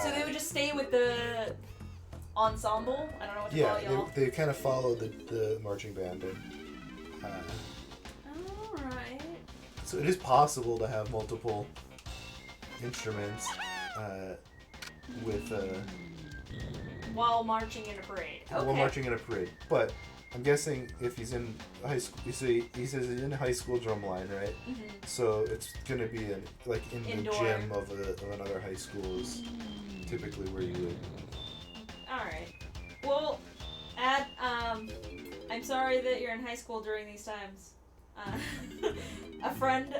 So they would just stay with the ensemble? I don't know what to call yeah, y'all. they kind of followed the marching band. And, Alright. so it is possible to have multiple instruments with While marching in a parade. Okay. while marching in a parade. But I'm guessing if he's in high school, he says he's in high school drumline, right? Mm-hmm. So it's gonna be in Indoor. the gym of another high school is typically where you would. Alright. Well, I'm sorry that you're in high school during these times. A friend,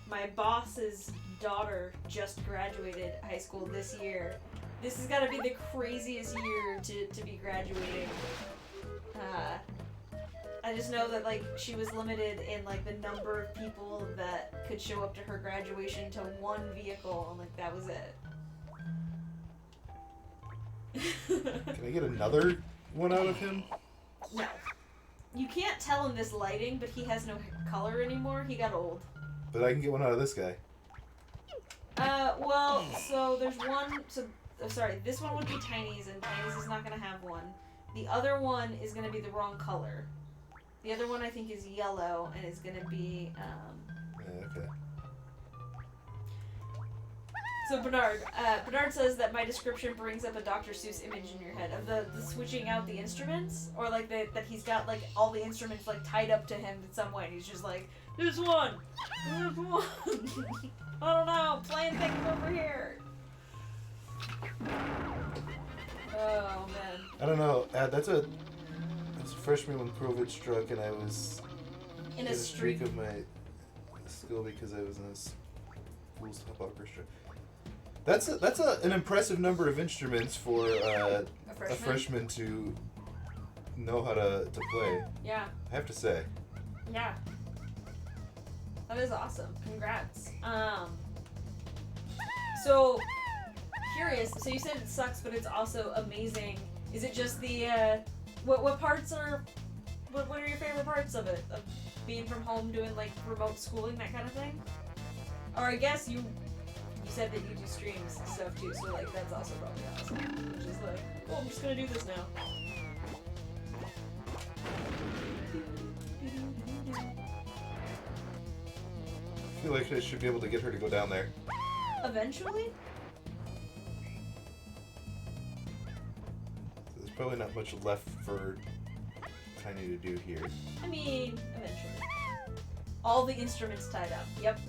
my boss's daughter just graduated high school this year. This has got to be the craziest year to be graduating. I just know that, like, she was limited in, like, the number of people that could show up to her graduation to one vehicle, and, like, that was it. Can I get another one out of him? No. You can't tell in this lighting, but he has no color anymore. He got old. But I can get one out of this guy. Well, so there's one, this one would be Tiny's, and Tiny's is not gonna have one. The other one is gonna be the wrong color. The other one I think is yellow, and is gonna be, Yeah, okay. So Bernard says that my description brings up a Dr. Seuss image in your head of the switching out the instruments, or like that he's got like all the instruments like tied up to him in some way, and he's just like, this one, I don't know, playing things over here. Oh man. I don't know. That's a freshman when COVID struck, and I was In a streak. of my school because I was in a school's top orchestra. That's an impressive number of instruments for a freshman to know how to play. Yeah. I have to say. Yeah. That is awesome. Congrats. So curious. So you said it sucks, but it's also amazing. Is it just the what parts are what are your favorite parts of it? Of being from home, doing like remote schooling, that kind of thing? Or I guess you said that you do streams and stuff too, so like that's also probably awesome. Which is like, oh, I'm just gonna do this now. I feel like I should be able to get her to go down there. Eventually? There's probably not much left for Tiny to do here. I mean, eventually. All the instruments tied up. Yep,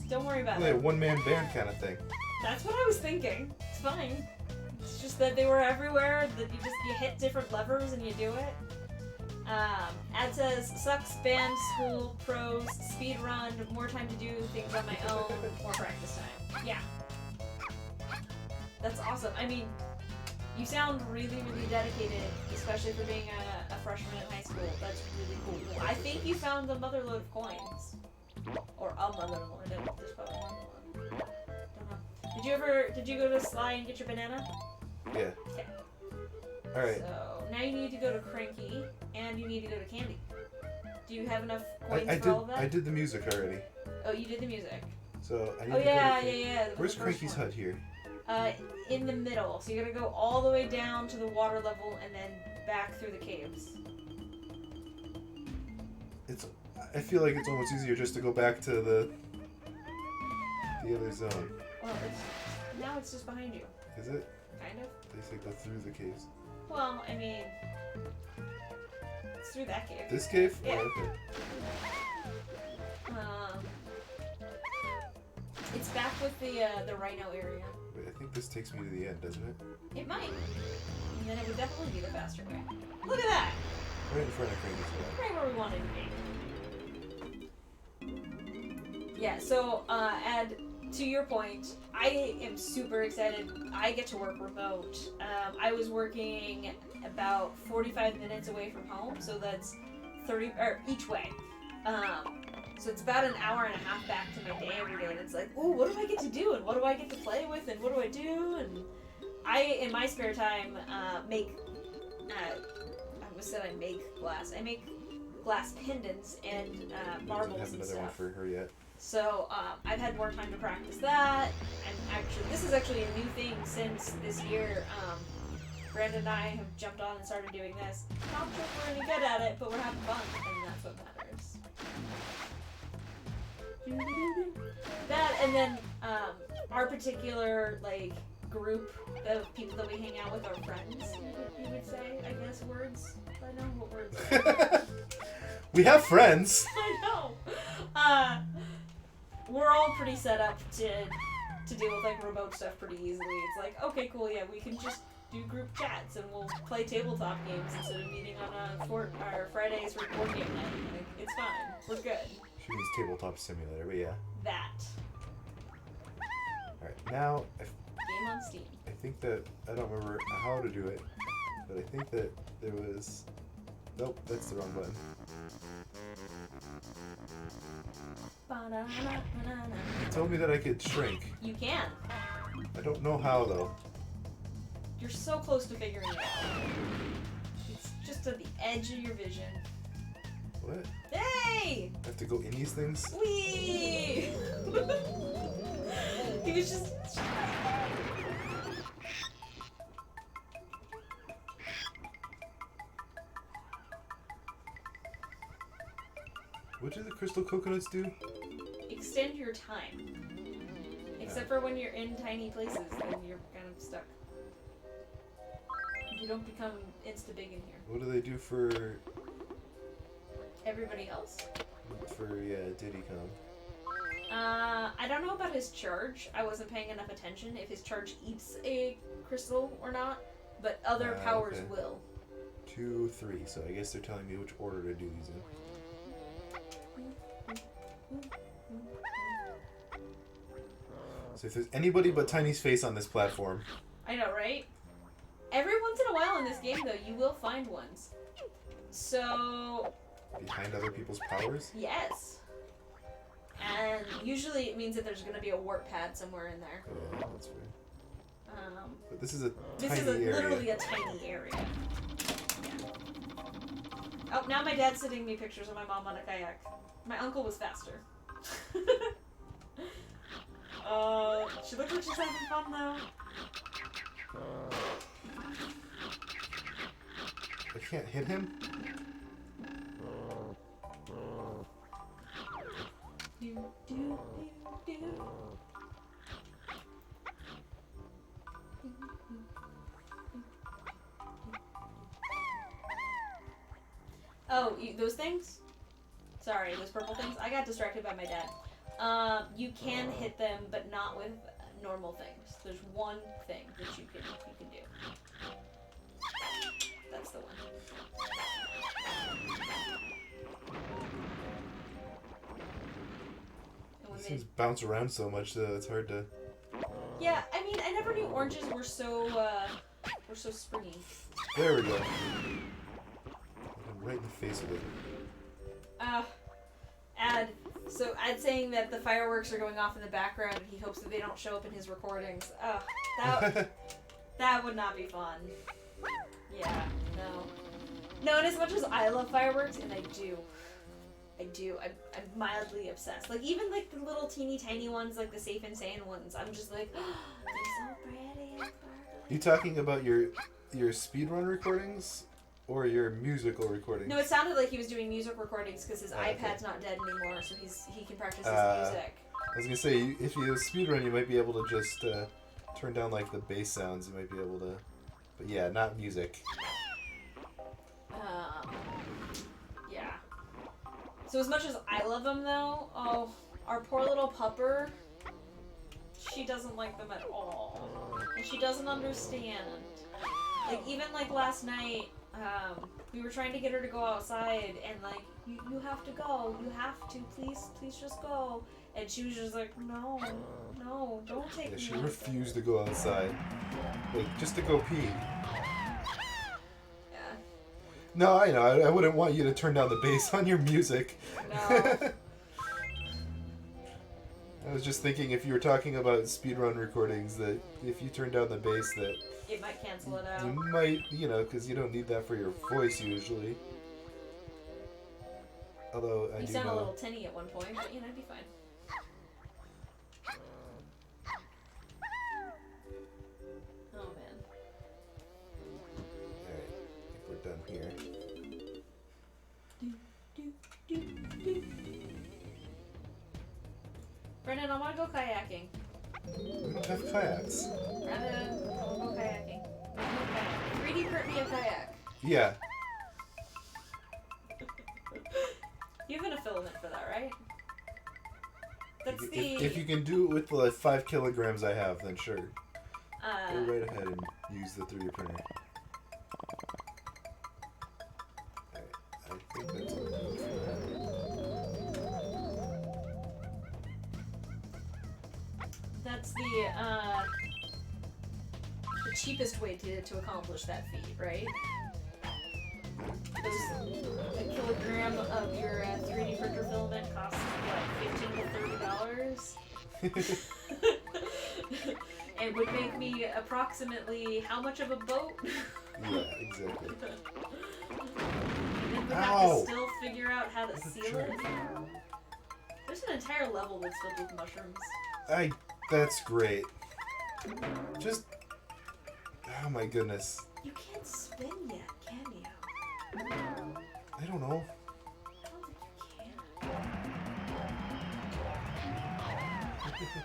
don't worry about Like a it. one-man band kind of thing. That's what I was thinking. It's fine. It's just that they were everywhere, that you hit different levers and you do it. Ad says, sucks, band, school, pros, speed run, more time to do things on my own, more practice time. Yeah. That's awesome. I mean, you sound really, really dedicated, especially for being a freshman in high school. That's really cool. I think you found the mother load of coins. Or a mother load. There's probably more than one. Don't know. Did you go to Sly and get your banana? Yeah. Okay. Alright. So, now you need to go to Cranky, and you need to go to Candy. Do you have enough coins I for all of that? did the music already. Oh, you did the music. So I need Oh to go yeah. to That was Where's the first Cranky's one. hut here? In the middle. So you're gonna go all the way down to the water level and then back through the caves. I feel like it's almost easier just to go back to the other zone. Well, now it's just behind you. Is it? Kind of. They say go through the caves. Well, I mean, it's through that cave. This cave? Yeah. Oh, okay. It's back with the rhino area. Wait, I think this takes me to the end, doesn't it? It might. And then it would definitely be the faster way. Look at that! Right in front of Cranky's hut. Right where we wanted to be. Yeah, so, Ed, to your point, I am super excited. I get to work remote. I was working about 45 minutes away from home, so that's 30, or each way. So it's about an hour and a half back to my day every day, and it's like, ooh, what do I get to do, and what do I get to play with, and what do I do? And I, in my spare time, make. I almost said I make glass. I make glass pendants and marbles Doesn't and have another one stuff. for her yet. So I've had more time to practice that, and actually, this is actually a new thing since this year. Brandon and I have jumped on and started doing this. Not sure if we're any good at it, but we're having fun, and that's what matters. That, and then our particular like group of people that we hang out with are friends. You would say, I guess, words. I know what words are. We have friends. I know. We're all pretty set up to deal with like remote stuff pretty easily. It's like, okay, cool, yeah, we can just do group chats and we'll play tabletop games instead of meeting on our Fridays for board game night. Like, it's fine. We're good. She means tabletop simulator, but yeah. That. Alright, now Game on Steam. I think that I don't remember how to do it, but I think that there was. Nope, that's the wrong button. It told me that I could shrink. You can. I don't know how though. You're so close to figuring it out. It's just at the edge of your vision. What? Hey! I have to go in these things? Whee! He was just. What do the crystal coconuts do? Extend your time. Except for when you're in tiny places, then you're kind of stuck. You don't become insta-big in here. What do they do for Everybody else? Diddy Kong? I don't know about his charge. I wasn't paying enough attention if his charge eats a crystal or not, but other powers okay. will. 2, 3. So I guess they're telling me which order to do these in. So if there's anybody but Tiny's face on this platform. I know, right? Every once in a while in this game, though, you will find ones. So, Behind other people's powers? yes. And usually it means that there's going to be a warp pad somewhere in there. Yeah, that's weird. But this is a This tiny is area. literally a tiny area. Yeah. Oh, now my dad's sending me pictures of my mom on a kayak. My uncle was faster. She looks like she's having fun though. I can't hit him? Do, do, do, do. Oh, those things? Sorry, those purple things? I got distracted by my dad. You can hit them, but not with normal things. There's one thing that you can do. That's the one. And when These they, things bounce around so much that it's hard to. yeah, I mean, I never knew oranges were so springy. There we go. I'm right in the face of it. So Ed saying that the fireworks are going off in the background and he hopes that they don't show up in his recordings. That would not be fun. Yeah, no. No, and as much as I love fireworks, and I do, I'm mildly obsessed. Like, even, like, the little teeny tiny ones, like the Safe and Sane ones, I'm just like, oh, they're so pretty and sparkly. You talking about your speedrun recordings? Or your musical recordings? No, it sounded like he was doing music recordings because his okay. iPad's not dead anymore, so he can practice his music. I was gonna say, if you speedrun, you might be able to just turn down like the bass sounds. You might be able to, but yeah, not music. Yeah. So as much as I love them, though, oh, our poor little pupper, she doesn't like them at all, and she doesn't understand. Like, even like last night. We were trying to get her to go outside, and like, you have to go, you have to, please just go. And she was just like, no, don't take me. Yeah, she refused to go outside, like just to go pee. Yeah. No, I know. I wouldn't want you to turn down the bass on your music. No. I was just thinking if you were talking about speedrun recordings that if you turn down the bass that It might cancel it you out. might, because you don't need that for your voice usually. Although I You do sound a know. little tinny at one point, but it'd be fine. Oh man. Alright, I think we're done here. Brendan, I want to go kayaking. We don't have kayaks. Brendan, I want to go kayaking. 3D print me a kayak. Yeah. You have an filament for that, right? That's If you can do it with the 5 kilograms I have, then sure. Go Uh, right ahead and use the 3D printer. Alright, I think that's all I need for that's the cheapest way to accomplish that feat, right? A kilogram of your 3D printer filament costs what, $15 to $30? It would make me approximately how much of a boat? Yeah, exactly. And then we have Ow! to still figure out how to What a seal jerk. it. There's an entire level that's filled with mushrooms. That's great. Just, oh my goodness. You can't spin yet, can you? I don't know. I don't think you can.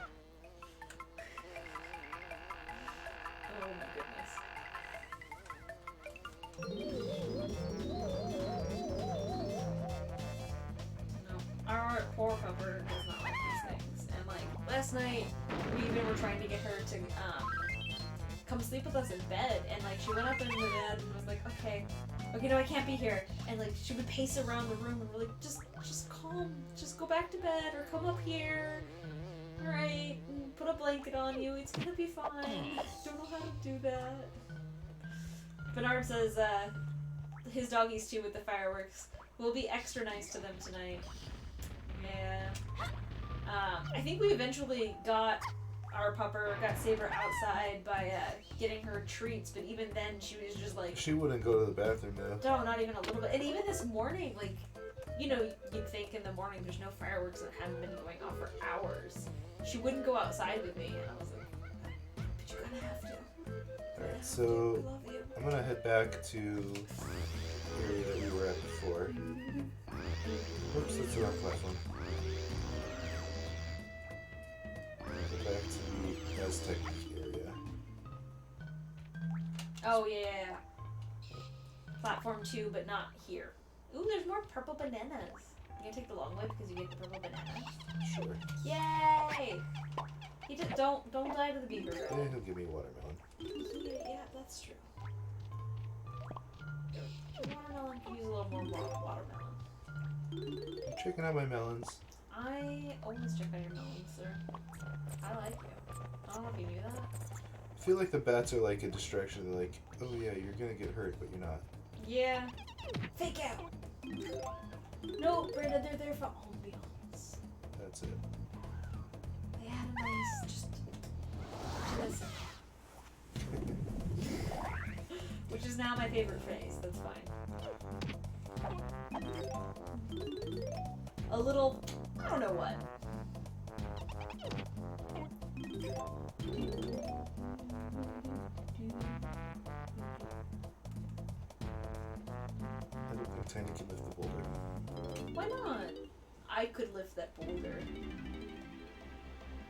Oh my goodness. No, our poor pupper does not like these things. And like last night, we even were trying to get her to come sleep with us in bed, and like she went up into the bed and was like, okay, no, I can't be here. And like she would pace around the room and we're like, just calm, just go back to bed or come up here. All right, put a blanket on you. It's gonna be fine. Don't know how to do that. Bernard says his doggies too with the fireworks. We'll be extra nice to them tonight. Yeah. I think we eventually got Saber outside by getting her treats, but even then she was just like, She wouldn't go to the bathroom now. no, not even a little bit. And even this morning, like, you'd think in the morning there's no fireworks that haven't been going off for hours. She wouldn't go outside with me, and I was like, but you're gonna have to. Alright, so I love you. I'm gonna head back to the area that we were at before. Whoops, that's the wrong platform. Go back to the Aztec area. Oh, yeah. Platform 2, but not here. Ooh, there's more purple bananas. You gonna take the long way because you get the purple banana? Sure. Yay! He just don't die to the beaver. And he'll give me a watermelon. Yeah, that's true. The watermelon can use a little more watermelon. I'm checking out my melons. I always check out your melons, sir. I like you. I don't know if you knew that. I feel like the bats are like a distraction. They're like, oh yeah, you're gonna get hurt, but you're not. Yeah. Fake out! No, Brenda, they're there for ambiance. That's it. They had a nice, just listen. Which is now my favorite phrase, that's fine. A little, I don't know what. I don't think Tiny can lift the boulder. Why not? I could lift that boulder.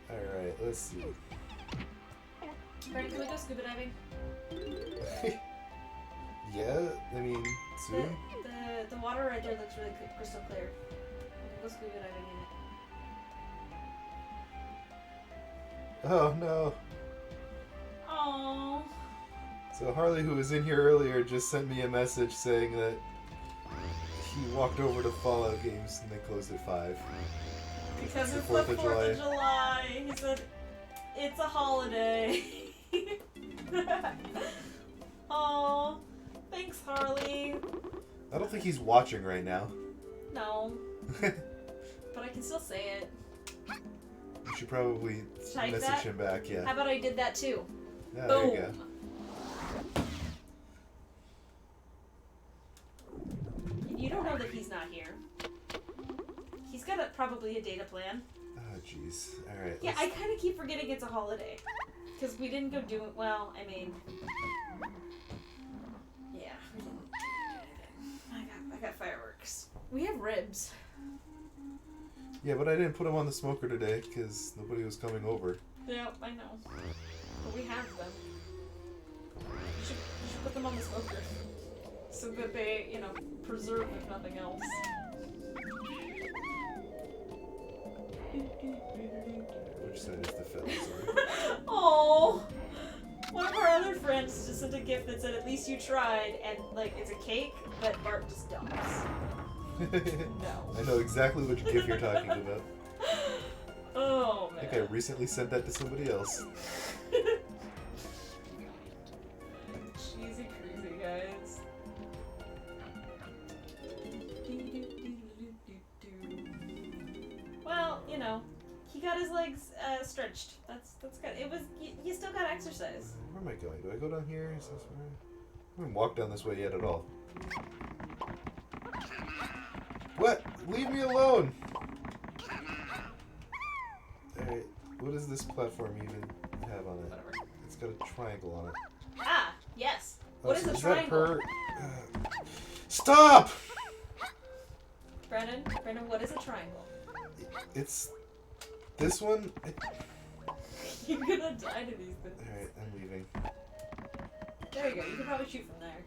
Alright, let's see. Brenda, can we go scuba diving? Yeah, I mean, soon? The water right there looks really crystal clear. We can go scuba diving in it. Oh no. Aww. So Harley, who was in here earlier, just sent me a message saying that he walked over to Fallout games and they closed at 5. Because the it's the 4th 4th of of July. He said, it's a holiday. Aw. Thanks, Harley. I don't think he's watching right now. No. But I can still say it. You should probably Type message that? him back, yeah. How about I did that too? Yeah, Boom. there you go. You don't know that he's not here. He's got probably a data plan. Oh, jeez. Alright. Yeah, I kind of keep forgetting it's a holiday. Because we didn't go do it. Well, I mean... Yeah. We didn't do anything. I got fireworks. We have ribs. Yeah, but I didn't put them on the smoker today because nobody was coming over. Yeah, I know. But we have them. You should put them on the smoker. So that they, you know, preserve if nothing else. Which side is the fellow? Sorry. Oh, one of our other friends just sent a gift that said, "At least you tried," and like it's a cake, but Bart just dumps. No. I know exactly which gift you're talking about. Oh man. I think I recently sent that to somebody else. Cheesy crazy guys. Well, you know, he got his legs stretched. That's good. It was you still got exercise. Where am I going? Do I go down here? Is this where... I haven't walked down this way yet at all. What? Leave me alone! Alright, what does this platform even have on it? Whatever. It's got a triangle on it. Ah, yes. Oh, What is so a that triangle? per... Stop! Brennan, what is a triangle? It's... This one? You're gonna die to these things. Alright, I'm leaving. There you go. You can probably shoot from there.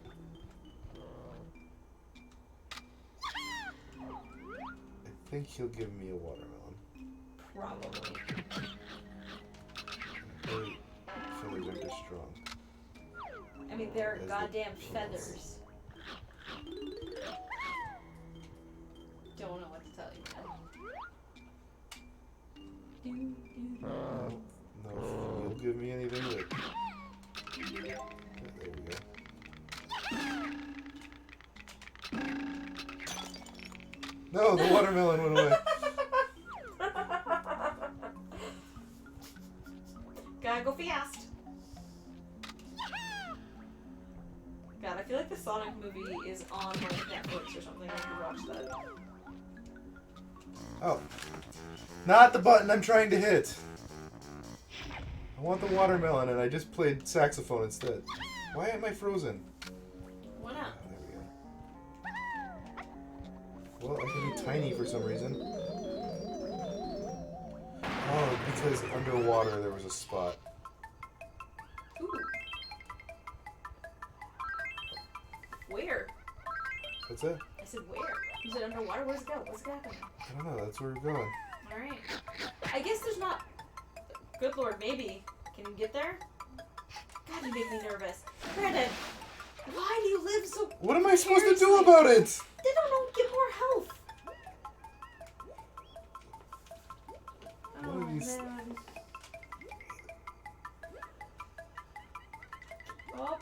I think he'll give me a watermelon. Probably. Feathers aren't as strong. I mean, they're As the goddamn bullets. feathers. Don't know what to tell you, man. No, if you'll give me anything that... There we go. No, the watermelon went away. Gotta go fast. God, I feel like the Sonic movie is on like Netflix or something. I could watch that. Oh. Not the button I'm trying to hit. I want the watermelon and I just played saxophone instead. Why am I frozen? Why not? There we go. Well, I can be tiny for some reason. Oh, because underwater there was a spot. Ooh. Where? What's that? I said where? Is it underwater? Where's it go? What's happening? I don't know, that's where we're going. Alright. I guess there's not... Good lord, maybe. Can you get there? God, you make me nervous. Brandon, why do you live so... What am I supposed to do precariously? about it? They don't get more health. What are these- man. Oh,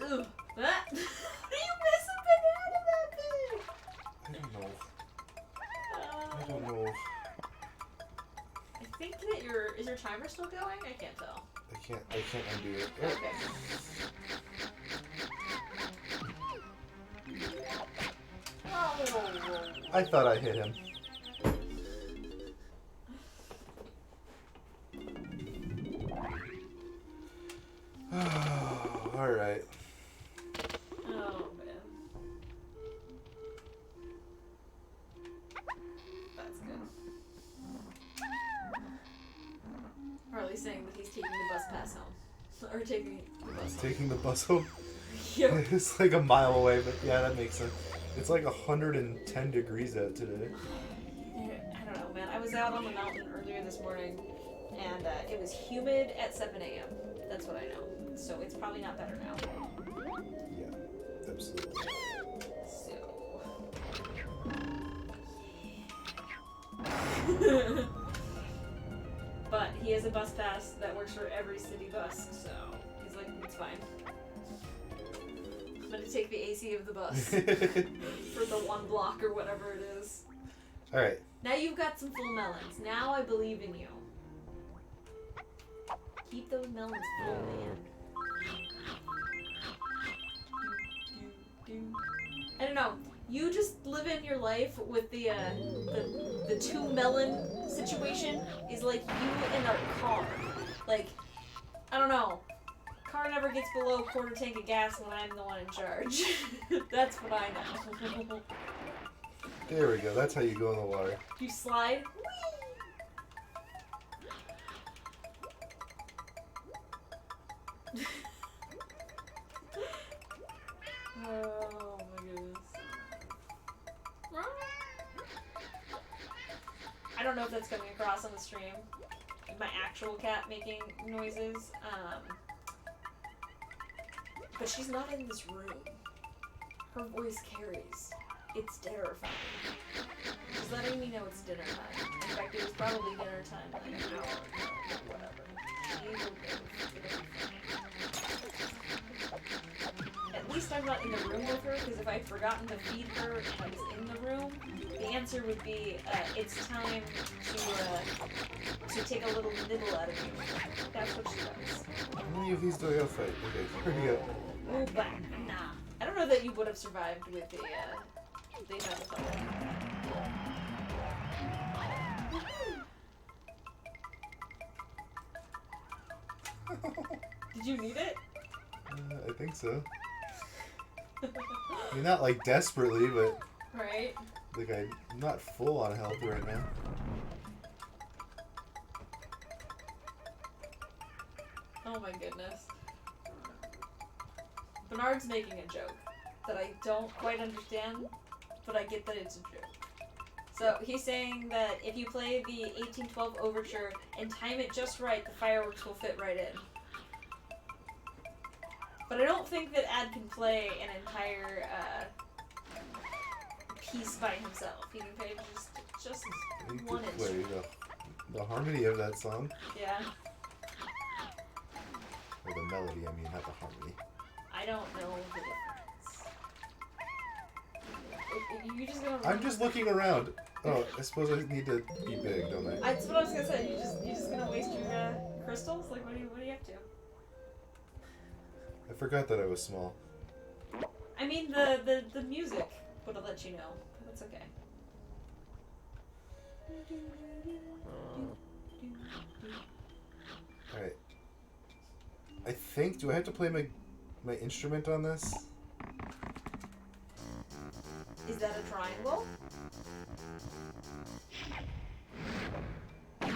Ugh. Ah. You miss a banana that big. I don't know. Oh. I don't know. I think that is your timer still going? I can't tell. I can't undo it. Okay. Oh. I thought I hit him. Alright. Oh man. That's good. Harley's saying that he's taking the bus pass home. Or taking the bus home. Taking the bus home. Yep. It's like a mile away, but yeah, that makes sense. It's like 110 degrees out today. I don't know, man. I was out on the mountain earlier this morning, and it was humid at 7 a.m. That's what I know. So it's probably not better now. Yeah, absolutely. So. But he has a bus pass that works for every city bus, so he's like, it's fine. I'm gonna take the AC of the bus for the one block or whatever it is. Alright. Now you've got some full melons. Now I believe in you. Keep those melons full, man. I don't know. You just live in your life with the 2 melon situation is like you and a car. Like, I don't know. Car never gets below a quarter tank of gas when I'm the one in charge. That's what I know. There we go. That's how you go in the water. You slide. Oh my goodness. I don't know if that's coming across on the stream. My actual cat making noises. But she's not in this room. Her voice carries. It's terrifying. She's letting me know it's dinner time. In fact, it was probably dinner time like an hour ago. Whatever. She will At least I'm not in the room with her, because if I'd forgotten to feed her and I was in the room, the answer would be, it's time to take a little nibble out of you. That's what she does. How many of these do I gotta fight? Okay, here we go. Oh, but nah. I don't know that you would have survived with the amount of fire. Did you need it? I think so. I mean, not like desperately, but Right? like I'm not full on health right now. Oh my goodness. Bernard's making a joke that I don't quite understand, but I get that it's a joke. So he's saying that if you play the 1812 Overture and time it just right, the fireworks will fit right in. But I don't think that Ad can play an entire piece by himself. He can play just You one could play instrument. the harmony of that song. Yeah. Or the melody, I mean, not the harmony. I don't know the difference. You just gonna I'm just looking around. Oh, I suppose I need to be big, don't I? That's what I was gonna say. You just gonna waste your crystals? Like what do you have to? I forgot that I was small. I mean the music would have let you know. But that's okay. Alright. I think, do I have to play my instrument on this? Is that a triangle? I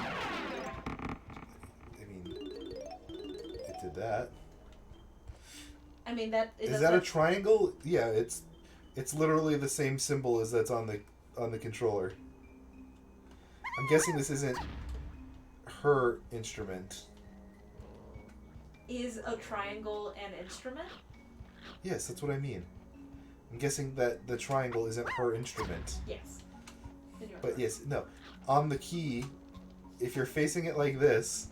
mean, it did that. I mean that Is that a triangle? Yeah, it's literally the same symbol as that's on the controller. I'm guessing this isn't her instrument. Is a triangle an instrument? Yes, that's what I mean. I'm guessing that the triangle isn't her instrument. Yes. But yes, no. On the key, if you're facing it like this,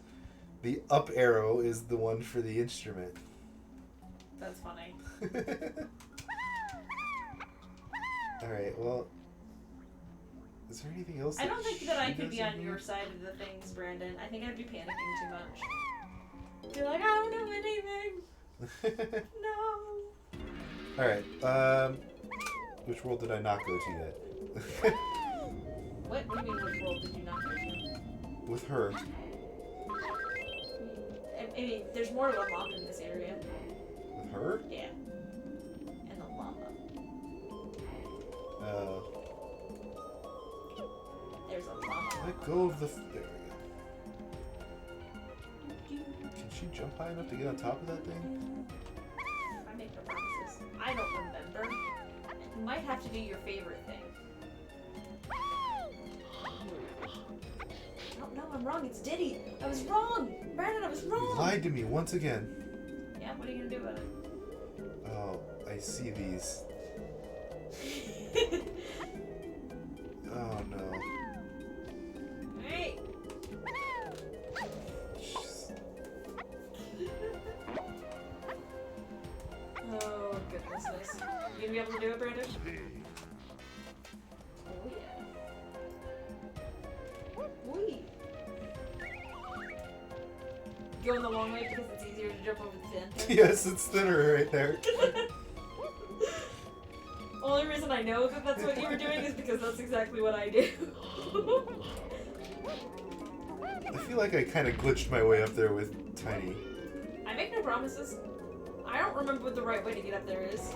the up arrow is the one for the instrument. That's funny. Alright, well... Is there anything else I don't think that I could does be in on here? your side of the things, Brandon. I think I'd be panicking too much. You're like, I don't know anything. No. Alright, which world did I not go to yet? What do you mean which world did you not go to? With her. I mean, there's more to unlock in this area. With her? Yeah. And the lava. There's a lava. Let go of the... There we go. Can she jump high enough to get on top of that thing? I make no promises. I don't remember. You might have to do your favorite thing. No, I'm wrong. It's Diddy. I was wrong. Brandon, I was wrong. You lied to me once again. Yeah, what are you gonna do about it? Oh, I see these. Oh no. Alright. Jeez. Oh, goodness me. going the long way because it's easier to jump over the fence. Yes, it's thinner right there. Only reason I know that that's what you were doing is because that's exactly what I do. I feel like I kind of glitched my way up there with Tiny. I make no promises. I don't remember what the right way to get up there is.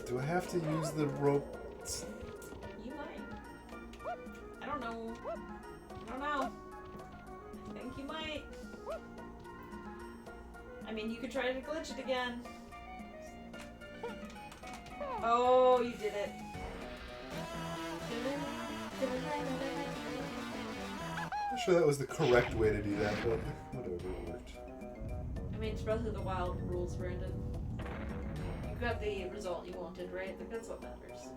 Do I have to use the rope? You might. I don't know. I don't know. I think you might. I mean, you could try to glitch it again. Oh, you did it. I'm sure that was the correct way to do that, but whatever, it worked. I mean, it's Breath of the Wild rules, Brandon. You got the result you wanted, right? Like, that's what matters.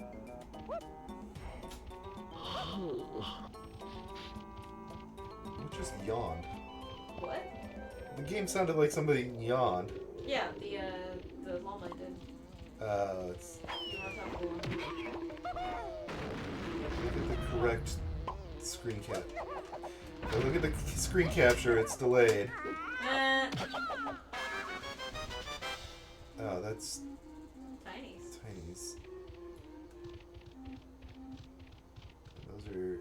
It just yawned. What? The game sounded like somebody yawned. Yeah, the llama did. Let's You wanna talk about the llama? look at the correct screen cap. Now look at the screen capture, it's delayed. Oh, that's Tinies. Tinies. Those are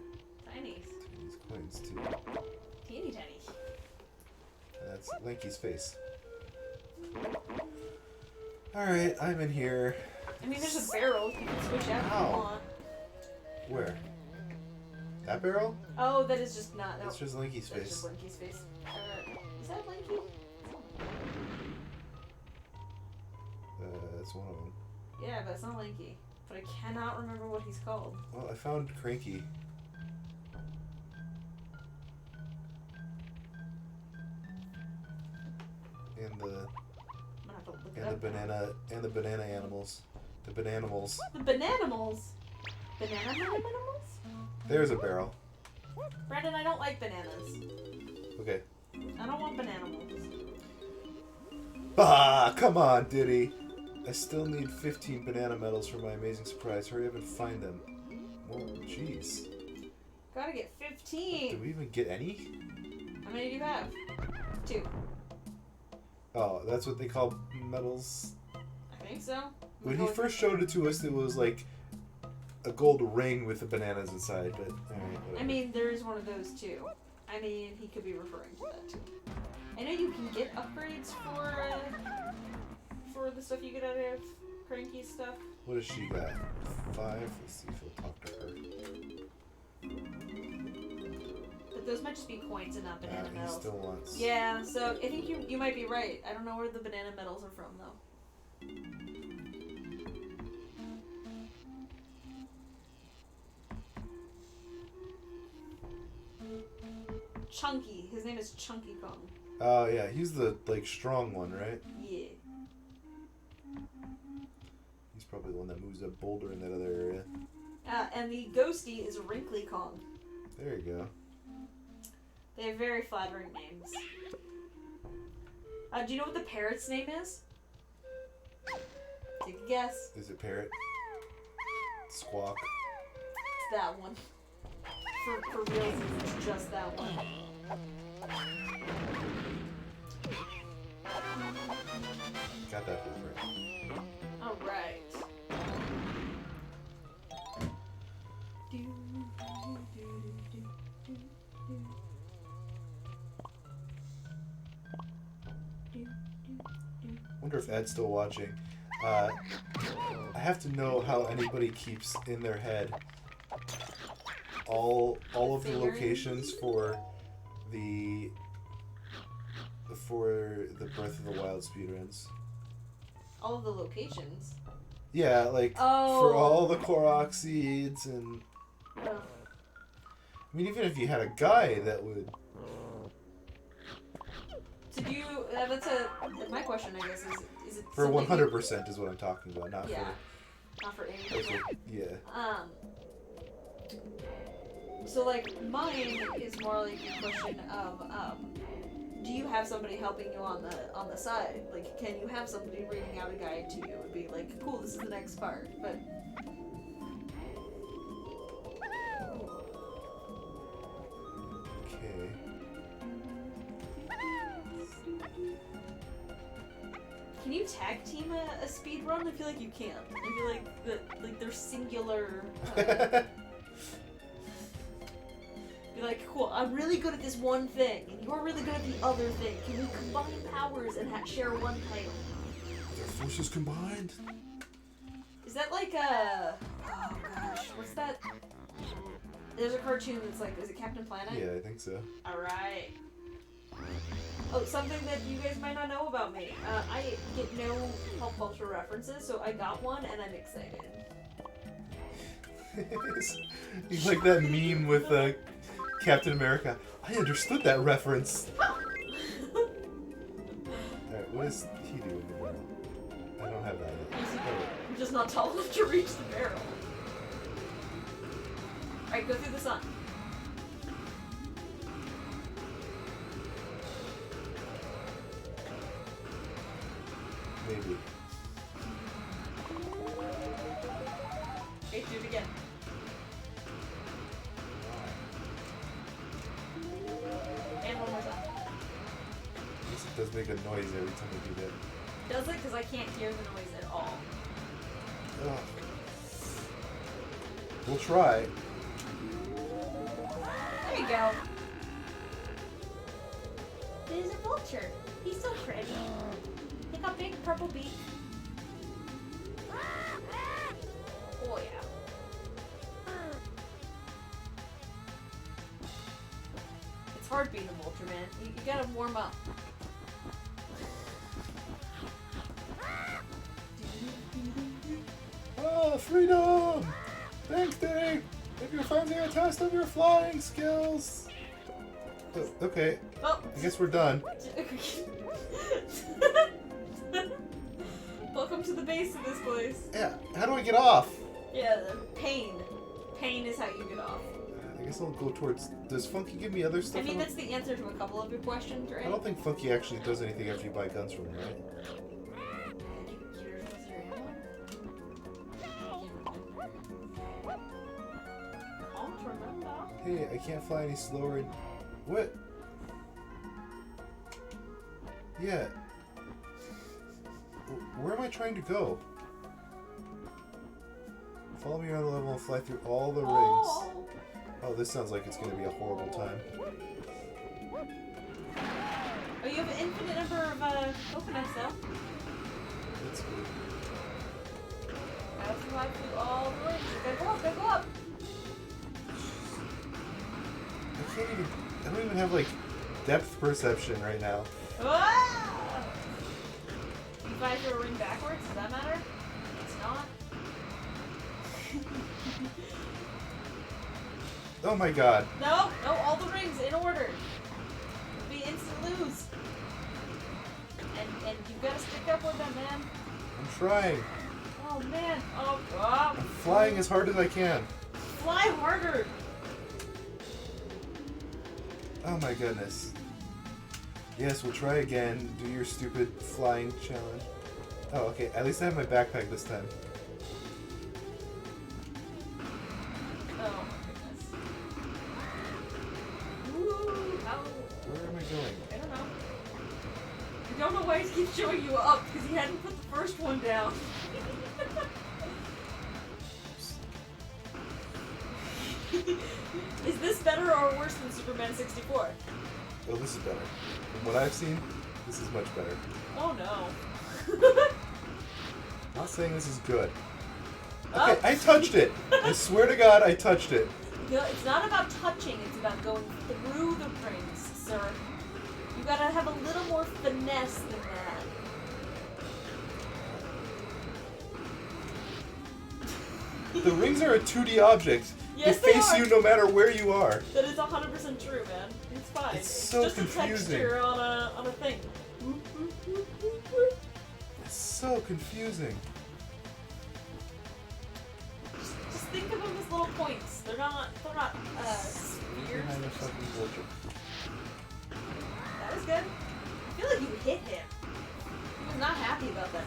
Tinies. Tinies coins too. Teeny tiny. And that's Lanky's face. Alright, I'm in here. I mean, there's a barrel. You can switch out if Ow. you want. Where? That barrel? Oh, that is just not. That's No, just Lanky's that's face. just Linky's face. Is that Linky? That's one of them. Yeah, but it's not Linky. But I cannot remember what he's called. Well, I found Cranky. And the I'm gonna have to look it and the up. banana animals. The bananimals. The bananimals. Banana animals? There's a barrel. Brandon, I don't like bananas. Okay. I don't want bananimals. Ah, come on, Diddy. I still need 15 banana medals for my amazing surprise. Hurry up and find them. Well, jeez. Gotta get Did 15. we even get any? How many do you have? 2. Oh, that's what they call medals. I think so. When he first showed it to us, it was like a gold ring with the bananas inside, but alright, I whatever. mean, there's one of those too. I mean, he could be referring to that too. I know you can get upgrades for the stuff you get out of Cranky's stuff. What does she got? 5? Let's see if we'll talk to her. But those might just be coins and not banana He medals. still wants... Yeah, so I think you might be right. I don't know where the banana medals are from though. Chunky. His name is Chunky Kong. Oh, yeah, he's the, like, strong one, right? Yeah. He's probably the one that moves a boulder in that other area. And the ghosty is Wrinkly Kong. There you go. They have very flattering names. Do you know what the parrot's name is? Take a guess. Is it Parrot? Squawk? It's that one. For real, it's just that one. Got that blueprint. Alright. Wonder if Ed's still watching. I have to know how anybody keeps in their head all of the locations for the Breath of the Wild speedruns. All of the locations. Yeah, like Oh. for all the Korok seeds and Oh. I mean even if you had a guy that would So do you? That's my question. I guess is it for something 100% is what I'm talking about, not Yeah. for Not for like, 80%. yeah. So like mine is more like a question of do you have somebody helping you on the side? Like, can you have somebody reading out a guide to you and be like, cool, this is the next part, but Can you tag team a speed run? I feel like you can't. I feel like like they're singular. Be like, cool. I'm really good at this one thing, and you're really good at the other thing. Can we combine powers and share one title? Their forces combined. Is that like a? Oh gosh, what's that? There's a cartoon that's like, is it Captain Planet? Yeah, I think so. All right. Oh, something that you guys might not know about me. I get no pop culture references, so I got one and I'm excited. He's like that meme with Captain America. I understood that reference. Alright, what is he doing in the barrel? I don't have that yet. I'm just not tall enough to reach the barrel. Alright, go through the sun. Maybe. Okay, do it again. And one more time. I guess it does make a noise every time I do that. Does it? Because I can't hear the noise at all. Ugh. We'll try. There you go. There's a vulture. He's so pretty. He got big purple beak. Oh yeah. It's hard being a vulture, man. You gotta warm up. Oh, freedom! Thanks, Dave! If you're finally a test of your flying skills! Oh, okay, Oh. I guess we're done. Welcome to the base of this place. Yeah, how do I get off? Yeah, pain. Pain is how you get off. I guess I'll go towards... Does Funky give me other stuff? I mean, that's the answer to a couple of your questions, right? I don't think Funky actually does anything after you buy guns from him, right? Hey, I can't fly any slower. What? Yeah. Where am I trying to go? Follow me around the level and fly through all the rings. Oh, this sounds like it's going to be a horrible time. Oh, you have an infinite number of coconuts, though. That's good. I have to fly through all the rings. Gotta go up, gotta go up. I don't even have, like, depth perception right now. Ah! You fly through a ring backwards? Does that matter? It's not. Oh my god. No, no, all the rings in order. It'll be instant lose. And you gotta stick up with them, man. I'm trying. Oh man. Oh god. I'm flying as hard as I can. Fly harder. Oh my goodness. Yes, we'll try again. Do your stupid flying challenge. Oh, okay. At least I have my backpack this time. Oh my goodness. Woo! How? Where am I going? I don't know. I don't know why he keeps showing you up, because he hadn't put the first one down. Is this better or worse than Superman 64? Oh, this is better. From what I've seen, this is much better. Oh no. Not saying this is good. Oh. Okay, I touched it. I swear to God, I touched it. No, it's not about touching, it's about going through the rings, sir. You gotta have a little more finesse than that. The rings are a 2D object. Yes, they face are. you no matter where you are. That is 100% true, man. It's fine. It's so just confusing. a texture on a thing. It's so confusing. Just think of them as little points. They're not spheres. Behind the fucking vulture. That was good. I feel like you hit him. He was not happy about that.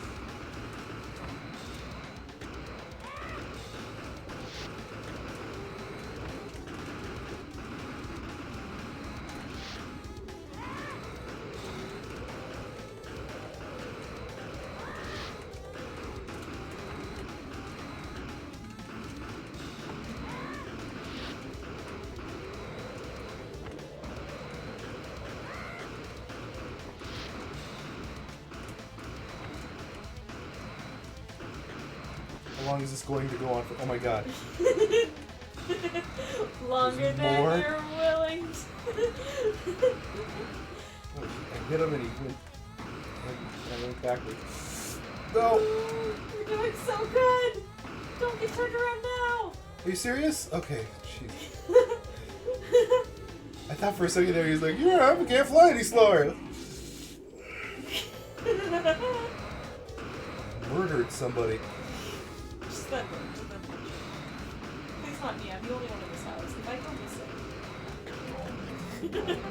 How long is this going to go on for? Oh my god. Longer There's than more? you're willing to. Oh, I hit him and he went. I went backwards. No! You're doing so good! Don't get turned around now! Are you serious? Okay, jeez. I thought for a second there he was like, yeah, I can't fly any slower. Murdered somebody. Just that one. Please hunt me. I'm the only one in this house. If I go missing.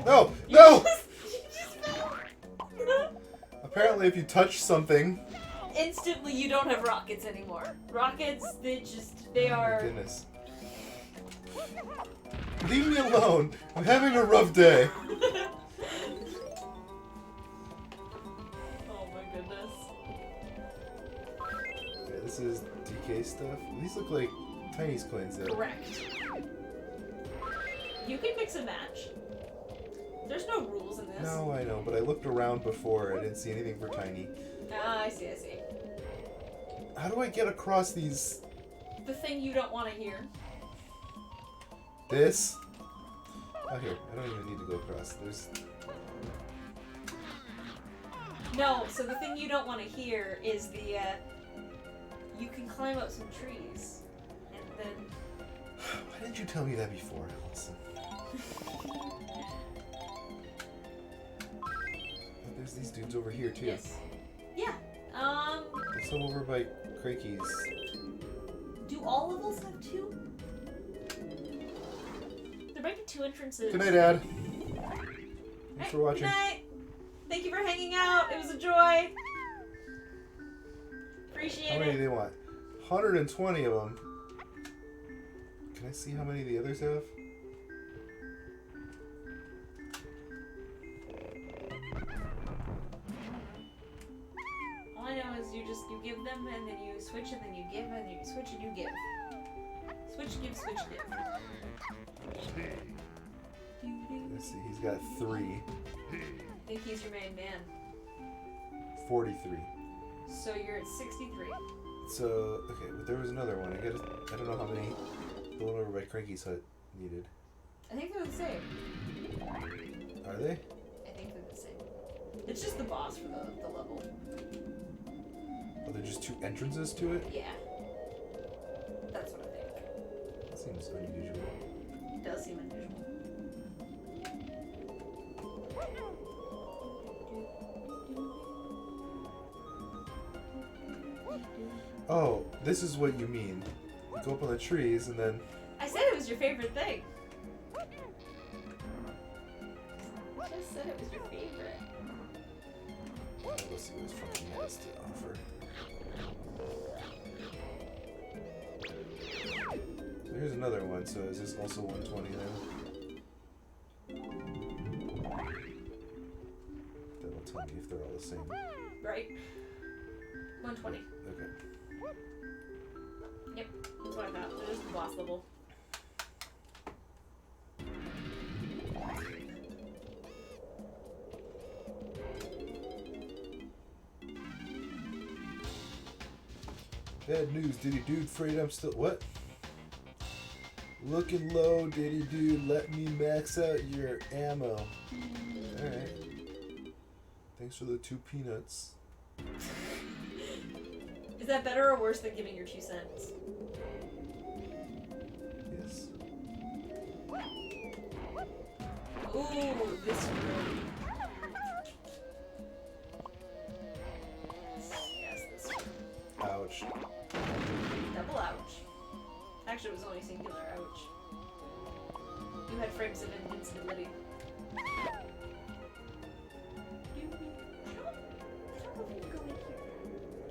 No! No! You just fell. Apparently if you touch something... Instantly, you don't have rockets anymore. Rockets, they Oh are. my goodness. Leave me alone. I'm having a rough day. Oh my goodness. Okay, this is DK stuff. These look like Tiny's coins though. Correct. You can mix and match. There's no rules in this. No, I know, but I looked around before. I didn't see anything for Tiny. Ah, I see. How do I get across these... The thing you don't want to hear. This? Oh, here. I don't even need to go across. There's... No, so the thing you don't want to hear is the, you can climb up some trees, and then... Why didn't you tell me that before, Allison? Oh, there's these dudes over here, too. Yes. Yeah, There's some over by Crakey's. do all levels have two? There might be two entrances. Good night, Dad. Right, Thanks for watching. Good night. Thank you for hanging out. It was a joy. Appreciate How many do it. they want? 120 of them. Can I see how many the others have? All I know is you give them, and then you switch, and then you give, and you switch, and you give. Switch, give, switch, give. Let's see, he's got 3. I think he's your main man. 43. So you're at 63. So, okay, but there was another one. I don't know how many the one over by Cranky's hut needed. I think they're the same. Are they? I think they're the same. It's just the boss for the level. Are there just 2 entrances to it? Yeah. That's what I think. That seems unusual. It does seem unusual. Oh, this is what you mean. You go up on the trees and then... I said it was your favorite thing. I just said it was your favorite. Let's see what this function has to offer. Here's another one, so is this also 120 then? That will tell me if they're all the same. Right? 120. Okay. Yep, that's what I thought. It is the boss level. Bad news, Diddy Dude. Afraid I'm still... What? Looking low, Diddy Dude. Let me max out your ammo. Alright. Thanks for the 2 peanuts. Is that better or worse than giving your 2 cents? Yes. Ooh, this one. Yes, this one. Ouch. Double ouch. Actually, it was only singular ouch. You had frames of invincibility. I don't know if you can go in here.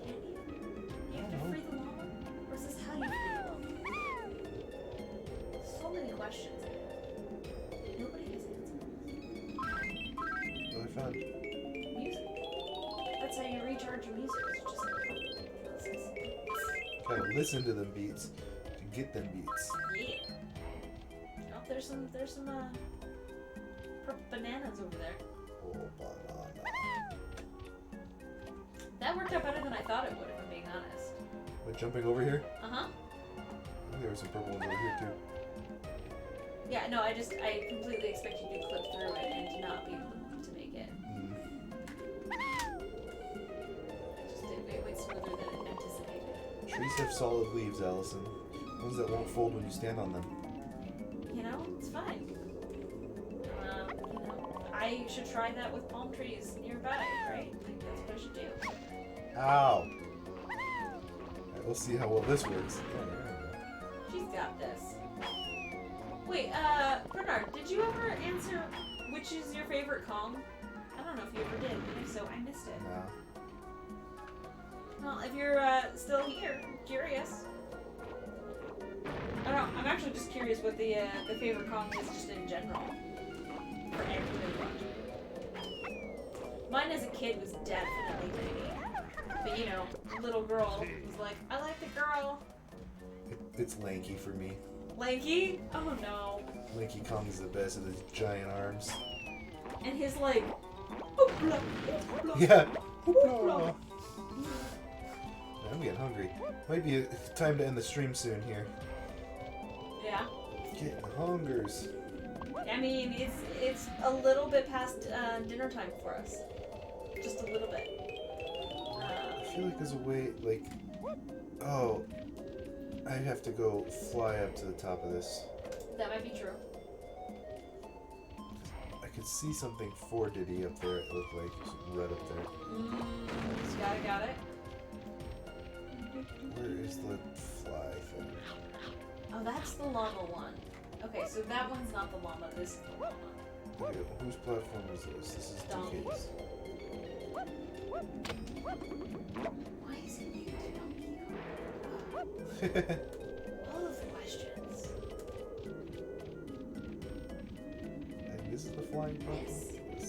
Can you? You have to free the llama? Or is this how you free the llama? So many questions. Nobody has answers. What I found? Music. That's how you recharge your music. It's just like Gotta listen to them beats to get them beats. yeah. Oh, there's some purple bananas over there. Oh, banana. That worked out better than I thought it would, if I'm being honest. But jumping over here? Uh-huh. I think there were some purple ones over here too. Yeah, no, I completely expected you to clip through it and to not be able to make it. It just did way smoother than anticipated. Trees have solid leaves, Allison. Ones that won't fold when you stand on them. You know, it's fine. I should try that with palm trees nearby, right? Like, that's what I should do. Ow! Alright, we'll see how well this works. She's got this. Wait, Bernard, did you ever answer which is your favorite Kong? I don't know if you ever did, and if so, I missed it. No. Well, if you're still here, I'm curious. I don't know, I'm actually just curious what the favorite Kong is just in general. For everybody watching. Mine as a kid was definitely Tiny. But you know, little girl was like, I like the girl. It's Lanky for me. Lanky? Oh no. Lanky Kong is the best with his giant arms. And his like, hoopla, hoopla, Yeah. hoopla. I'm getting hungry. Might be time to end the stream soon here. Yeah. Getting hungers. I mean, it's a little bit past dinner time for us. Just a little bit. I feel like there's a way, like, oh, I have to go fly up to the top of this. That might be true. I could see something for Diddy up there. It looked like red up there. Got it. Where is the fly thing? Oh, that's the llama one. Okay, so that one's not the llama. This is the llama. Okay, whose platform is this? This is Donkey. DK's. Why is it named Donkey? All of the questions. And this is the flying platform? Yes. Yes.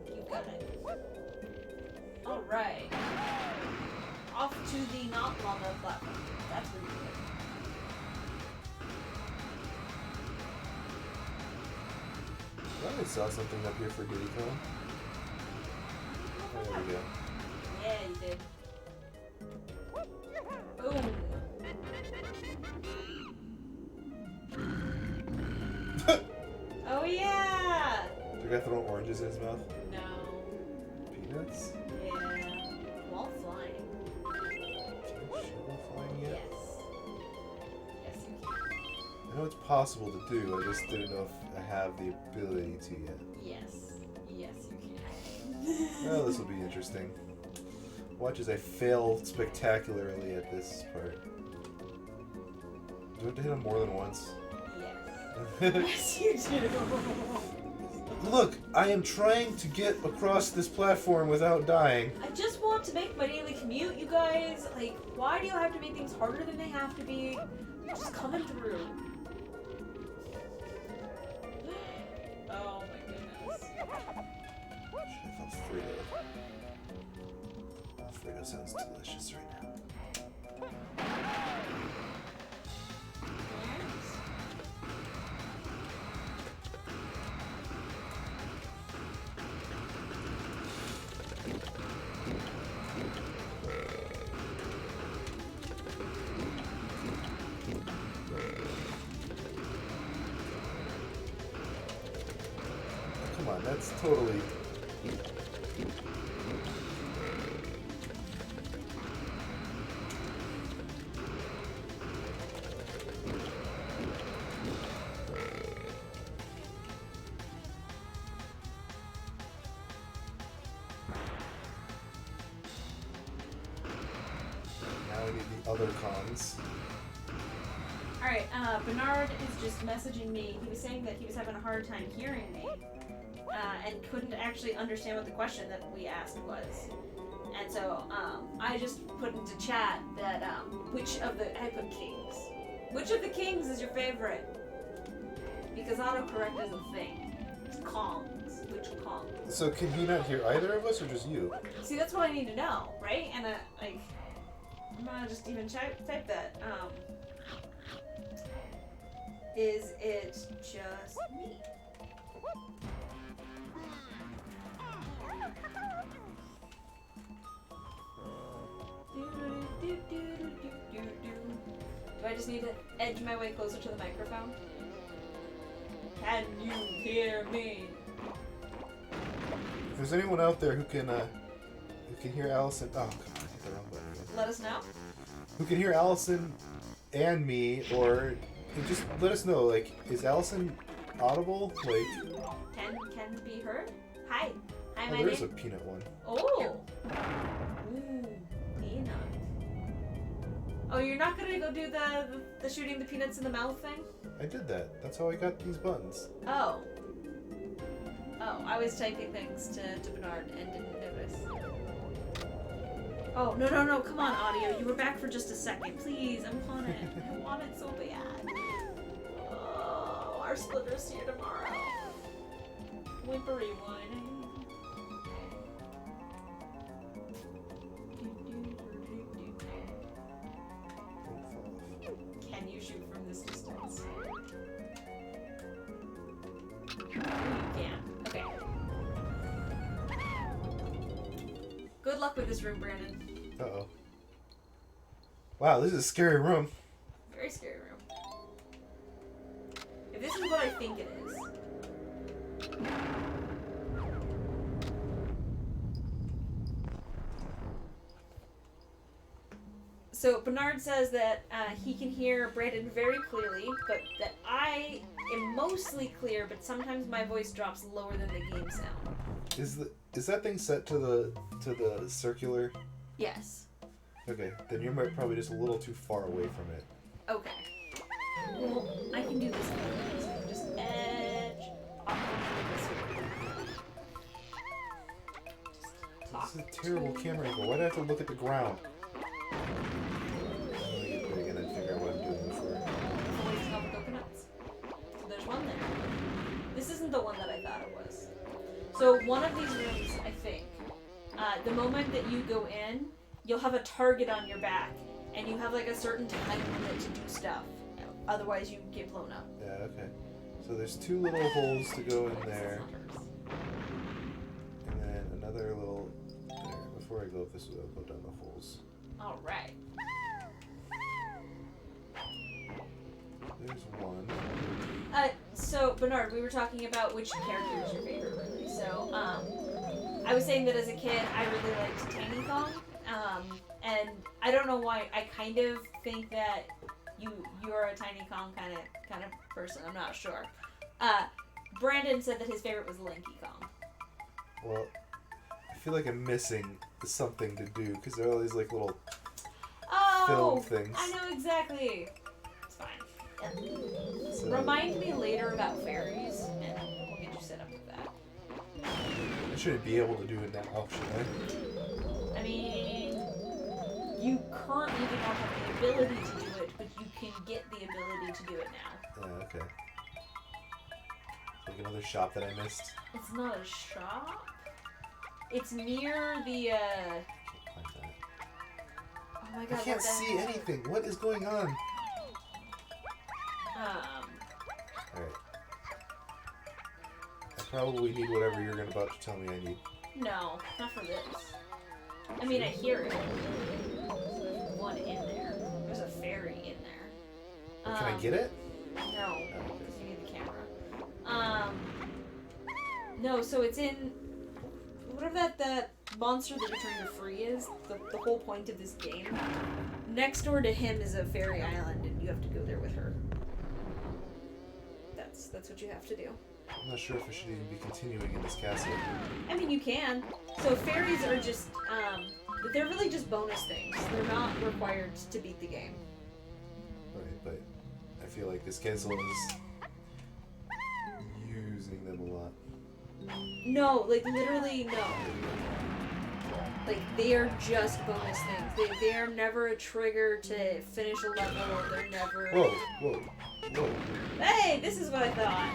You got it. Alright. Off to the not llama platform. That's really good. I saw something up here for Diddy Kong. Oh, there we go. Yeah, you did. Boom. Oh yeah! The guy throwing oranges in his mouth? No. Peanuts? Yeah. While flying. Can you shoot while flying yet? Yes. Yes, you can. I know it's possible to do, I just didn't know if I have the ability to yet. Yes. Yes, you can. Well, this will be interesting. Watch as I fail spectacularly at this part. Do I have to hit him more than once? Yes. Yes, you do. Look, I am trying to get across this platform without dying. I just want to make my daily commute, you guys. Like, why do you have to make things harder than they have to be? I'm just coming through. Oh my goodness. Alfredo. Alfredo sounds delicious right now. Come on, that's totally... Now we need the other Kongs. Alright, Bernard is just messaging me. He was saying that he was having a hard time hearing me. And couldn't actually understand what the question that we asked was. And so, I just put into chat that, I put kings. Which of the kings is your favorite? Because autocorrect is a thing. It's Kongs. Which Kong? So can he not hear either of us, or just you? See, that's what I need to know, right? And, I'm gonna just even type that, is it just me? Do I just need to edge my way closer to the microphone? Can you hear me? If there's anyone out there who can hear Allison, oh god, I hit the wrong button again. Let us know. Who can hear Allison and me, or just let us know. Like, is Allison audible? Like, Can be heard? Hi. Hi, oh, my there's name. a peanut one. Oh. Ooh, peanut. Oh, you're not gonna go do the shooting the peanuts in the mouth thing? I did that. That's how I got these buttons. Oh. Oh, I was typing things to Bernard and didn't notice. Oh, no, come on, audio. You were back for just a second. Please, I want it. I want it so bad. Oh, our splitter's here tomorrow. Whimpery whining. Can you shoot from this distance? You can. Okay. Good luck with this room, Brandon. Uh-oh. Wow, this is a scary room. Very scary room. If this is what I think it is. So Bernard says that he can hear Brandon very clearly, but that I am mostly clear, but sometimes my voice drops lower than the game sound. Is that thing set to the circular? Yes. Okay, then you're probably just a little too far away from it. Okay. Well, I can do this. So I can just edge off of this. Just talk. This is a terrible camera angle. Why do I have to look at the ground? I'm gonna get big and then figure out what I'm doing before. Always smell the coconuts. So there's one there. This isn't the one that I thought it was. So one of these rooms, I think, the moment that you go in, you'll have a target on your back, and you have like a certain time limit to do stuff. Otherwise, you get blown up. Yeah, okay. So there's two little holes to go in there, and then another little there. Before I go up this way, I'll go down the holes. All right. There's one. So Bernard, we were talking about which character is your favorite, really. So, I was saying that as a kid, I really liked Tiny Kong. And I don't know why. I kind of think that you're a Tiny Kong kind of person. I'm not sure. Brandon said that his favorite was Lanky Kong. Well, I feel like I'm missing something to do because there are all these like little film things. I know exactly. It's fine. So, Remind me later about fairies, and we'll get you set up with that. I shouldn't be able to do it now, should I? I mean, you currently do not have the ability to do it, but you can get the ability to do it now. Yeah, okay. Like another shop that I missed. It's not a shop. It's near the, Can't find that. Oh my god, I can't what the see heck? anything. What is going on? Alright. I probably need whatever you're about to tell me I need. No, not for this. I mean, I hear it. There's one in there. There's a fairy in there. But can I get it? No, Oh, okay. because you need the camera. No, so it's in whatever that monster that you're trying to free is. The whole point of this game. Next door to him is a fairy island, and you have to go there with her. That's what you have to do. I'm not sure if I should even be continuing in this castle. I mean, you can. So fairies are just, they're really just bonus things. They're not required to beat the game. Right, but I feel like this castle is using them a lot. No, like literally no. Like they are just bonus things. They are never a trigger to finish a level. They're never. Whoa, whoa, whoa. Hey, this is what I thought.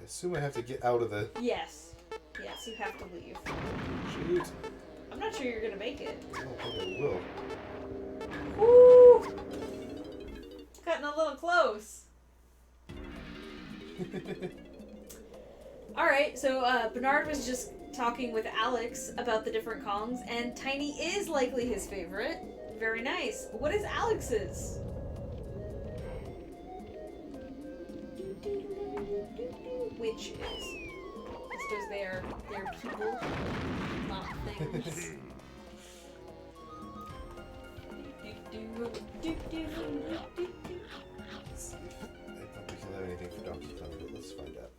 I assume I have to get out of the... Yes, you have to leave. Shoot. I'm not sure you're gonna make it. I don't think I will. Woo! Cutting a little close. Alright, so Bernard was just talking with Alex about the different Kongs, and Tiny is likely his favorite. Very nice. What is Alex's? Witches. I suppose they're people, not things. Let's see. I don't think he'll have anything for Donkey Kong, but let's find out.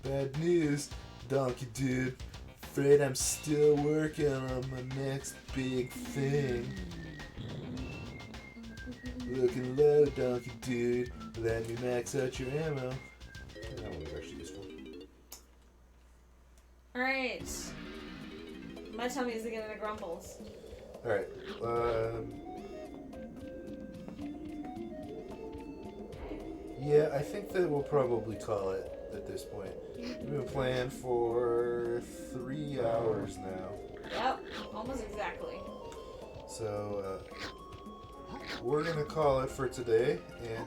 Bad news, Donkey Dude. Afraid I'm still working on my next big thing. Looking low, Donkey Dude. Let me max out your ammo. That one was actually useful. Alright. My tummy is getting the grumbles. Alright. Yeah, I think that we'll probably call it at this point. We've been playing for 3 hours now. Yep, almost exactly. So, we're gonna call it for today, and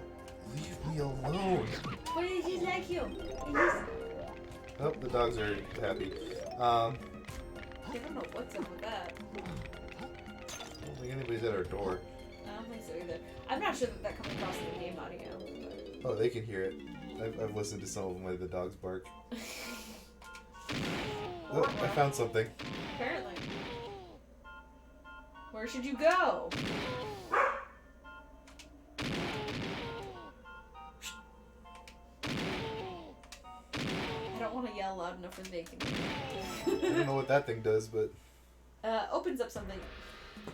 leave me alone. What did he like you? Oh, the dogs are happy. I don't know what's up with that. I don't think anybody's at our door. I don't think so either. I'm not sure that comes across in the game audio. But... Oh, they can hear it. I've listened to some of them where the dogs bark. Oh, I found something. Apparently. Where should you go? I don't want to yell loud enough for they can hear. I don't know what that thing does, but... Opens up something.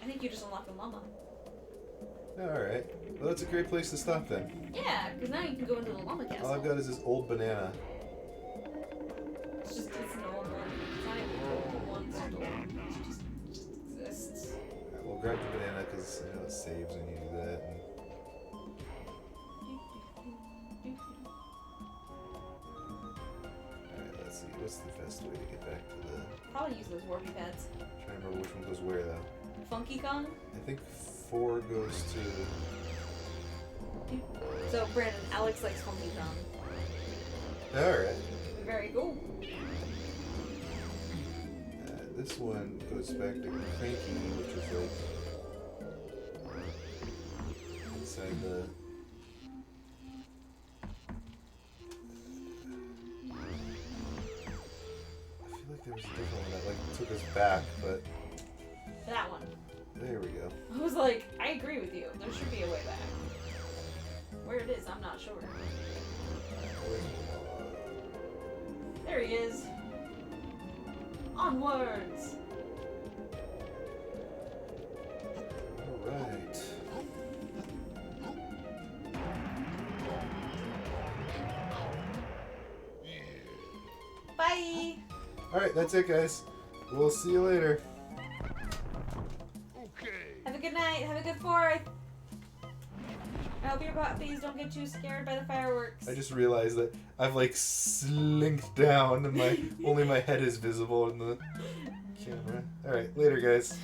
I think you just unlocked the llama. Alright. Well, that's a great place to stop then. Yeah, because now you can go into the llama castle. All I've got is this old banana. It's an old one. It's not even an old one. It's just old. It just exists. Alright, we'll grab the banana because it saves when you do that. And... Alright, let's see. What's the best way to get back to the... Probably use those warpy pads. I'm trying to remember which one goes where, though. Funky Kong? I think 4 goes to... So, Brandon, Alex likes Funky Kong. Alright. Very cool. This one goes back to Cranky, which is like... inside the... I feel like there was a different one that like took us back, but... That one. There we go. I was like, I agree with you. There should be a way back. Where it is, I'm not sure. There he is. Onwards. Alright. Bye. Alright, that's it, guys. We'll see you later. Have a good night. Have a good 4th. I hope your puppies don't get too scared by the fireworks. I just realized that I've like slinked down and only my head is visible in the camera. Alright, later guys.